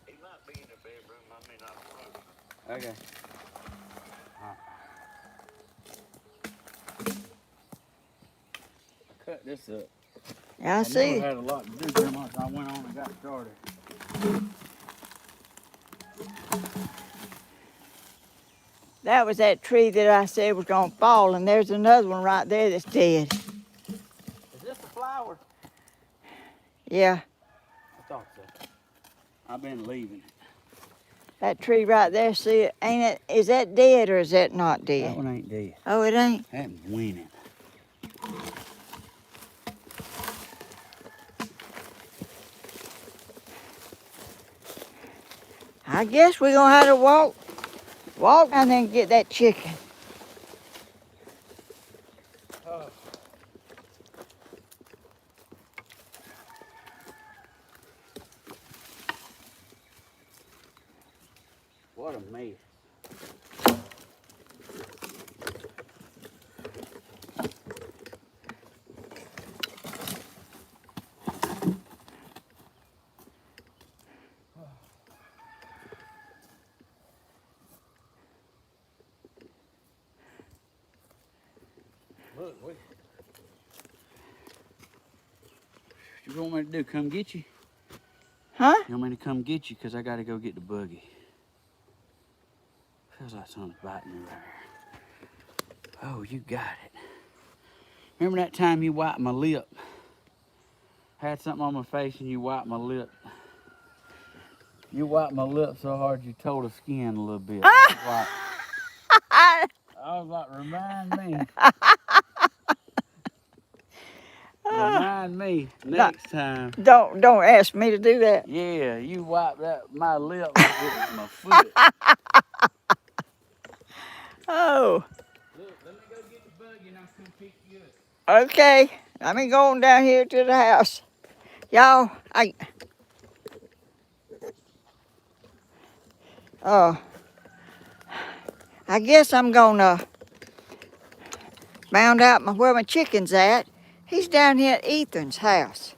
He might be in the bedroom. I mean, not Okay. Cut this up. Yeah, I I see. knew I had a lot to do, Grandma, so I went on and got started. That was that tree that I said was gonna fall, and there's another one right there that's dead. Is this a flower? Yeah, I thought so. I've been leaving it. that tree right there, see it? Ain't it? Is that dead or is that not That dead? one ain't dead. Oh, it ain't? That one's winning. I guess we're gonna have to walk and then get that chicken. Oh. What a mess. Look, what you want me to do? Come get you? Huh? You want me to come get you? Because I got to go get the buggy. Feels like something's biting me right here. Oh, you got it. Remember that time you wiped my lip? Had something on my face and you wiped my lip. You wiped my lip so hard you tore the skin a little bit. I was like, remind me. Remind me next time. Don't ask me to do that. Yeah, you wiped my lip like it was my foot. Oh, Look, let me go get the buggy and I'll come pick you up. okay. Let me go on down here to the house. Y'all, I guess I'm gonna found out where my chicken's at. He's down here at Ethan's house.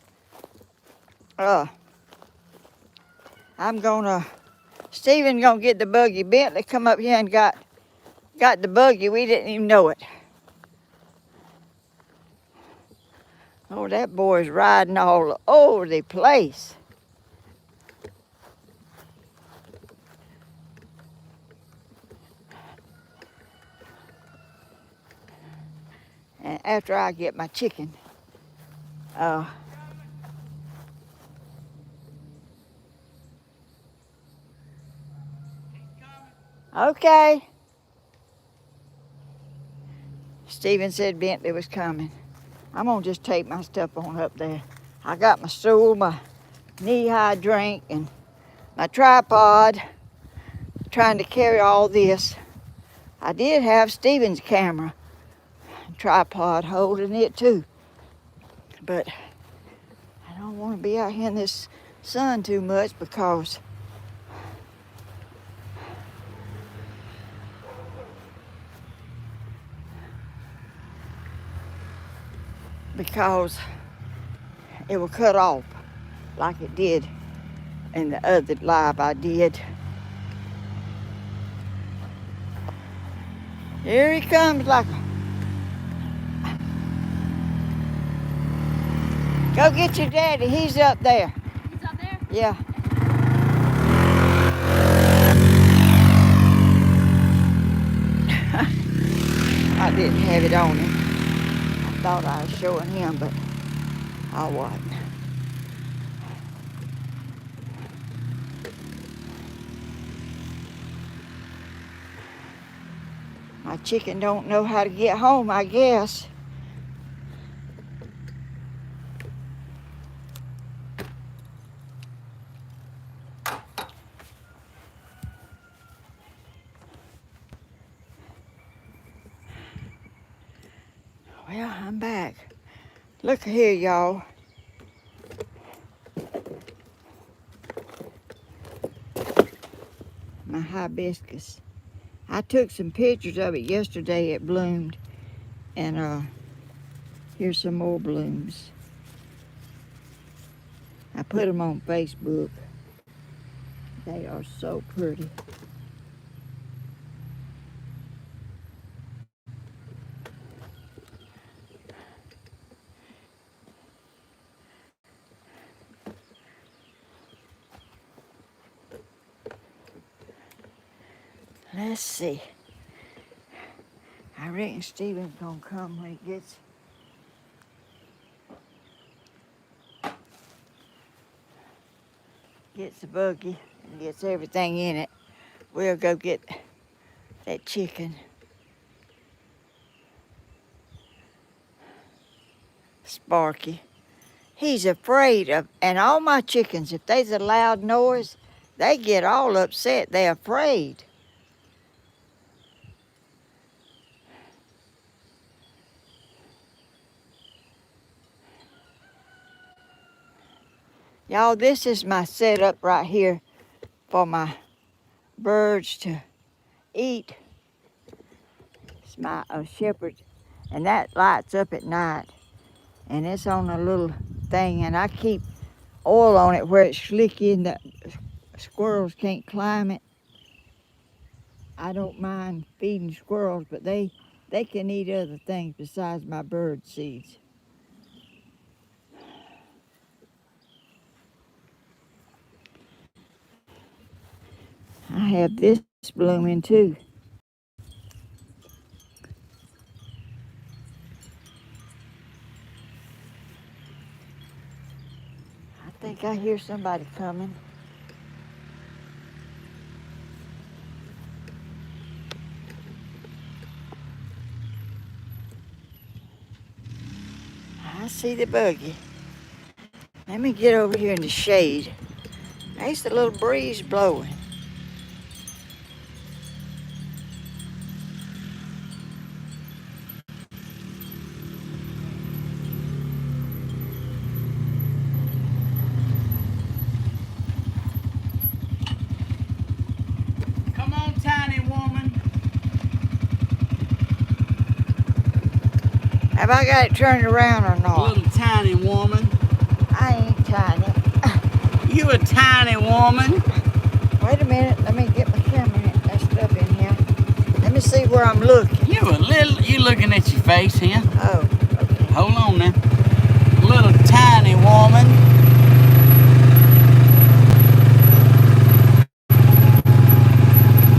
Stephen gonna get the buggy. Bentley come up here and got the buggy. We didn't even know it. Oh, that boy's riding all over the place. And after I get my chicken, okay. Stephen said Bentley was coming. I'm gonna just take my stuff on up there. I got my stool, my knee-high drink, and my tripod, trying to carry all this. I did have Stephen's camera and tripod holding it too, but I don't want to be out here in this sun too much because it will cut off like it did in the other live I did. Here he comes like a... Go get your daddy, he's up there. He's up there? Yeah. I didn't have it on him. I thought I was showing him, but I wasn't. My chicken don't know how to get home, I guess. Well, I'm back. Look here, y'all. My hibiscus. I took some pictures of it yesterday. It bloomed. And here's some more blooms. I put them on Facebook. They are so pretty. Let's see. I reckon Stephen's gonna come when he gets the buggy and gets everything in it. We'll go get that chicken. Sparky. He's afraid of, and all my chickens, if there's a loud noise, they get all upset. They're afraid. Y'all, this is my setup right here for my birds to eat. It's my shepherd, and that lights up at night, and it's on a little thing, and I keep oil on it where it's slicky and the squirrels can't climb it. I don't mind feeding squirrels, but they can eat other things besides my bird seeds. I have this blooming too. I think I hear somebody coming. I see the buggy. Let me get over here in the shade. There's a little breeze blowing. Have I got it turned around or not? Little tiny woman. I ain't tiny. You a tiny woman. Wait a minute. Let me get my camera messed up in here. Let me see where I'm looking. You looking at your face here. Oh, okay. Hold on now. Little tiny woman.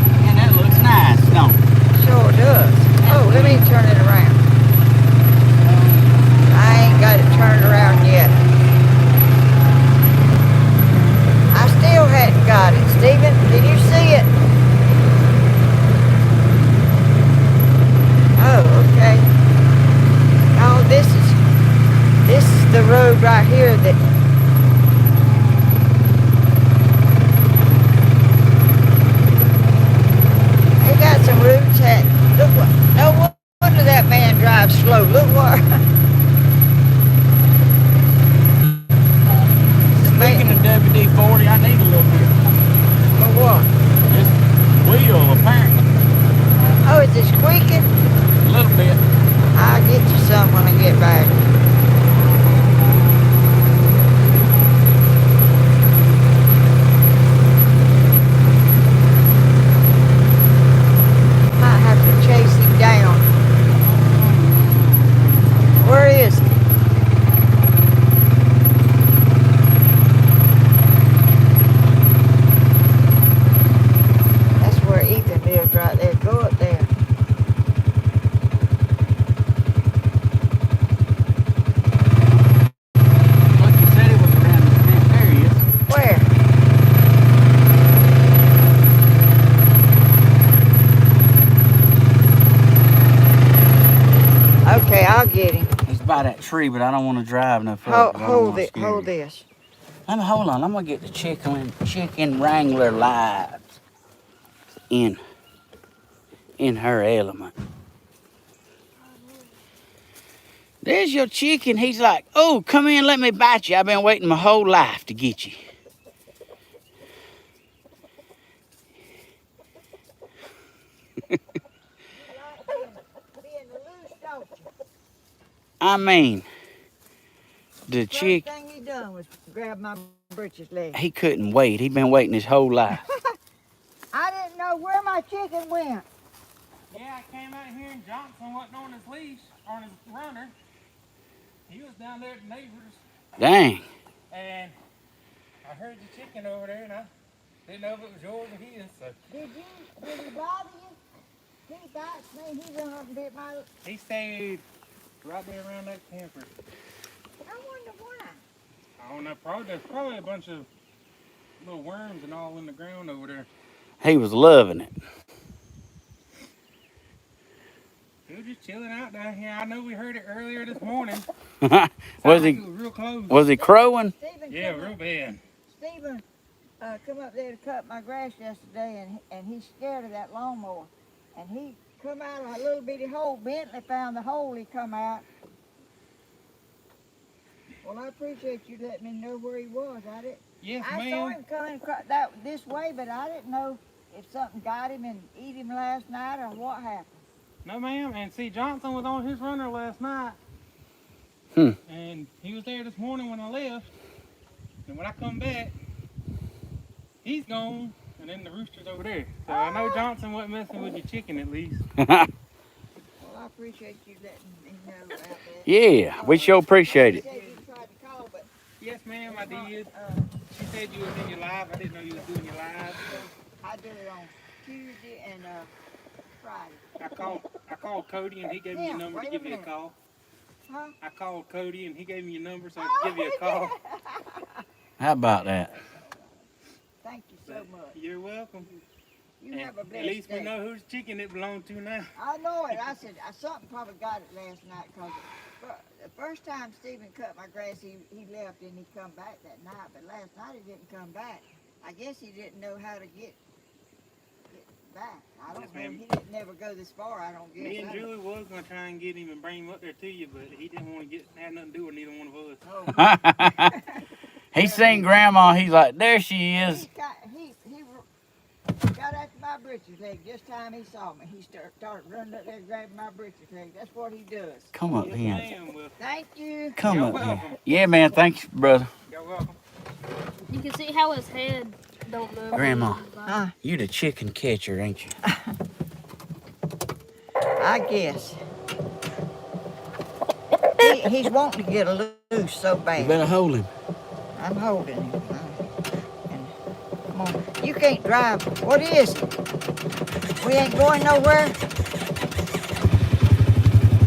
And that looks nice, don't it? Sure does. Oh, let me turn it around. I ain't got it turned around yet. I still hadn't got it. Stephen, did you see it? Oh, okay. Oh, this is the road right here that they got some roots at. Look what, no wonder that man drives slow. Look what. Speaking of WD-40, I need a little bit. For what? This wheel, apparently. Oh, is it squeaking? A little bit. I'll get you some when I get back. Might have to chase him down. Where is he? That's where Ethan lives right there. Go up there. Look, you said it was around this fence. There he is. Where? Okay, I'll get him. He's by that tree, but I don't want to drive no further. 'cause I don't Hold wanna it. scare Hold you. this. Hold on. I'm gonna get the chicken wrangler live in her element. There's your chicken. He's like, oh, come in, let me bite you. I've been waiting my whole life to get you. I mean, the chick, First thing he done was grab my britches leg. he couldn't wait. He'd been waiting his whole life. I didn't know where my chicken went. Yeah, I came out here and Johnson wasn't on his leash, on his runner. He was down there at the neighbor's, Dang. and I heard the chicken over there, and I didn't know if it was yours or his. So Did he bother you? He bites me. He run up and bit my. he stayed right there around that camper. I wonder why. I don't know. There's probably a bunch of little worms and all in the ground over there. He was loving it. He was just chilling out down here. I know we heard it earlier this morning. was Sounded he like it was real close. was he crowing? Stephen, Yeah, come real up, bad. Stephen come up there to cut my grass yesterday, and he's scared of that lawnmower. And he come out of a little bitty hole. Bentley found the hole. He come out. Well, I appreciate you letting me know where he was. Yes, I saw ma'am. him coming this way, but I didn't know if something got him and eat him last night or what happened. No, ma'am. And see, Johnson was on his runner last night. And he was there this morning when I left. And when I come back, he's gone. And then the rooster's over there. So I know Johnson wasn't messing with your chicken at least. Well, I appreciate you letting me know about that. Yeah, we sure appreciate it. You said you tried to call, but Yes, ma'am, I did. She said you was in your live. I didn't know you was doing your live. I do it on Tuesday and Friday. I called Cody and he gave me your number to wait a give you a minute. call. Huh? I called Cody and he gave me your number so I could give you a call. How about that? Thank you so much. You're welcome. You And have a blessed at least day. we know whose chicken it belonged to now. I know it. I said something probably got it last night because the first time Stephen cut my grass, he left and he come back that night. But last night he didn't come back. I guess he didn't know how to get back. I don't Yes, know. ma'am. He didn't never go this far. I don't guess. Me and I don't- Julie was gonna try and get him and bring him up there to you, but he didn't want to have nothing to do with neither one of us. Oh, He seen Grandma. He's like, there she is. he got after my britches leg. Just time he saw me, he started running up there grabbing my britches leg. That's what he does. Come up Yes, here. ma'am. Well, Thank you. Come You're up here. welcome. Yeah, man. Thanks, brother. you're welcome. You can see how his head Don't move. Grandma, Huh? you the chicken catcher, ain't you? I guess. He's wanting to get loose so You bad. better hold him. I'm holding him. And come on. You can't drive. What is it? We ain't going nowhere?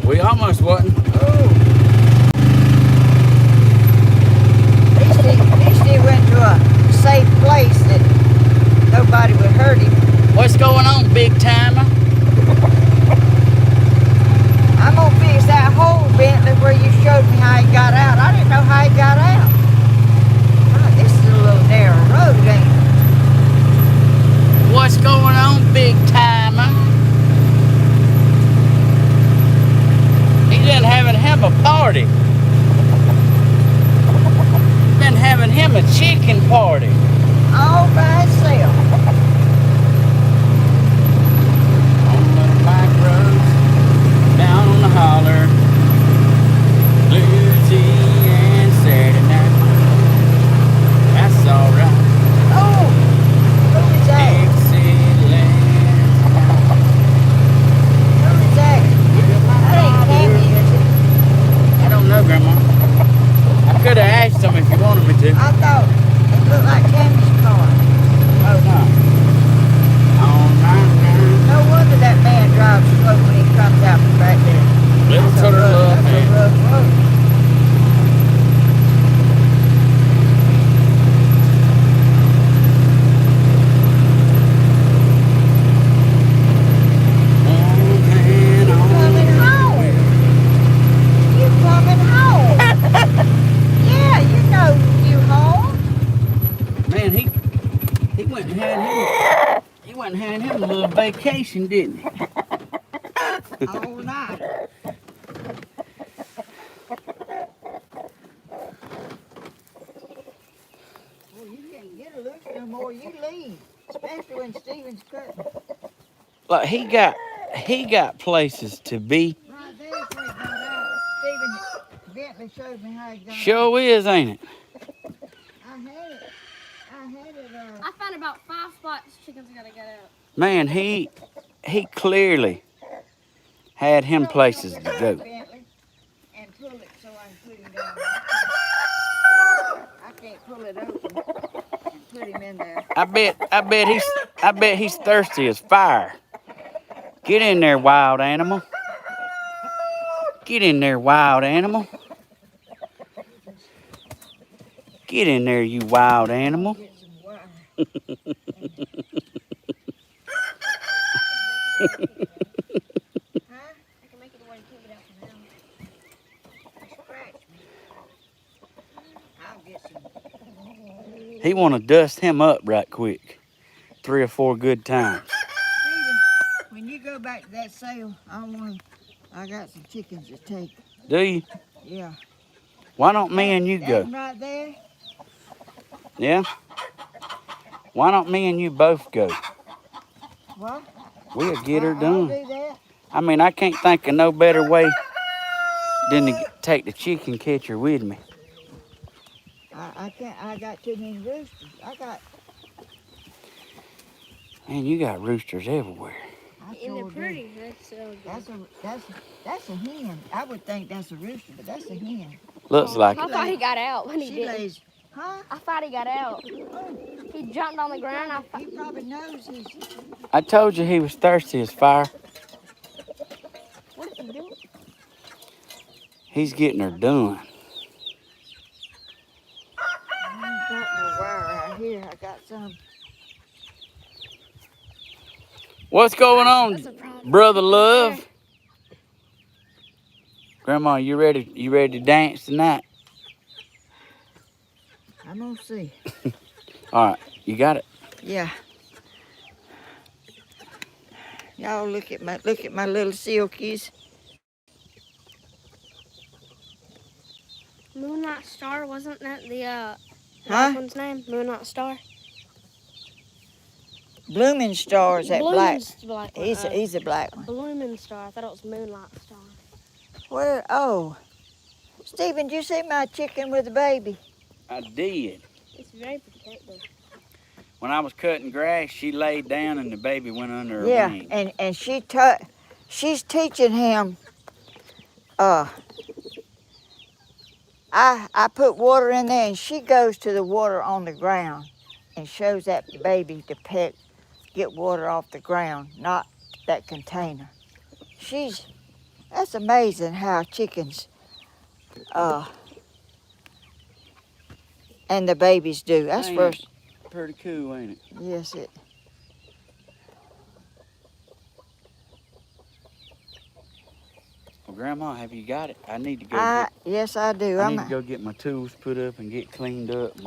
We almost wasn't. Oh. At least he went to a safe place that nobody would hurt him. What's going on, big timer? I'm gonna fix that hole, Bentley, where you showed me how he got out. I didn't know how he got out. Oh, this is a little narrow road, ain't it? What's going on, big timer? He's been having him a party. Been having him a chicken party. All by himself. On the back roads, down on the holler, bluesy and Saturday night. That's alright. Oh, who is that? Dixieland. Who is that? That ain't Tammy, is it? I don't know, Grandma. I could have asked him if you wanted me to. I thought it looked like Tammy's car. Oh, no. On my mind. No wonder that man drives slow when he comes out from back there. Little That's a turtle rough- love, that's a man. rough road. Coming home. You coming home? Yeah, you know you home. Man, he went and had him a little vacation, didn't he? All night. Well, you can't get a look no more. You leave, especially when Stephen's cutting. Look, he got places to be. Right there's where he got out. Stephen Bentley showed me how he got out. Sure is, ain't it? I had it. I found about 5 spots chickens gotta get out. Man, he clearly had him places to go. Bentley, and pull it so I can put him down. I can't pull it open and put him in there. I bet he's thirsty as fire. Get in there, wild animal. Get in there, wild animal. Get in there, you wild animal. Get some wire. Huh? I can make it where you can't get out from now. Scratch me. I'll get some. He want to dust him up right quick. 3 or 4 good times. Stephen, when you go back to that sale, I got some chickens to take. Do you? Yeah. Why don't me and you That go? one right there. Yeah? Why don't me and you both go? What? We'll get her I'll done. do that. I mean, I can't think of no better way than to take the chicken catcher with me. I can't. I got too many roosters. Man, you got roosters everywhere. I And sure they're do. pretty. That's so good. That's a hen. I would think that's a rooster, but that's a hen. Looks like I it. thought he got out when he She did. lays. Huh? I thought he got out. He jumped on the ground. He probably knows he's. I told you he was thirsty as fire. What is he doing? He's getting her done. I ain't got no wire out here. I got some. What's going That's a on, problem. brother love? Grandma, you ready to dance tonight? I'm gonna see. All right, you got it. Yeah. Y'all look at my little silkies. Moonlight Star, wasn't that the Huh? black one's name? Moonlight Star. Blooming stars. That black. Blooming's black one. He's a black one. Blooming Star. I thought it was Moonlight Star. Where? Oh. Stephen, did you see my chicken with the baby? I did. It's very protective. when I was cutting grass, she laid down and the baby went under her Yeah, wing. and she's teaching him. I put water in there, and she goes to the water on the ground, and shows that baby to get water off the ground, not that container. That's amazing how chickens and the babies do. That's Ain't first. it pretty cool, ain't it? Yes, it. Well, Grandma, have you got it? I need to go Yes, I do. I need to go get my tools put up and get cleaned up, and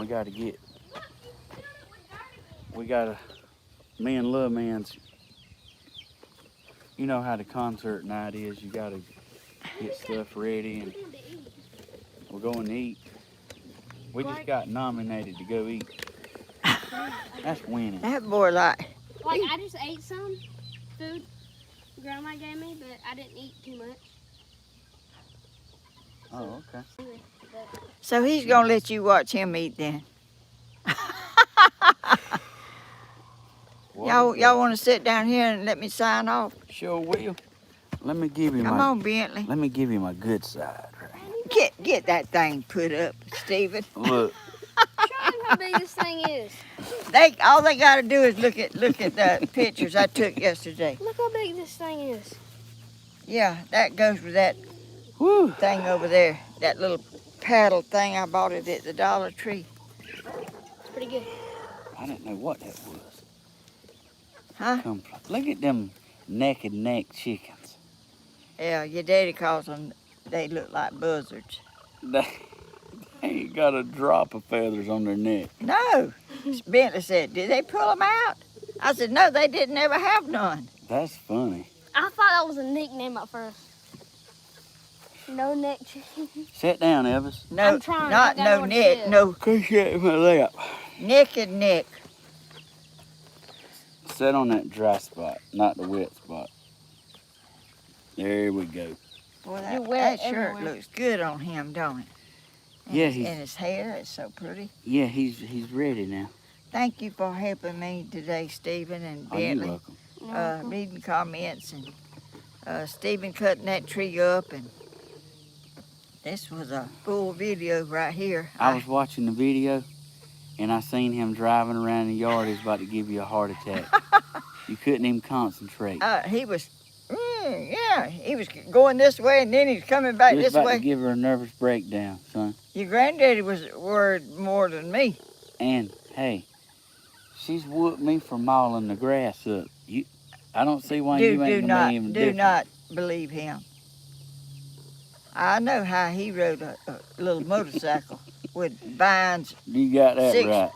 me and Lil Man's, you know how the concert night is, you gotta get stuff ready, and we're going to eat. We just got nominated to go eat. That's winning. That boy Like, I just ate some food Grandma gave me, but I didn't eat too much. Oh, okay. So he's gonna let you watch him eat then. Y'all want to sit down here and let me sign off? Sure will. Let me give you Come on, Bentley. Let me give you my good side. Right? Get that thing put up, Stephen. Look. Show them how big this thing is. All they gotta do is look at the pictures I took yesterday. Look how big this thing is. Yeah, that goes with that Whew. thing over there. That little paddle thing, I bought it at the Dollar Tree. It's pretty good. I didn't know what that was. Huh? Look at them naked neck chickens. Yeah, your daddy calls them, they look like buzzards. They ain't got a drop of feathers on their neck. No. Bentley said, did they pull them out? I said, no, they didn't ever have none. That's funny. I thought that was a nickname at first. No neck chicken. Sit down, Elvis. No, I'm trying. not I gotta no watch neck, this. no Appreciate my lap. naked neck. Sit on that dry spot, not the wet spot. There we go. Boy, You that, wear it that shirt everywhere. looks good on him, don't it? And Yeah, and his hair is so pretty. Yeah, he's ready now. Thank you for helping me today, Stephen and Oh, you're Bentley. welcome. Reading comments and Stephen cutting that tree up, and this was a full video right here. I was watching the video, and I seen him driving around the yard. He was about to give you a heart attack. You couldn't even concentrate. He was, he was going this way, and then he's coming back He was this about way. to give her a nervous breakdown, son. Your granddaddy was worried more than me. And hey, she's whooped me for mauling the grass up. I don't see why you ain't gonna be even Do different. not believe him. I know how he rode a little motorcycle with vines You got that Six. right.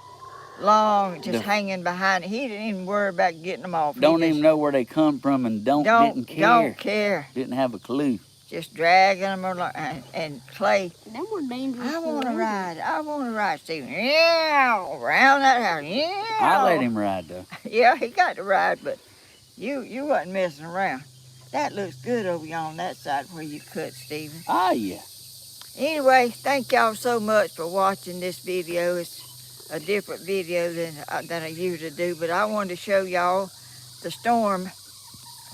long, just The- hanging behind it. He didn't even worry about getting them off. He Don't just even know where they come from and didn't care. Don't care. Didn't have a clue. Just dragging them along. And Clay, Them were dangerous. I want to ride, Stephen. Yeah, around that house. Yeah. I let him ride though. Yeah, he got to ride, but you wasn't messing around. That looks good over here on that side where you cut, Stephen. Ah, yeah. Anyway, thank y'all so much for watching this video. It's a different video than I usually do, but I wanted to show y'all the storm,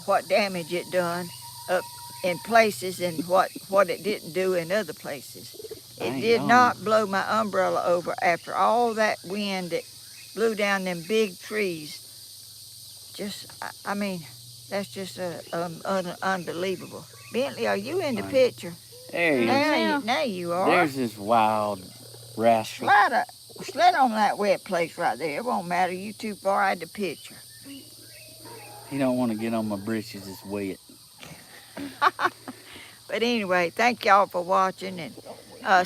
what damage it done up in places and what it didn't do in other places. It Dang did on. not blow my umbrella over after all that wind that blew down them big trees. I mean, that's just unbelievable. Bentley, are you in the Right. picture? There he is. Now you are. There's this wild rascal. Slide on that wet place right there. It won't matter. You too far out of the picture. He don't want to get on my britches. It's wet. But anyway, thank y'all for watching, and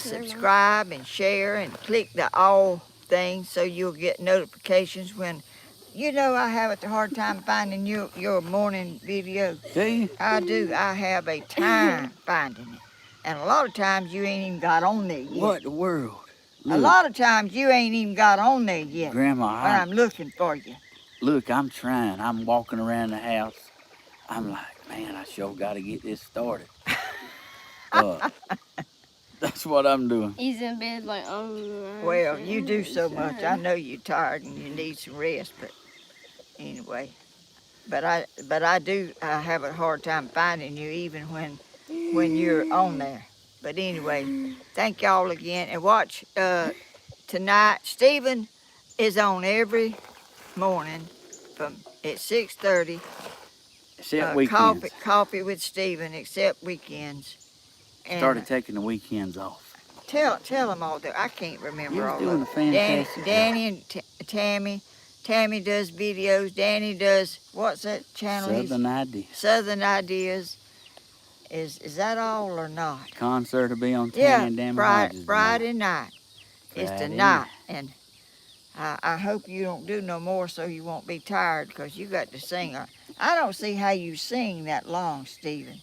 subscribe and share and click the all thing so you'll get notifications when, I have a hard time finding your morning video. Do you? I do. I have a time finding it. And a lot of times you ain't even got on there yet. What the world? A Look, lot of times you ain't even got on there yet Grandma, when I'm looking for you. look, I'm trying. I'm walking around the house. I'm like, man, I sure got to get this started. That's what I'm doing. He's in bed like, oh. Well, you do so much. I know you're tired and you need some rest, but anyway. But I have a hard time finding you even when you're on there. But anyway, thank y'all again and watch tonight. Stephen is on every morning from at 6:30. Except weekends. Coffee with Stephen, except weekends. And Started taking the weekends off. tell them all that. I can't remember You're all doing of a them. fantastic job. Danny and Tammy. Tammy does videos. Danny does, what's that channel? Southern Ideas. Southern Ideas. Is that all or not? Concert will be on Tammy Yeah, and Damon Friday Hodges night. It's Friday tonight. And I hope you don't do no more so you won't be tired because you got to sing. I don't see how you sing that long, Stephen.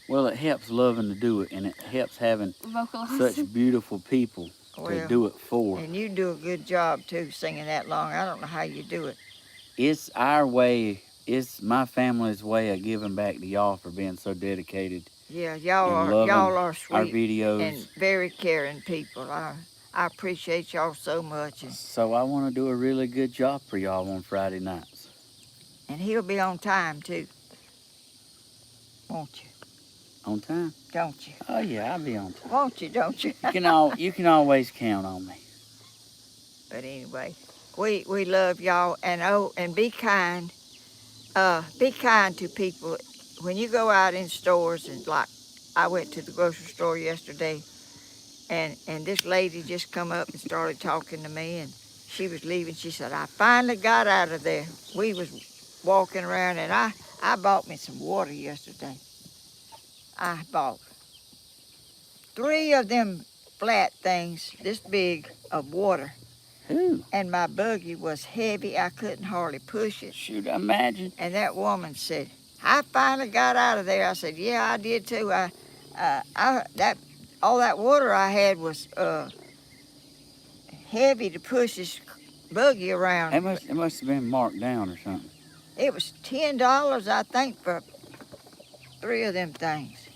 Well, it helps loving to do it, and it helps having Vocalize. such beautiful people to Well, do it for. and you do a good job too singing that long. I don't know how you do it. It's our way. It's my family's way of giving back to y'all for being so dedicated. Yeah, and y'all loving are our sweet videos. and very caring people. I appreciate y'all so much. So I want to do a really good job for y'all on Friday nights. And he'll be on time too. Won't you? On time? Don't you? Oh yeah, I'll be on time. Won't you? Don't you? You can always count on me. But anyway, we love y'all and be kind. Be kind to people when you go out in stores and like I went to the grocery store yesterday and this lady just come up and started talking to me and she was leaving. She said, I finally got out of there. We was walking around and I bought me some water yesterday. I bought 3 of them flat things this big of water. Ooh, And my buggy was heavy. I couldn't hardly push it. shoot, I imagine. And that woman said, I finally got out of there. I said, yeah, I did too. All that water I had was heavy to push this buggy around. It must have been marked down or something. It was $10, I think, for 3 of them things.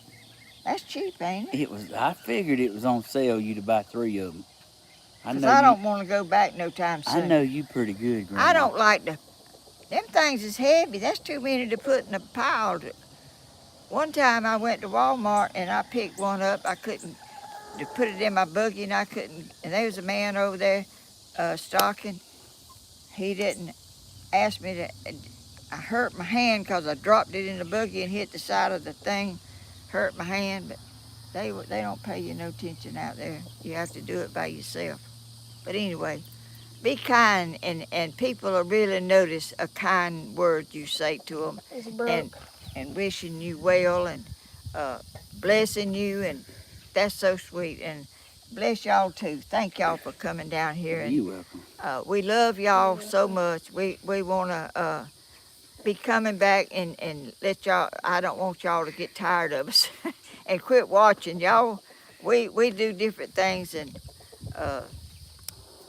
That's cheap, ain't it? I figured it was on sale. You to buy 3 of them. Because I don't want to go back no time soon. I know you pretty good, Grandma. I don't like them things is heavy. That's too many to put in a pile. One time I went to Walmart and I picked one up. I couldn't to put it in my buggy and I couldn't. And there was a man over there stocking. He didn't ask me to. I hurt my hand because I dropped it in the buggy and hit the side of the thing. Hurt my hand, but they don't pay you no attention out there. You have to do it by yourself. But anyway, be kind and people will really notice a kind word you say to them. It's broke. And wishing you well and blessing you, and that's so sweet. And bless y'all too. Thank y'all for coming down here. And You're welcome. we love y'all so much. We want to be coming back and let y'all. I don't want y'all to get tired of us and quit watching y'all. We do different things, and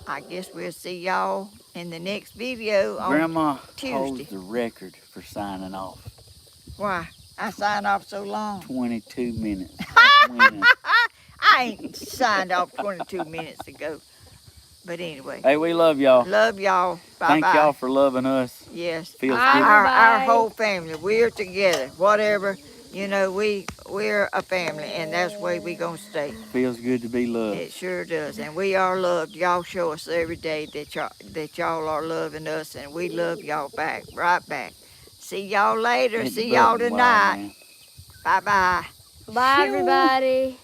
I guess we'll see y'all in the next video on Grandma Tuesday. holds the record for signing off. Why? I signed off so long. 22 minutes. That's winning. I ain't signed off 22 minutes ago. But anyway, Hey, we love y'all. love y'all. Bye-bye. Thank y'all for loving us. Yes. Feels Bye. good. Our whole family, we're together. Whatever, you know, we're a family, and that's the way we gonna stay. Feels good to be loved. It sure does, and we are loved. Y'all show us every day that y'all are loving us, and we love y'all back, right back. See y'all later. Hit the See y'all button, wild tonight. man. Bye bye. Bye, everybody.